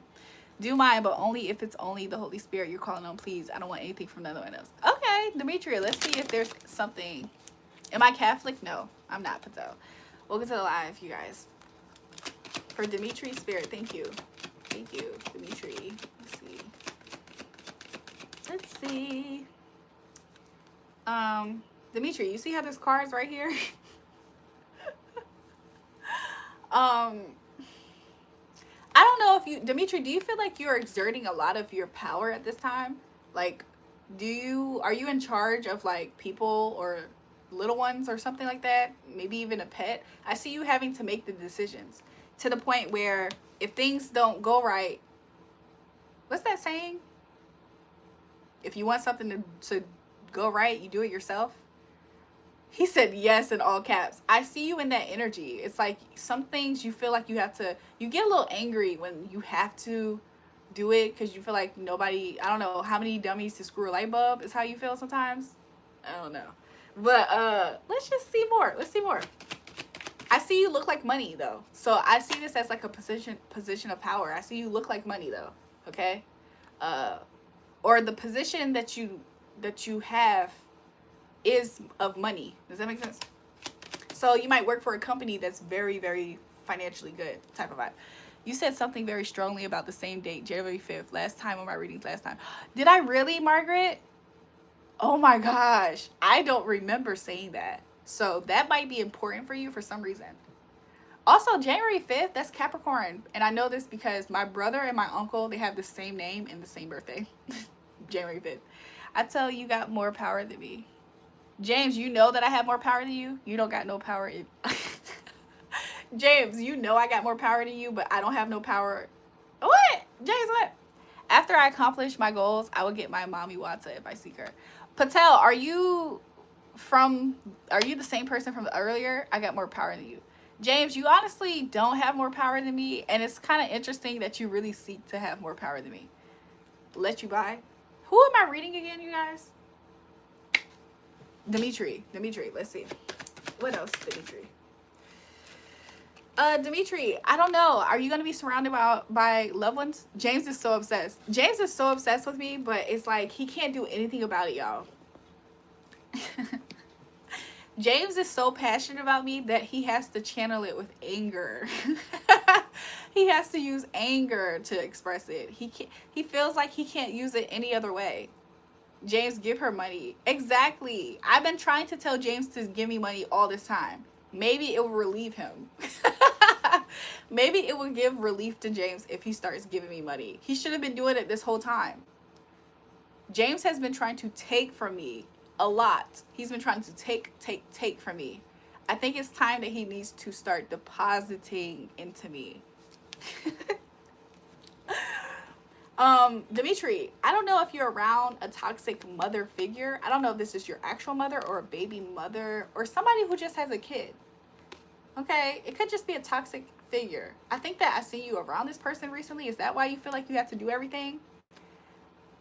Do mine, but only if it's only the Holy Spirit you're calling on, please. I don't want anything from no one else. Okay, Demetria, let's see if there's something. Am I Catholic? No, I'm not, Patel. Welcome to the live, you guys. For Dimitri Spirit, thank you. Thank you, Dimitri. Let's see. Let's see. Dimitri, you see how this card's right here? I don't know if you, Dimitri, do you feel like you're exerting a lot of your power at this time? Like, are you in charge of like people or little ones or something like that? Maybe even a pet? I see you having to make the decisions to the point where if things don't go right, what's that saying? If you want something to go right, you do it yourself. He said yes in all caps. I see you in that energy. It's like some things you feel like you get a little angry when you have to do it because you feel like nobody, I don't know, how many dummies to screw a light bulb is how you feel sometimes. I don't know. But let's just see more. Let's see more. I see you look like money though. So I see this as like a position of power. I see you look like money though. Okay? Or the position that you have is of money. Does that make sense? So you might work for a company that's very, very financially good type of vibe. You said something very strongly about the same date, January 5th, last time on my readings last time. Did I really, Margaret? Oh my gosh. I don't remember saying that. So that might be important for you for some reason. Also, January 5th, that's Capricorn. And I know this because my brother and my uncle, they have the same name and the same birthday. January 5th. I tell you, got more power than me. James, you know that I have more power than you. You don't got no power. James, you know I got more power than you, but I don't have no power. What? James, what? After I accomplish my goals, I will get my mommy Wata if I seek her. Patel, are you the same person from earlier? I got more power than you. James, you honestly don't have more power than me, and it's kind of interesting that you really seek to have more power than me. Let you by. Who am I reading again, you guys? Dimitri, let's see. What else, Dimitri? Dimitri, I don't know. Are you going to be surrounded by loved ones? James is so obsessed. James is so obsessed with me, but it's like he can't do anything about it, y'all. James is so passionate about me that he has to channel it with anger. He has to use anger to express it. He feels like he can't use it any other way. James, give her money. Exactly. I've been trying to tell James to give me money all this time. Maybe it will relieve him. Maybe it will give relief to James if he starts giving me money. He should have been doing it this whole time. James has been trying to take from me a lot. He's been trying to take from me. I think it's time that he needs to start depositing into me. Dimitri, I don't know if you're around a toxic mother figure. I don't know if this is your actual mother or a baby mother or somebody who just has a kid. Okay, it could just be a toxic figure. I think that I see you around this person recently. Is that why you feel like you have to do everything?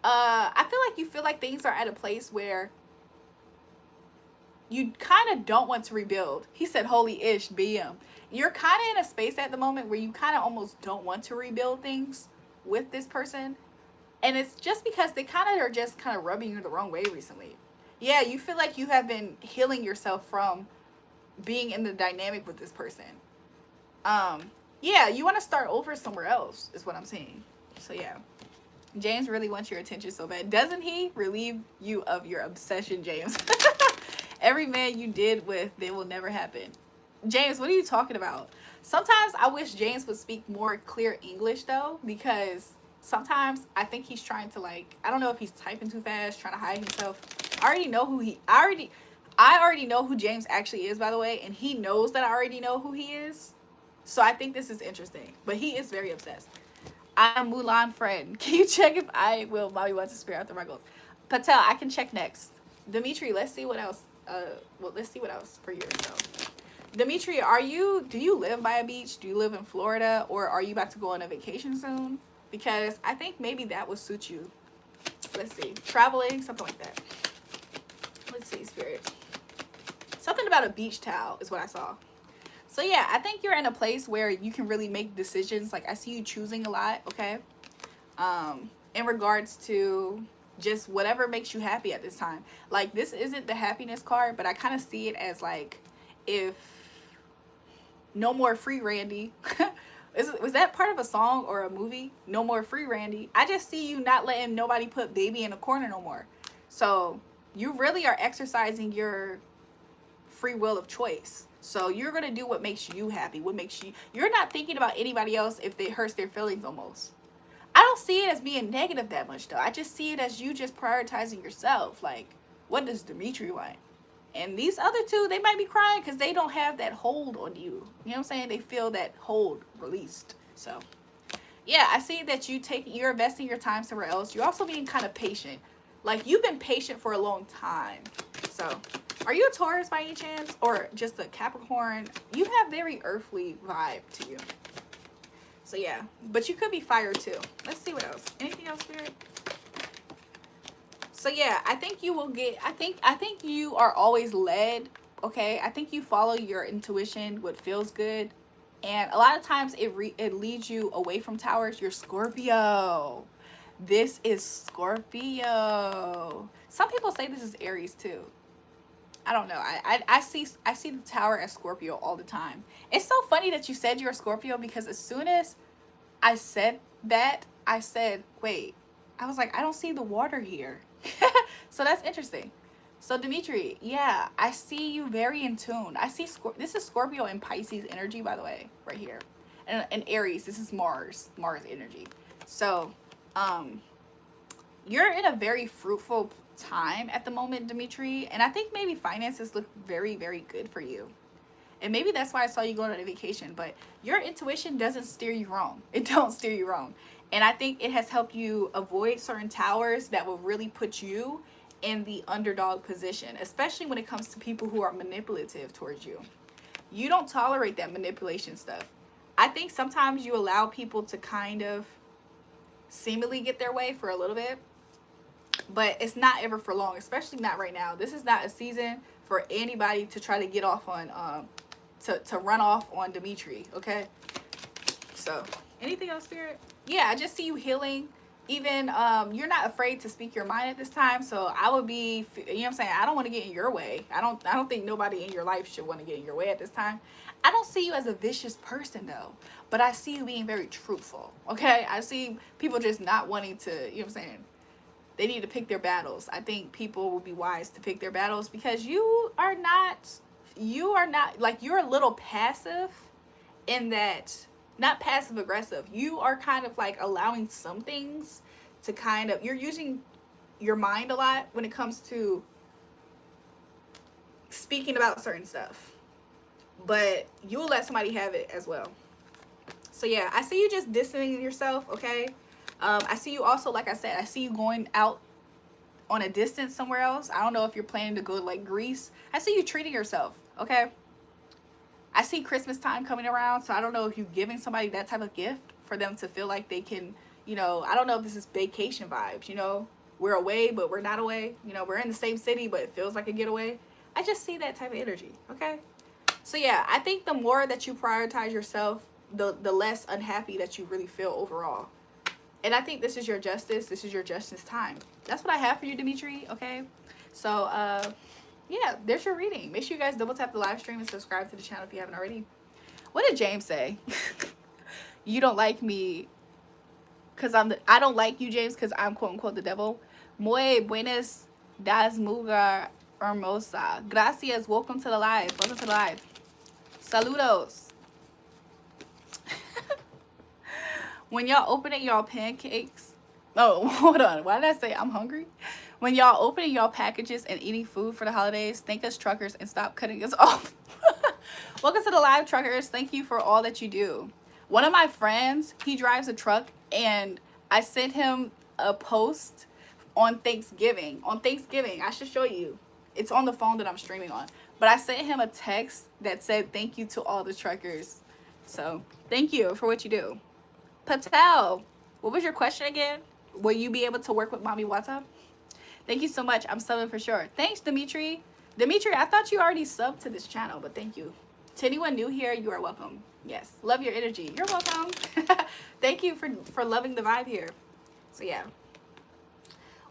I feel like you feel like things are at a place where you kind of don't want to rebuild. He said, holy ish, BM. You're kind of in a space at the moment where you kind of almost don't want to rebuild things with this person. And it's just because they kind of are just kind of rubbing you the wrong way recently. Yeah, you feel like you have been healing yourself from being in the dynamic with this person. Yeah, you want to start over somewhere else is what I'm saying. So yeah. James really wants your attention so bad. Doesn't he? Relieve you of your obsession, James. Every man you did with, they will never happen. James, what are you talking about? Sometimes I wish James would speak more clear English though, because sometimes I think he's trying to like, I don't know if he's typing too fast, trying to hide himself. I already know who James actually is, by the way, and he knows that I already know who he is. So I think this is interesting. But he is very obsessed. I'm Mulan friend. Can you check if I will mommy wants to spare after my goals? Patel, I can check next. Dimitri, let's see what else. Let's see what else for yourself. Dimitri, do you live by a beach? Do you live in Florida? Or are you about to go on a vacation soon? Because I think maybe that would suit you. Let's see. Traveling, something like that. Let's see, Spirit. Something about a beach towel is what I saw. So yeah, I think you're in a place where you can really make decisions. Like I see you choosing a lot, okay? In regards to just whatever makes you happy at this time. Like this isn't the happiness card, but I kind of see it as like, if no more free Randy. Was that part of a song or a movie? No more free Randy. I just see you not letting nobody put baby in a corner no more. So you really are exercising your free will of choice. So you're going to do what makes you happy. What makes you're not thinking about anybody else if it hurts their feelings almost. I don't see it as being negative that much though. I just see it as you just prioritizing yourself. Like, what does Dimitri want? And these other two, they might be crying because they don't have that hold on you. You know what I'm saying? They feel that hold released. So, yeah, I see that you're investing your time somewhere else. You're also being kind of patient. Like, you've been patient for a long time. So, are you a Taurus by any chance? Or just a Capricorn? You have very earthly vibe to you. So, yeah. But you could be fire, too. Let's see what else. Anything else, Spirit? So yeah, I think you will get, I think you are always led, okay? I think you follow your intuition, what feels good. And a lot of times it leads you away from towers. You're Scorpio. This is Scorpio. Some people say this is Aries too. I don't know. I see the tower as Scorpio all the time. It's so funny that you said you're a Scorpio because as soon as I said that, I said, wait, I was like, I don't see the water here. So that's interesting. So Dimitri, yeah, I see you very in tune. I see this is Scorpio and Pisces energy, by the way, right here. And Aries, this is Mars energy. So, you're in a very fruitful time at the moment, Dimitri. And I think maybe finances look very, very good for you. And maybe that's why I saw you going on a vacation. But your intuition doesn't steer you wrong. It don't steer you wrong. And I think it has helped you avoid certain towers that will really put you in the underdog position, especially when it comes to people who are manipulative towards you. You don't tolerate that manipulation stuff. I think sometimes you allow people to kind of seemingly get their way for a little bit, but it's not ever for long, especially not right now. This is not a season for anybody to try to get off on, to run off on Dimitri, okay? So, anything else, Spirit? Yeah, I just see you healing. Even you're not afraid to speak your mind at this time, so I would be, you know what I'm saying, I don't want to get in your way. I don't think nobody in your life should want to get in your way at this time. I don't see you as a vicious person though, but I see you being very truthful, okay? I see people just not wanting to, you know what I'm saying, they need to pick their battles. I think people will be wise to pick their battles because you are not like, you're a little passive in that. Not passive aggressive. You are kind of like allowing some things to kind of, you're using your mind a lot when it comes to speaking about certain stuff. But you'll let somebody have it as well. So yeah, I see you just distancing yourself, okay? I see you also, like I said, I see you going out on a distance somewhere else. I don't know if you're planning to go to like Greece. I see you treating yourself, okay? I see Christmas time coming around, so I don't know if you're giving somebody that type of gift for them to feel like they can, you know, I don't know if this is vacation vibes, you know, we're away, but we're not away, you know, we're in the same city, but it feels like a getaway. I just see that type of energy, okay? So yeah, I think the more that you prioritize yourself, the less unhappy that you really feel overall. And I think this is your justice. This is your justice time. That's what I have for you, Dimitri, okay? So, yeah, there's your reading. Make sure you guys double tap the live stream and subscribe to the channel if you haven't already. What did James say? You don't like me. because I don't like you, James, because I'm quote unquote the devil. Muy buenas das mujer hermosa. Gracias. Welcome to the live. Welcome to the live. Saludos. When y'all opening y'all pancakes. Oh, hold on. Why did I say I'm hungry? When y'all opening y'all packages and eating food for the holidays, thank us truckers and stop cutting us off. Welcome to the live, truckers. Thank you for all that you do. One of my friends, he drives a truck, and I sent him a post on Thanksgiving. On Thanksgiving, I should show you. It's on the phone that I'm streaming on. But I sent him a text that said thank you to all the truckers. So thank you for what you do. Patel, what was your question again? Will you be able to work with Mommy Wata? Thank you so much. I'm subbing for sure. Thanks, Dimitri. Dimitri, I thought you already subbed to this channel, but thank you. To anyone new here, you are welcome. Yes, love your energy. You're welcome. Thank you for loving the vibe here. So yeah.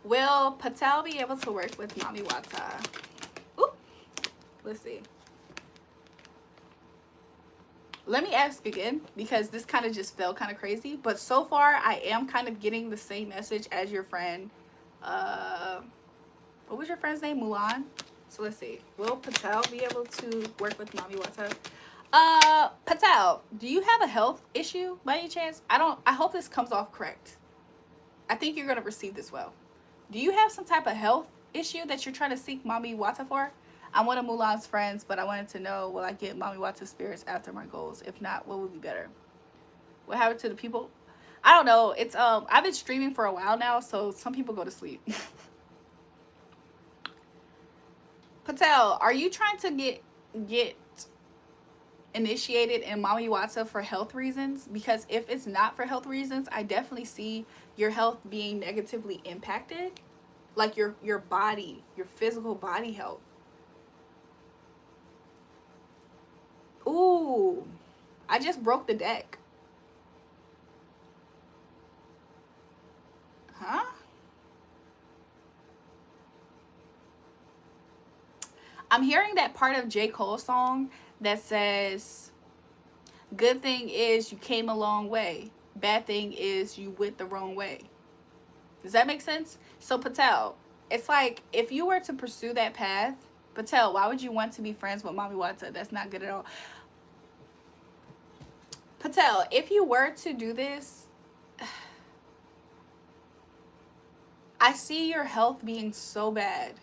Will Patel be able to work with Mommy Wata? Ooh, let's see. Let me ask again, because this kind of just felt kind of crazy. But so far, I am kind of getting the same message as your friend. What was your friend's name? Mulan? So let's see. Will Patel be able to work with Mommy Wata? Patel, do you have a health issue by any chance? I hope this comes off correct. I think you're going to receive this well. Do you have some type of health issue that you're trying to seek Mommy Wata for? I'm one of Mulan's friends, but I wanted to know, will I get Mommy Wata spirits after my goals? If not, what would be better? What happened to the people? I don't know. It's I've been streaming for a while now, so some people go to sleep. Patel, are you trying to get initiated in Mommy Wata for health reasons? Because if it's not for health reasons, I definitely see your health being negatively impacted, like your body, your physical body health. Ooh, I just broke the deck. Huh? I'm hearing that part of J. Cole's song that says, good thing is you came a long way. Bad thing is you went the wrong way. Does that make sense? So Patel, it's like if you were to pursue that path, Patel, why would you want to be friends with Mommy Wata? That's not good at all. Patel, if you were to do this, I see your health being so bad.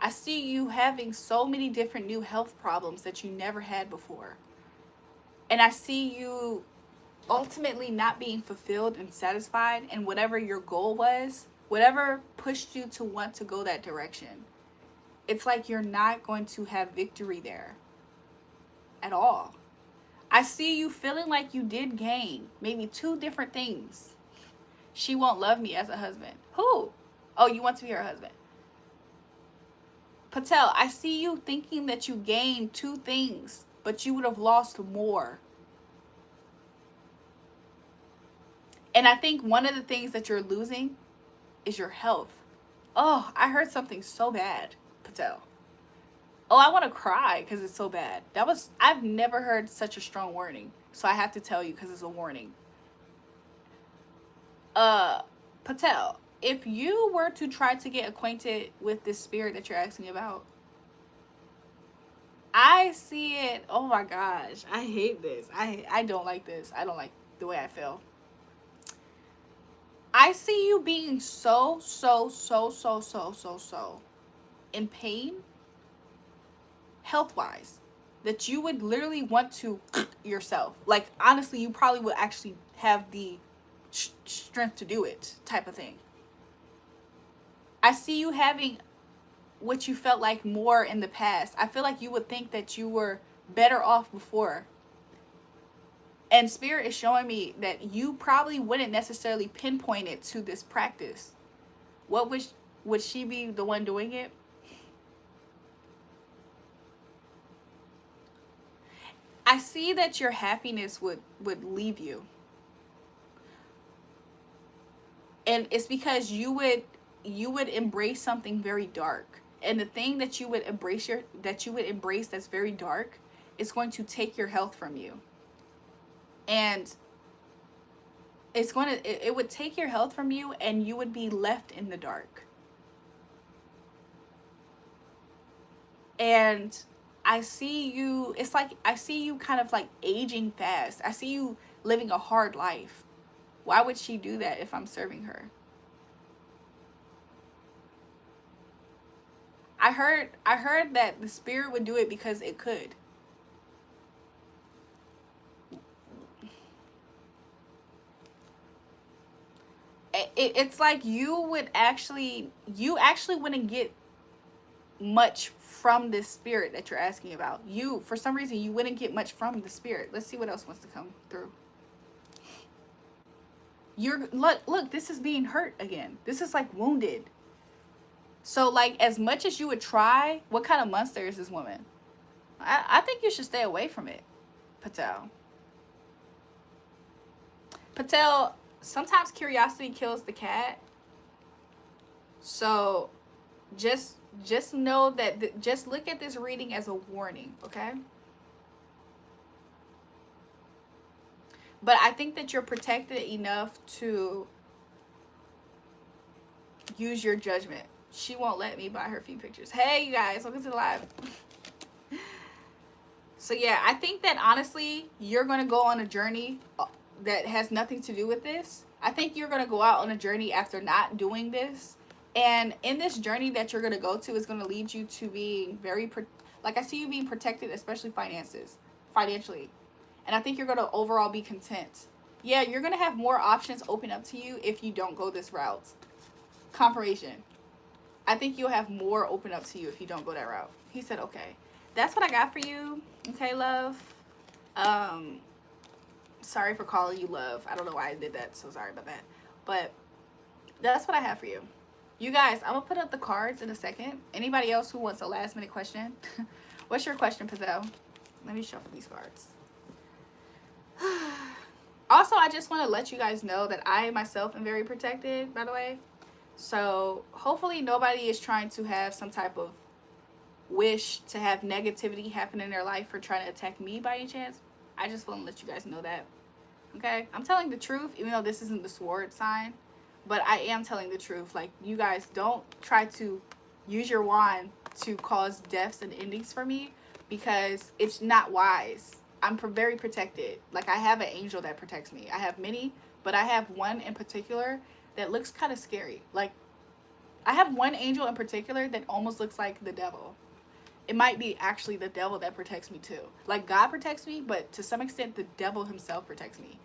I see you having so many different new health problems that you never had before. And I see you ultimately not being fulfilled and satisfied in whatever your goal was, whatever pushed you to want to go that direction. It's like you're not going to have victory there at all. I see you feeling like you did gain maybe 2 different things. She won't love me as a husband. Who? Oh, you want to be her husband. Patel, I see you thinking that you gained 2 things, but you would have lost more. And I think one of the things that you're losing is your health. Oh, I heard something so bad, Patel. Oh, I want to cry because it's so bad. I've never heard such a strong warning. So I have to tell you because it's a warning. Patel, if you were to try to get acquainted with this spirit that you're asking about, I see it. Oh my gosh. I hate this. I don't like this. I don't like the way I feel. I see you being so in pain, health-wise, that you would literally want to yourself. Like, honestly, you probably would actually have the strength to do it, type of thing. I see you having what you felt like more in the past. I feel like you would think that you were better off before. And Spirit is showing me that you probably wouldn't necessarily pinpoint it to this practice. What would she be the one doing it? I see that your happiness would leave you. And it's because you would embrace something very dark. And the thing that you would embrace that's very dark is going to take your health from you. And it would take your health from you, and you would be left in the dark. And I see you, it's like I see you kind of like aging fast. I see you living a hard life. Why would she do that if I'm serving her? I heard that the spirit would do it because it could. It's like you actually wouldn't get much from this spirit that you're asking about. You, for some reason, you wouldn't get much from the spirit. Let's see what else wants to come through. You're look, this is being hurt again. This is like wounded. So like as much as you would try, what kind of monster is this woman? I think you should stay away from it, Patel. Patel, sometimes curiosity kills the cat. So just know that just look at this reading as a warning, okay? But I think that you're protected enough to use your judgment. She won't let me buy her few pictures. Hey, you guys, welcome to the live. So yeah, I think that honestly, you're going to go on a journey that has nothing to do with this. I think you're going to go out on a journey after not doing this. And in this journey that you're going to go to is going to lead you to being very, like I see you being protected, especially financially. And I think you're going to overall be content. Yeah, you're going to have more options open up to you if you don't go this route. Confirmation. I think you'll have more open up to you if you don't go that route. He said, okay. That's what I got for you. Okay, love. Sorry for calling you love. I don't know why I did that. So sorry about that. But that's what I have for you. You guys, I'm going to put up the cards in a second. Anybody else who wants a last minute question? What's your question, Pazel? Let me shuffle these cards. Also, I just want to let you guys know that I myself am very protected, by the way. So hopefully nobody is trying to have some type of wish to have negativity happen in their life or trying to attack me by any chance. I just want to let you guys know that. Okay? I'm telling the truth, even though this isn't the sword sign. But I am telling the truth. Like, you guys don't try to use your wand to cause deaths and endings for me, because it's not wise. I'm very protected. Like, I have an angel that protects me. I have many, but I have one in particular that looks kind of scary. Like, I have one angel in particular that almost looks like the devil. It might be actually the devil that protects me too. Like, God protects me, but to some extent the devil himself protects me.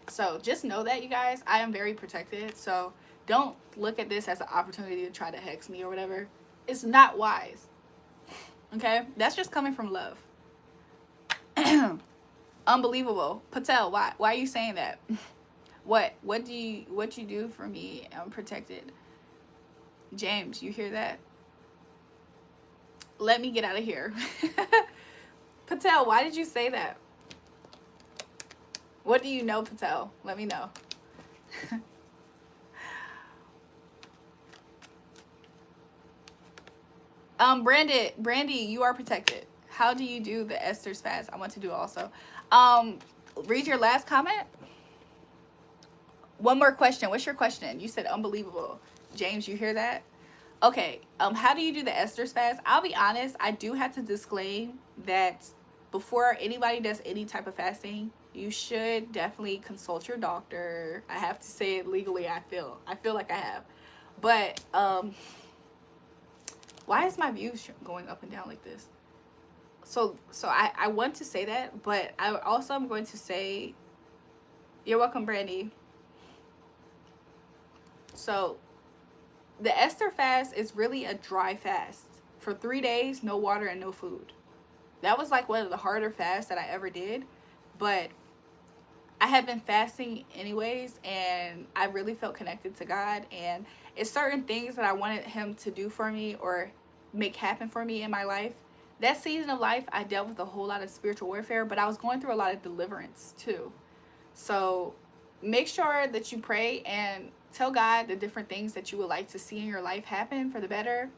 So just know that, you guys, I am very protected. So don't look at this as an opportunity to try to hex me or whatever. It's not wise. Okay? That's just coming from love. Unbelievable. Patel, why are you saying that? What you do for me? I'm protected. James, you hear that? Let me get out of here. Patel, why did you say that? What do you know, Patel? Let me know. Brandy, you are protected. How do you do the Esther's fast? I want to do also. Read your last comment. One more question. What's your question? You said unbelievable. James, you hear that? Okay. How do you do the Esther's fast? I'll be honest. I do have to disclaim that before anybody does any type of fasting, you should definitely consult your doctor. I have to say it legally. I feel like I have, but why is my views going up and down like this? So I want to say that, but I also am going to say, you're welcome, Brandy. So the Esther fast is really a dry fast for 3 days, no water and no food. That was like one of the harder fasts that I ever did, but I had been fasting anyways, and I really felt connected to God, and it's certain things that I wanted him to do for me or make happen for me in my life. That season of life, I dealt with a whole lot of spiritual warfare, but I was going through a lot of deliverance too. So make sure that you pray and tell God the different things that you would like to see in your life happen for the better.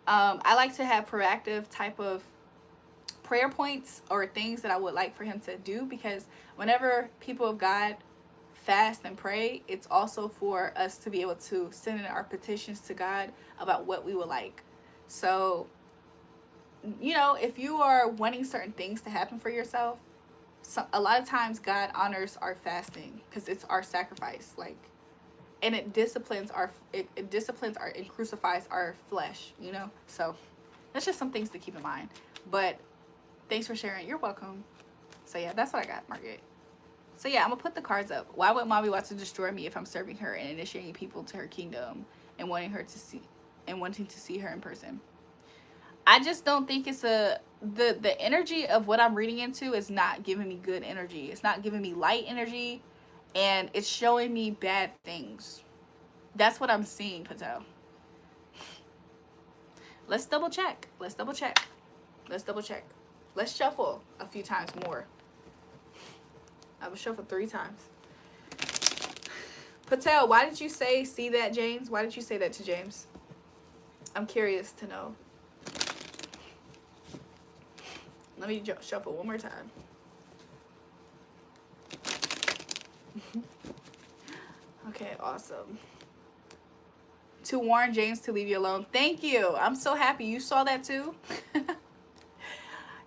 I like to have proactive type of prayer points or things that I would like for him to do, because whenever people of God fast and pray, it's also for us to be able to send in our petitions to God about what we would like. So, you know, if you are wanting certain things to happen for yourself, a lot of times God honors our fasting because it's our sacrifice. Like, and it disciplines it disciplines our, it crucifies our flesh, you know. So that's just some things to keep in mind. But thanks for sharing. You're welcome. So yeah, that's what I got, Margaret. So yeah, I'm gonna put the cards up. Why would mommy want to destroy me if I'm serving her and initiating people to her kingdom and wanting to see her in person? I just don't think it's the energy of what I'm reading into is not giving me good energy. It's not giving me light energy, and it's showing me bad things. That's what I'm seeing, Patel. Let's double check. Let's double check. Let's double check. Let's shuffle a few times more. I will shuffle 3 times. Patel, why did you see that, James? Why did you say that to James? I'm curious to know. Let me shuffle one more time. Okay, awesome. To warn James to leave you alone. Thank you. I'm so happy. You saw that too?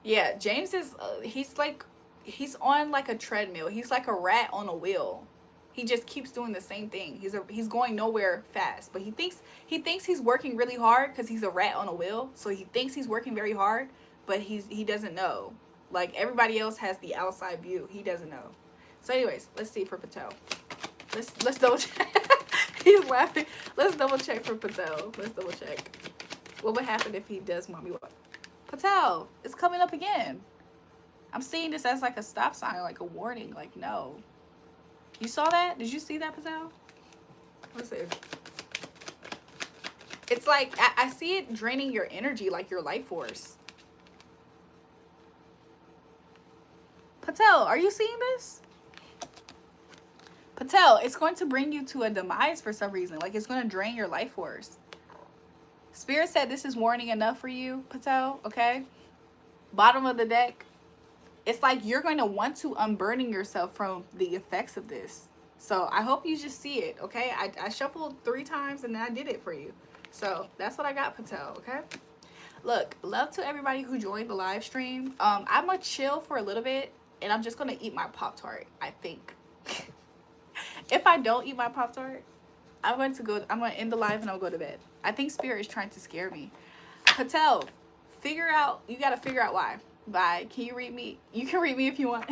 Yeah, James is, he's on like a treadmill. He's like a rat on a wheel. He just keeps doing the same thing. He's going nowhere fast, but he thinks he's working really hard because he's a rat on a wheel. So he thinks he's working very hard, but he doesn't know. Like, everybody else has the outside view. He doesn't know. So anyways, let's see for Patel. Let's double check. He's laughing. Let's double check for Patel. Let's double check. What would happen if he does mommy what? Patel, it's coming up again. I'm seeing this as like a stop sign, like a warning. Like, no. You saw that? Did you see that, Patel? Let's see. It's like, I see it draining your energy, like your life force. Patel, are you seeing this? Patel, it's going to bring you to a demise for some reason. Like, it's going to drain your life force. Spirit said this is warning enough for you, Patel, okay? Bottom of the deck. It's like you're going to want to unburden yourself from the effects of this. So I hope you just see it, okay? I shuffled 3 times and then I did it for you. So that's what I got, Patel, okay? Look, love to everybody who joined the live stream. I'm going to chill for a little bit and I'm just going to eat my Pop-Tart, I think. If I don't eat my Pop-Tart, I'm going to end the live and I'll go to bed. I think Spirit is trying to scare me. Patel, you got to figure out why. Bye. Can you read me? You can read me if you want.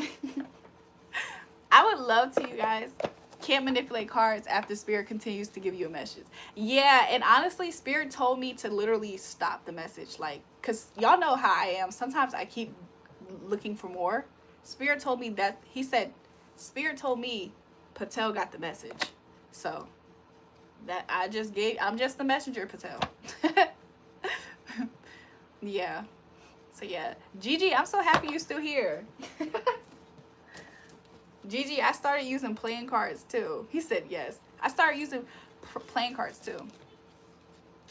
I would love to, you guys. Can't manipulate cards after Spirit continues to give you a message. Yeah, and honestly, Spirit told me to literally stop the message. Like, because y'all know how I am. Sometimes I keep looking for more. Spirit told me that, he said, Spirit told me Patel got the message. So, that I'm just the messenger, Patel. Yeah. So yeah, Gigi, I'm so happy you're still here. Gigi, I started using playing cards too. He said yes. I started using playing cards too.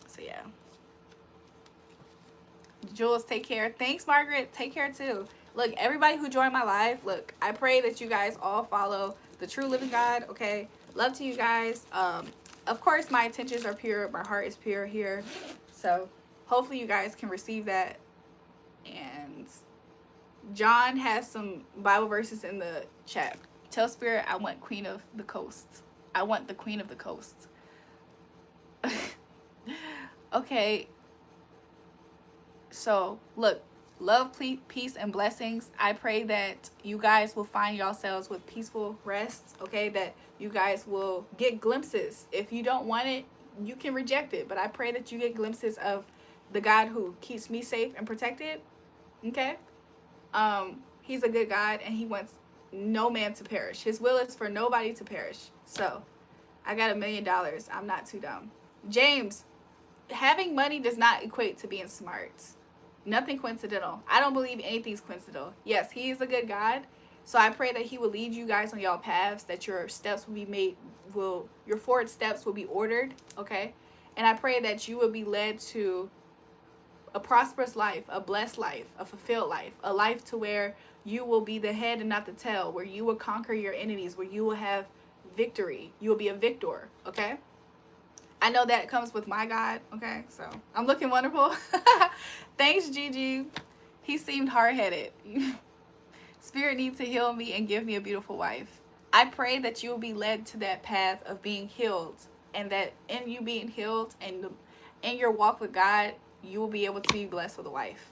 So yeah. Jules, take care. Thanks, Margaret. Take care too. Look, everybody who joined my live, look, I pray that you guys all follow the true living God, okay? Love to you guys. Of course, my intentions are pure. My heart is pure here. So hopefully you guys can receive that. And John has some Bible verses in the chat. Tell Spirit I want Queen of the Coast. I want the Queen of the Coast. Okay. So, look. Love, peace, and blessings. I pray that you guys will find yourselves with peaceful rest. Okay. That you guys will get glimpses. If you don't want it, you can reject it. But I pray that you get glimpses of the God who keeps me safe and protected. Okay. He's a good God and he wants no man to perish. His will is for nobody to perish. So I got $1 million. I'm not too dumb. James, having money does not equate to being smart. Nothing coincidental. I don't believe anything's coincidental. Yes, he is a good God. So I pray that he will lead you guys on y'all paths, that your steps will be made, your forward steps will be ordered. Okay. And I pray that you will be led to a prosperous life, a blessed life, a fulfilled life, a life to where you will be the head and not the tail, where you will conquer your enemies, where you will have victory. You will be a victor, okay? I know that comes with my God, okay? So I'm looking wonderful. Thanks, Gigi. He seemed hard-headed. Spirit needs to heal me and give me a beautiful wife. I pray that you will be led to that path of being healed, and that in you being healed and in your walk with God, you will be able to be blessed with a wife.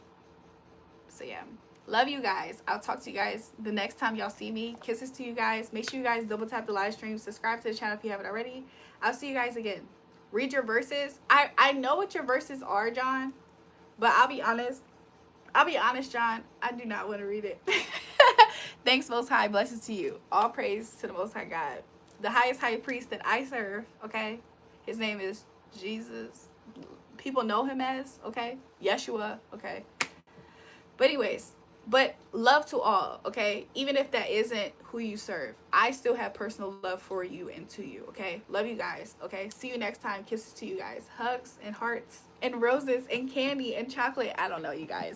So yeah, love you guys. I'll talk to you guys the next time y'all see me. Kisses to you guys. Make sure you guys double tap the live stream. Subscribe to the channel if you haven't already. I'll see you guys again. Read your verses. I know what your verses are, John, but I'll be honest, John, I do not want to read it. Thanks, Most High. Blessings to you. All praise to the Most High God, the highest high priest that I serve, okay? His name is Jesus. People know him as, okay? Yeshua, okay? But anyways, but love to all, okay? Even if that isn't who you serve, I still have personal love for you and to you, okay? Love you guys, okay? See you next time. Kisses to you guys. Hugs and hearts and roses and candy and chocolate. I don't know, you guys.